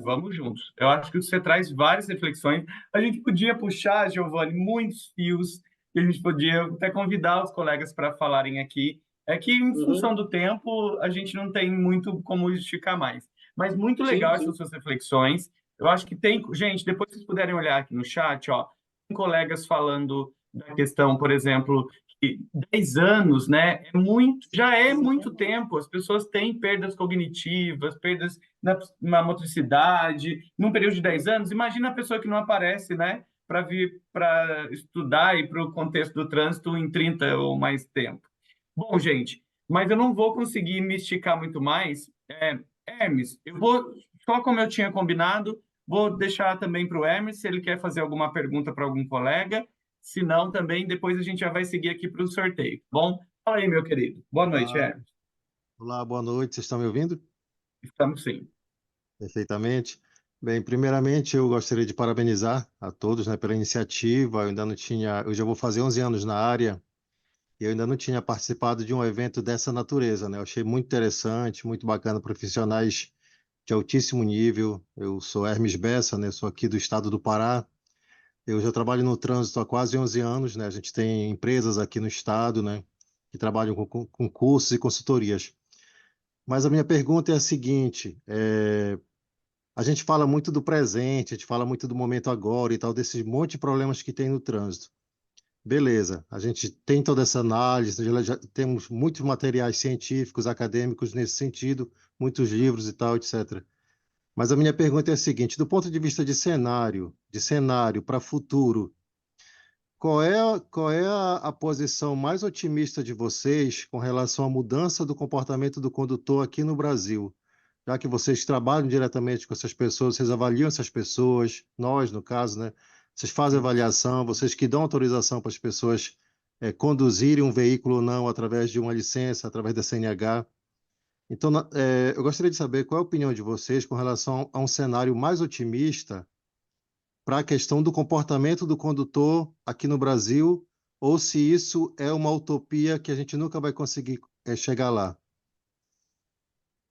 vamos juntos. Eu acho que você traz várias reflexões. A gente podia puxar, Giovanni, muitos fios, e a gente podia até convidar os colegas para falarem aqui. É que, em função do tempo, a gente não tem muito como esticar mais. Mas muito legal essas suas reflexões. Eu acho que tem... Gente, depois vocês puderem olhar aqui no chat, ó, tem colegas falando da questão, por exemplo, que 10 anos, né, já é muito tempo. As pessoas têm perdas cognitivas, perdas na motricidade, num período de 10 anos. Imagina a pessoa que não aparece, né, para vir para estudar e para o contexto do trânsito em 30 ou mais tempo. Bom, gente, mas eu não vou conseguir me esticar muito mais. Hermes, eu vou, só como eu tinha combinado, vou deixar também para o Hermes, se ele quer fazer alguma pergunta para algum colega. Se não, também, depois a gente já vai seguir aqui para o sorteio. Bom, fala aí, meu querido. Boa noite, Hermes. Olá, boa noite. Vocês estão me ouvindo? Estamos sim. Perfeitamente. Bem, primeiramente, eu gostaria de parabenizar a todos, né, pela iniciativa. Eu já vou fazer 11 anos na área e eu ainda não tinha participado de um evento dessa natureza, né? Eu achei muito interessante, muito bacana, profissionais de altíssimo nível. Eu sou Hermes Bessa, né? Sou aqui do estado do Pará. Eu já trabalho no trânsito há quase 11 anos, né? A gente tem empresas aqui no estado, né, que trabalham com cursos e consultorias. Mas a minha pergunta é a seguinte: a gente fala muito do presente, a gente fala muito do momento agora e tal, desses monte de problemas que tem no trânsito. Beleza, a gente tem toda essa análise, já temos muitos materiais científicos, acadêmicos nesse sentido, muitos livros e tal, etc. Mas a minha pergunta é a seguinte: do ponto de vista de cenário para futuro, qual é a posição mais otimista de vocês com relação à mudança do comportamento do condutor aqui no Brasil? Já que vocês trabalham diretamente com essas pessoas, vocês avaliam essas pessoas, nós, no caso, né? Vocês fazem avaliação, vocês que dão autorização para as pessoas conduzirem um veículo ou não através de uma licença, através da CNH. Então, eu gostaria de saber qual é a opinião de vocês com relação a um cenário mais otimista para a questão do comportamento do condutor aqui no Brasil, ou se isso é uma utopia que a gente nunca vai conseguir chegar lá.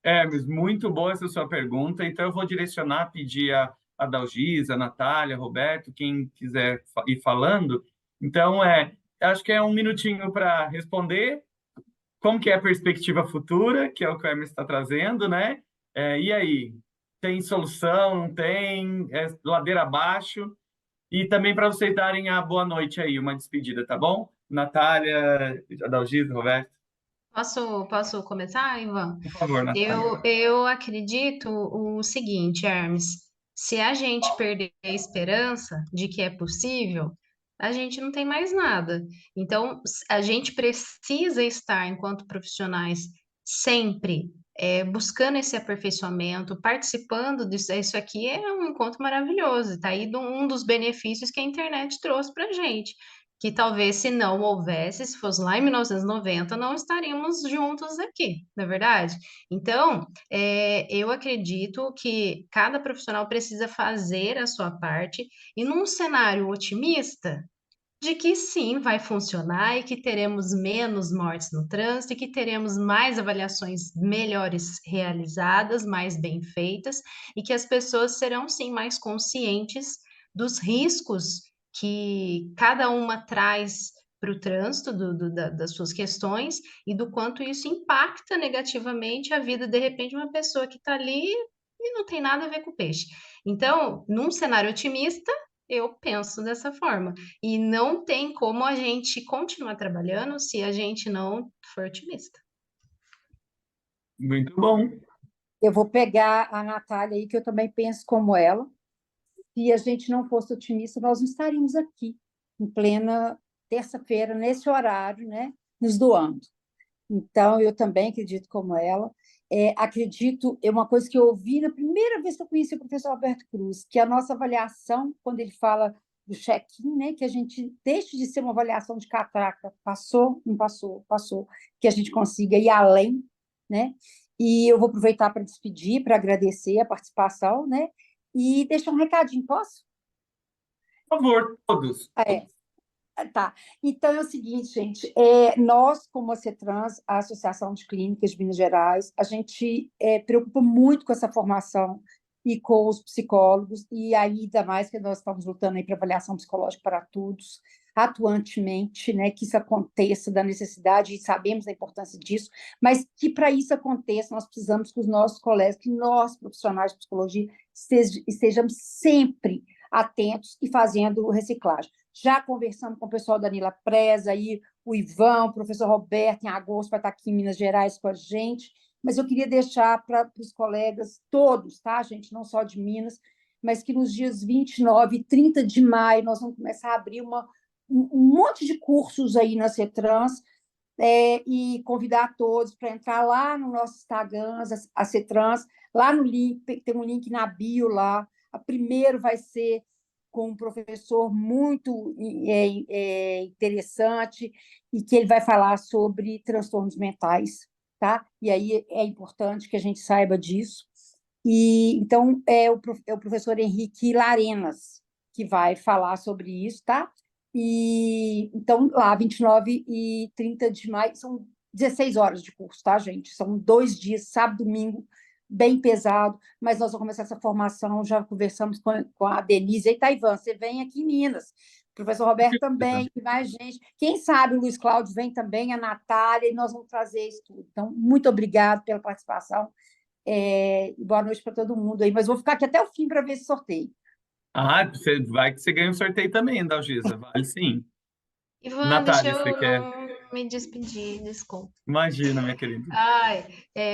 Hermes, muito boa essa sua pergunta. Então, eu vou direcionar, pedir a Dalgisa, a Natália, Roberto, quem quiser ir falando. Então, acho que é um minutinho para responder como que é a perspectiva futura, que é o que o Hermes está trazendo, né? E aí, tem solução, não tem? Ladeira abaixo? E também para vocês darem a boa noite aí, uma despedida, tá bom? Natália, Adalgisa, Roberto. Posso começar, Ivan? Por favor, Natália. Eu acredito o seguinte, Hermes, se a gente perder a esperança de que é possível, a gente não tem mais nada. Então, a gente precisa estar, enquanto profissionais, sempre buscando esse aperfeiçoamento, participando disso. Isso aqui é um encontro maravilhoso. Está aí um dos benefícios que a internet trouxe para a gente. Que talvez se não houvesse, se fosse lá em 1990, não estaríamos juntos aqui, não é verdade? Então, eu acredito que cada profissional precisa fazer a sua parte, e num cenário otimista, de que sim, vai funcionar e que teremos menos mortes no trânsito e que teremos mais avaliações melhores realizadas, mais bem feitas e que as pessoas serão sim mais conscientes dos riscos que cada uma traz para o trânsito das suas questões e do quanto isso impacta negativamente a vida, de repente, de uma pessoa que está ali e não tem nada a ver com o peixe. Então, num cenário otimista, eu penso dessa forma. E não tem como a gente continuar trabalhando se a gente não for otimista. Muito bom. Eu vou pegar a Natália aí, que eu também penso como ela. Se a gente não fosse otimista, nós não estaríamos aqui, em plena terça-feira, nesse horário, né, nos doando. Então, eu também acredito como ela. Acredito, é uma coisa que eu ouvi na primeira vez que eu conheci o professor Alberto Cruz, que a nossa avaliação, quando ele fala do check-in, né, que a gente deixe de ser uma avaliação de catraca, passou, não passou, passou, que a gente consiga ir além, né? E eu vou aproveitar para despedir, para agradecer a participação, né? E deixar um recadinho, posso? Por favor, todos. Tá. Então é o seguinte, gente, nós, como a CETRANS, a Associação de Clínicas de Minas Gerais, a gente preocupa muito com essa formação e com os psicólogos, e ainda mais que nós estamos lutando aí para avaliação psicológica para todos, atuantemente, né, que isso aconteça, da necessidade, e sabemos da importância disso, mas que para isso aconteça, nós precisamos que os nossos colegas, que nós, profissionais de psicologia, estejamos sempre atentos e fazendo reciclagem. Já conversamos com o pessoal da Nila Preza, aí, o Ivan, o professor Roberto, em agosto, vai estar aqui em Minas Gerais com a gente, mas eu queria deixar para os colegas todos, tá, gente, não só de Minas, mas que nos dias 29 e 30 de maio nós vamos começar a abrir um monte de cursos aí na CETRANS, e convidar todos para entrar lá no nosso Instagram, a CETRANS, lá no link, tem um link na bio lá. A primeiro vai ser com um professor muito interessante e que ele vai falar sobre transtornos mentais, tá? E aí é importante que a gente saiba disso. E então é o professor Henrique Larenas que vai falar sobre isso, tá? E então lá 29 e 30 de maio são 16 horas de curso, tá, gente? São 2 dias, sábado e domingo, bem pesado, mas nós vamos começar essa formação, já conversamos com a Denise. Eita, Ivan, você vem aqui em Minas, o professor Roberto também, e mais gente. Quem sabe o Luiz Cláudio vem também, a Natália, e nós vamos trazer isso tudo. Então, muito obrigado pela participação, e boa noite para todo mundo aí, mas vou ficar aqui até o fim para ver esse sorteio. Vai que você ganha um sorteio também, Dalgisa, vale sim. Ivan, deixa Natália, você eu quer? não me despedir, desculpa. Imagina, minha querida.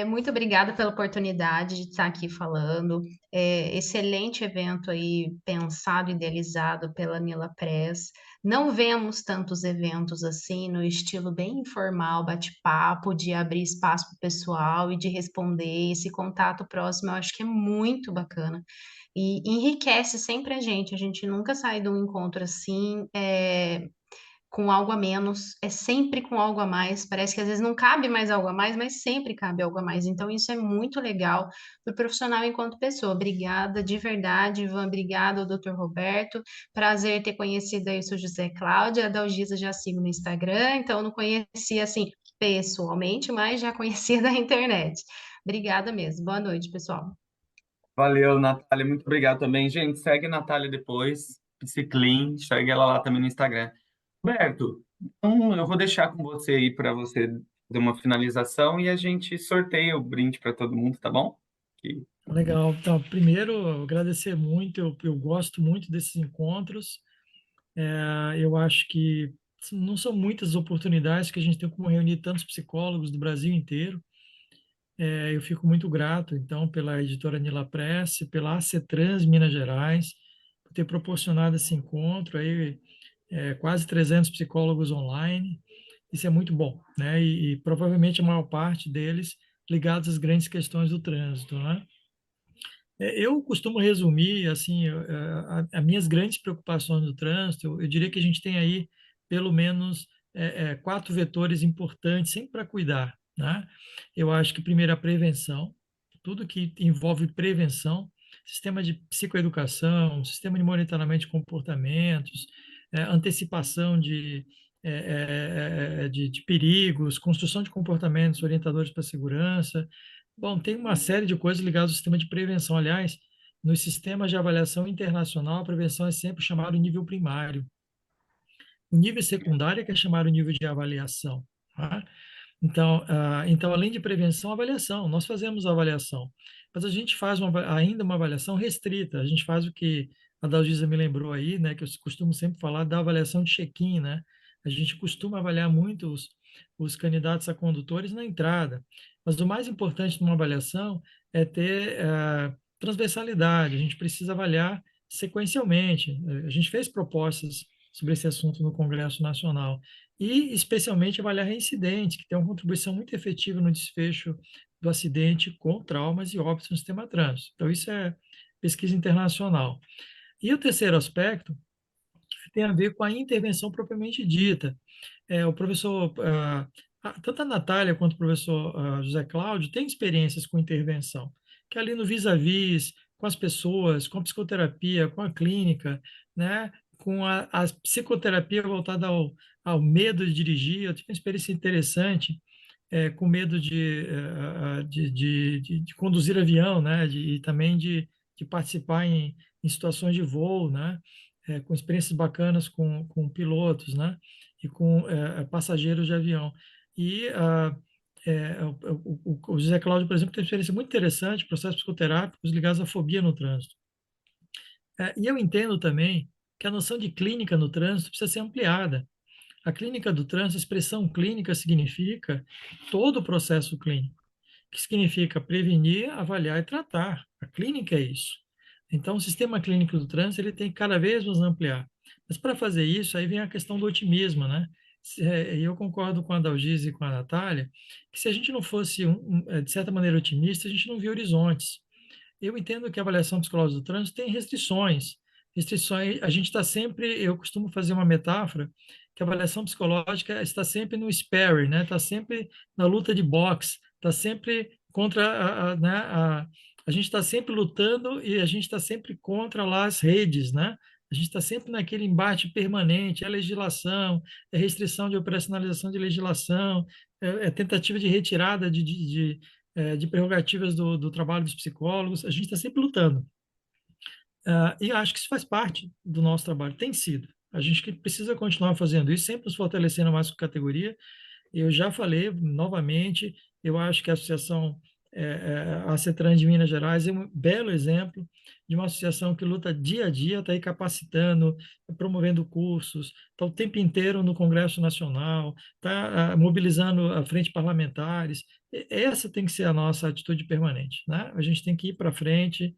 Muito obrigada pela oportunidade de estar aqui falando. Excelente evento aí, pensado, idealizado pela Nila Press. Não vemos tantos eventos assim, no estilo bem informal, bate-papo, de abrir espaço para o pessoal e de responder. Esse contato próximo, eu acho que é muito bacana. E enriquece sempre a gente nunca sai de um encontro assim, com algo a menos, é sempre com algo a mais. Parece que às vezes não cabe mais algo a mais, mas sempre cabe algo a mais. Então, isso é muito legal para o profissional enquanto pessoa. Obrigada de verdade, Ivan. Obrigada ao Dr. Roberto. Prazer ter conhecido aí o seu José Cláudia. A Dalgisa já sigo no Instagram, então não conhecia assim pessoalmente, mas já conhecia da internet. Obrigada mesmo. Boa noite, pessoal. Valeu, Natália, muito obrigado também. Gente, segue a Natália depois, Psiclean, segue ela lá também no Instagram. Roberto, então eu vou deixar com você aí para você fazer uma finalização e a gente sorteia o brinde para todo mundo, tá bom? Legal. Então, primeiro, agradecer muito. Eu gosto muito desses encontros. Eu acho que não são muitas oportunidades que a gente tem como reunir tantos psicólogos do Brasil inteiro. Eu fico muito grato, então, pela editora Nila Press, pela ACETRANS Minas Gerais, por ter proporcionado esse encontro aí, quase 300 psicólogos online. Isso é muito bom, né? E provavelmente a maior parte deles ligados às grandes questões do trânsito, né? Eu costumo resumir, assim, as minhas grandes preocupações do trânsito, eu diria que a gente tem aí pelo menos 4 vetores importantes sempre para cuidar, né? Eu acho que primeiro a prevenção, tudo que envolve prevenção, sistema de psicoeducação, sistema de monitoramento de comportamentos, antecipação de perigos, construção de comportamentos orientadores para a segurança. Bom, tem uma série de coisas ligadas ao sistema de prevenção. Aliás, nos sistemas de avaliação internacional, a prevenção é sempre chamada nível primário. O nível secundário é que é chamado nível de avaliação. Tá? Então, além de prevenção, avaliação. Nós fazemos avaliação, mas a gente faz ainda uma avaliação restrita. A gente faz o que a Dalgisa me lembrou aí, né, que eu costumo sempre falar da avaliação de check-in, né? A gente costuma avaliar muito os candidatos a condutores na entrada, mas o mais importante numa avaliação é ter transversalidade. A gente precisa avaliar sequencialmente. A gente fez propostas sobre esse assunto no Congresso Nacional e, especialmente, avaliar reincidentes, que tem uma contribuição muito efetiva no desfecho do acidente com traumas e óbitos no sistema trânsito. Então, isso é pesquisa internacional. E o terceiro aspecto tem a ver com a intervenção propriamente dita. O professor, tanto a Natália quanto o professor José Cláudio têm experiências com intervenção, que é ali no vis-a-vis, com as pessoas, com a psicoterapia, com a clínica, né? Com a psicoterapia voltada ao medo de dirigir. Eu tive uma experiência interessante com medo de conduzir avião, né? E também de participar em situações de voo, né? Com experiências bacanas com pilotos, né? E com passageiros de avião. E o José Cláudio, por exemplo, tem uma experiência muito interessante, processos psicoterápicos ligados à fobia no trânsito. E eu entendo também que a noção de clínica no trânsito precisa ser ampliada. A clínica do trânsito, a expressão clínica significa todo o processo clínico, que significa prevenir, avaliar e tratar. A clínica é isso. Então, o sistema clínico do trânsito ele tem que cada vez mais ampliar. Mas para fazer isso, aí vem a questão do otimismo, né? E eu concordo com a Dalgisa e com a Natália, que se a gente não fosse, de certa maneira, otimista, a gente não vê horizontes. Eu entendo que a avaliação psicológica do trânsito tem restrições. Restrições, a gente está sempre, eu costumo fazer uma metáfora, que a avaliação psicológica está sempre no sparring, né? Está sempre na luta de boxe, está sempre contra né? A gente está sempre lutando e a gente está sempre contra lá as redes, né? A gente está sempre naquele embate permanente, é legislação, é restrição de operacionalização de legislação, é tentativa de retirada de prerrogativas do trabalho dos psicólogos, a gente está sempre lutando. E acho que isso faz parte do nosso trabalho, tem sido. A gente que precisa continuar fazendo isso, sempre nos fortalecendo mais com categoria. Eu já falei novamente, eu acho que a associação a CETRAN de Minas Gerais é um belo exemplo de uma associação que luta dia a dia, está aí capacitando, promovendo cursos, está o tempo inteiro no Congresso Nacional, está mobilizando a frente parlamentares. Essa tem que ser a nossa atitude permanente, né? A gente tem que ir para frente,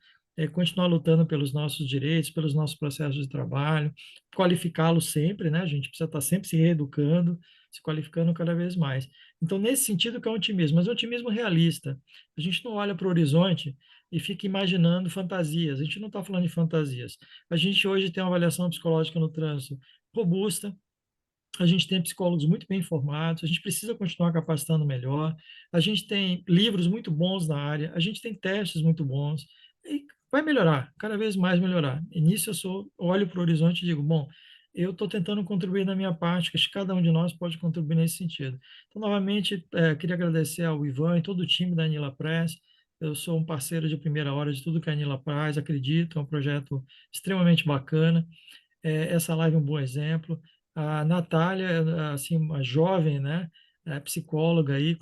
continuar lutando pelos nossos direitos, pelos nossos processos de trabalho, qualificá-los sempre, né? A gente precisa estar sempre se reeducando, se qualificando cada vez mais. Então, nesse sentido que é um otimismo, mas é um otimismo realista. A gente não olha para o horizonte e fica imaginando fantasias. A gente não está falando de fantasias. A gente hoje tem uma avaliação psicológica no trânsito robusta, a gente tem psicólogos muito bem formados, a gente precisa continuar capacitando melhor, a gente tem livros muito bons na área, a gente tem testes muito bons, e vai melhorar, cada vez mais melhorar. E nisso olho para o horizonte e digo, bom, eu estou tentando contribuir na minha parte, acho que cada um de nós pode contribuir nesse sentido. Então, novamente, queria agradecer ao Ivan e todo o time da Anila Press. Eu sou um parceiro de primeira hora de tudo que a Anila faz, acredito, é um projeto extremamente bacana. Essa live é um bom exemplo. A Natália, assim, uma jovem, né, psicóloga aí,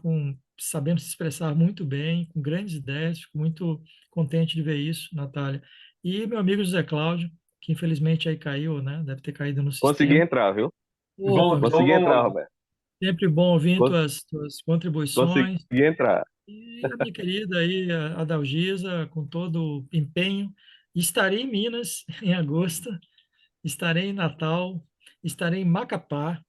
sabendo se expressar muito bem, com grandes ideias, fico muito contente de ver isso, Natália. E meu amigo José Cláudio, que infelizmente aí caiu, né, deve ter caído no Consegui sistema. entrar, viu? Opa, Consegui entrar, Roberto. sempre bom ouvir Cons- tuas contribuições. Consegui entrar. E a minha querida aí, a Dalgisa, com todo o empenho. Estarei em Minas em agosto, estarei em Natal, estarei em Macapá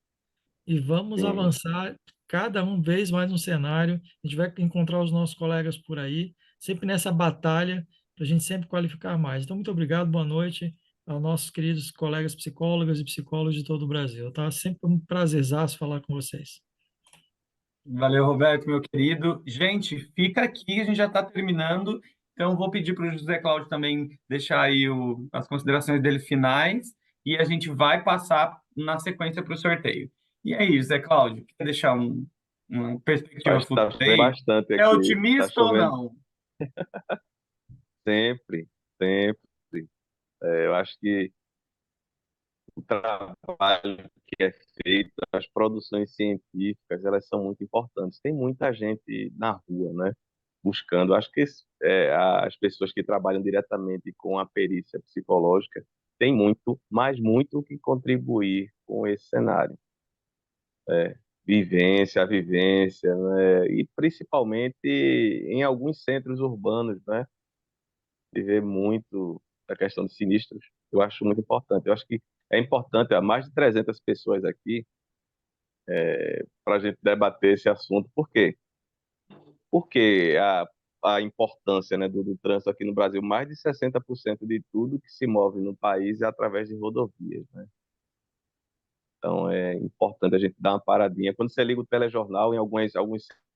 e vamos Sim. avançar cada vez mais no cenário. A gente vai encontrar os nossos colegas por aí, sempre nessa batalha, para a gente sempre qualificar mais. Então, muito obrigado, boa noite aos nossos queridos colegas psicólogas e psicólogos de todo o Brasil. Tá sempre um prazerzaço falar com vocês. Valeu, Roberto, meu querido. Gente, fica aqui, a gente já está terminando, então vou pedir para o José Cláudio também deixar aí as considerações dele finais e a gente vai passar na sequência para o sorteio. E aí, Zé Cláudio, quer deixar uma perspectiva Tá futura chovendo aí? bastante É aqui, tá otimista ou chovendo não? sempre, sempre. Eu acho que o trabalho que é feito, as produções científicas, elas são muito importantes. Tem muita gente na rua, né, buscando. Acho que as pessoas que trabalham diretamente com a perícia psicológica têm muito, mas muito que contribuir com esse cenário. A vivência, né, e principalmente em alguns centros urbanos, né, de ver muito a questão de sinistros. Eu acho muito importante. Eu acho que é importante, há mais de 300 pessoas aqui, para a gente debater esse assunto. Por quê? Porque a importância, né, do trânsito aqui no Brasil, mais de 60% de tudo que se move no país é através de rodovias, né? Então é importante a gente dar uma paradinha. Quando você liga o telejornal em alguns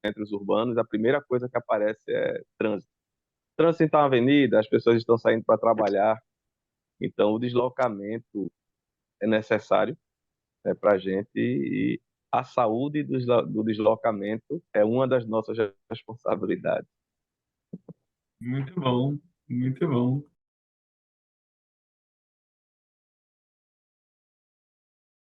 centros urbanos, a primeira coisa que aparece é trânsito. Trânsito em tal avenida, as pessoas estão saindo para trabalhar, então o deslocamento é necessário, né, para a gente, e a saúde do deslocamento é uma das nossas responsabilidades. Muito bom, muito bom.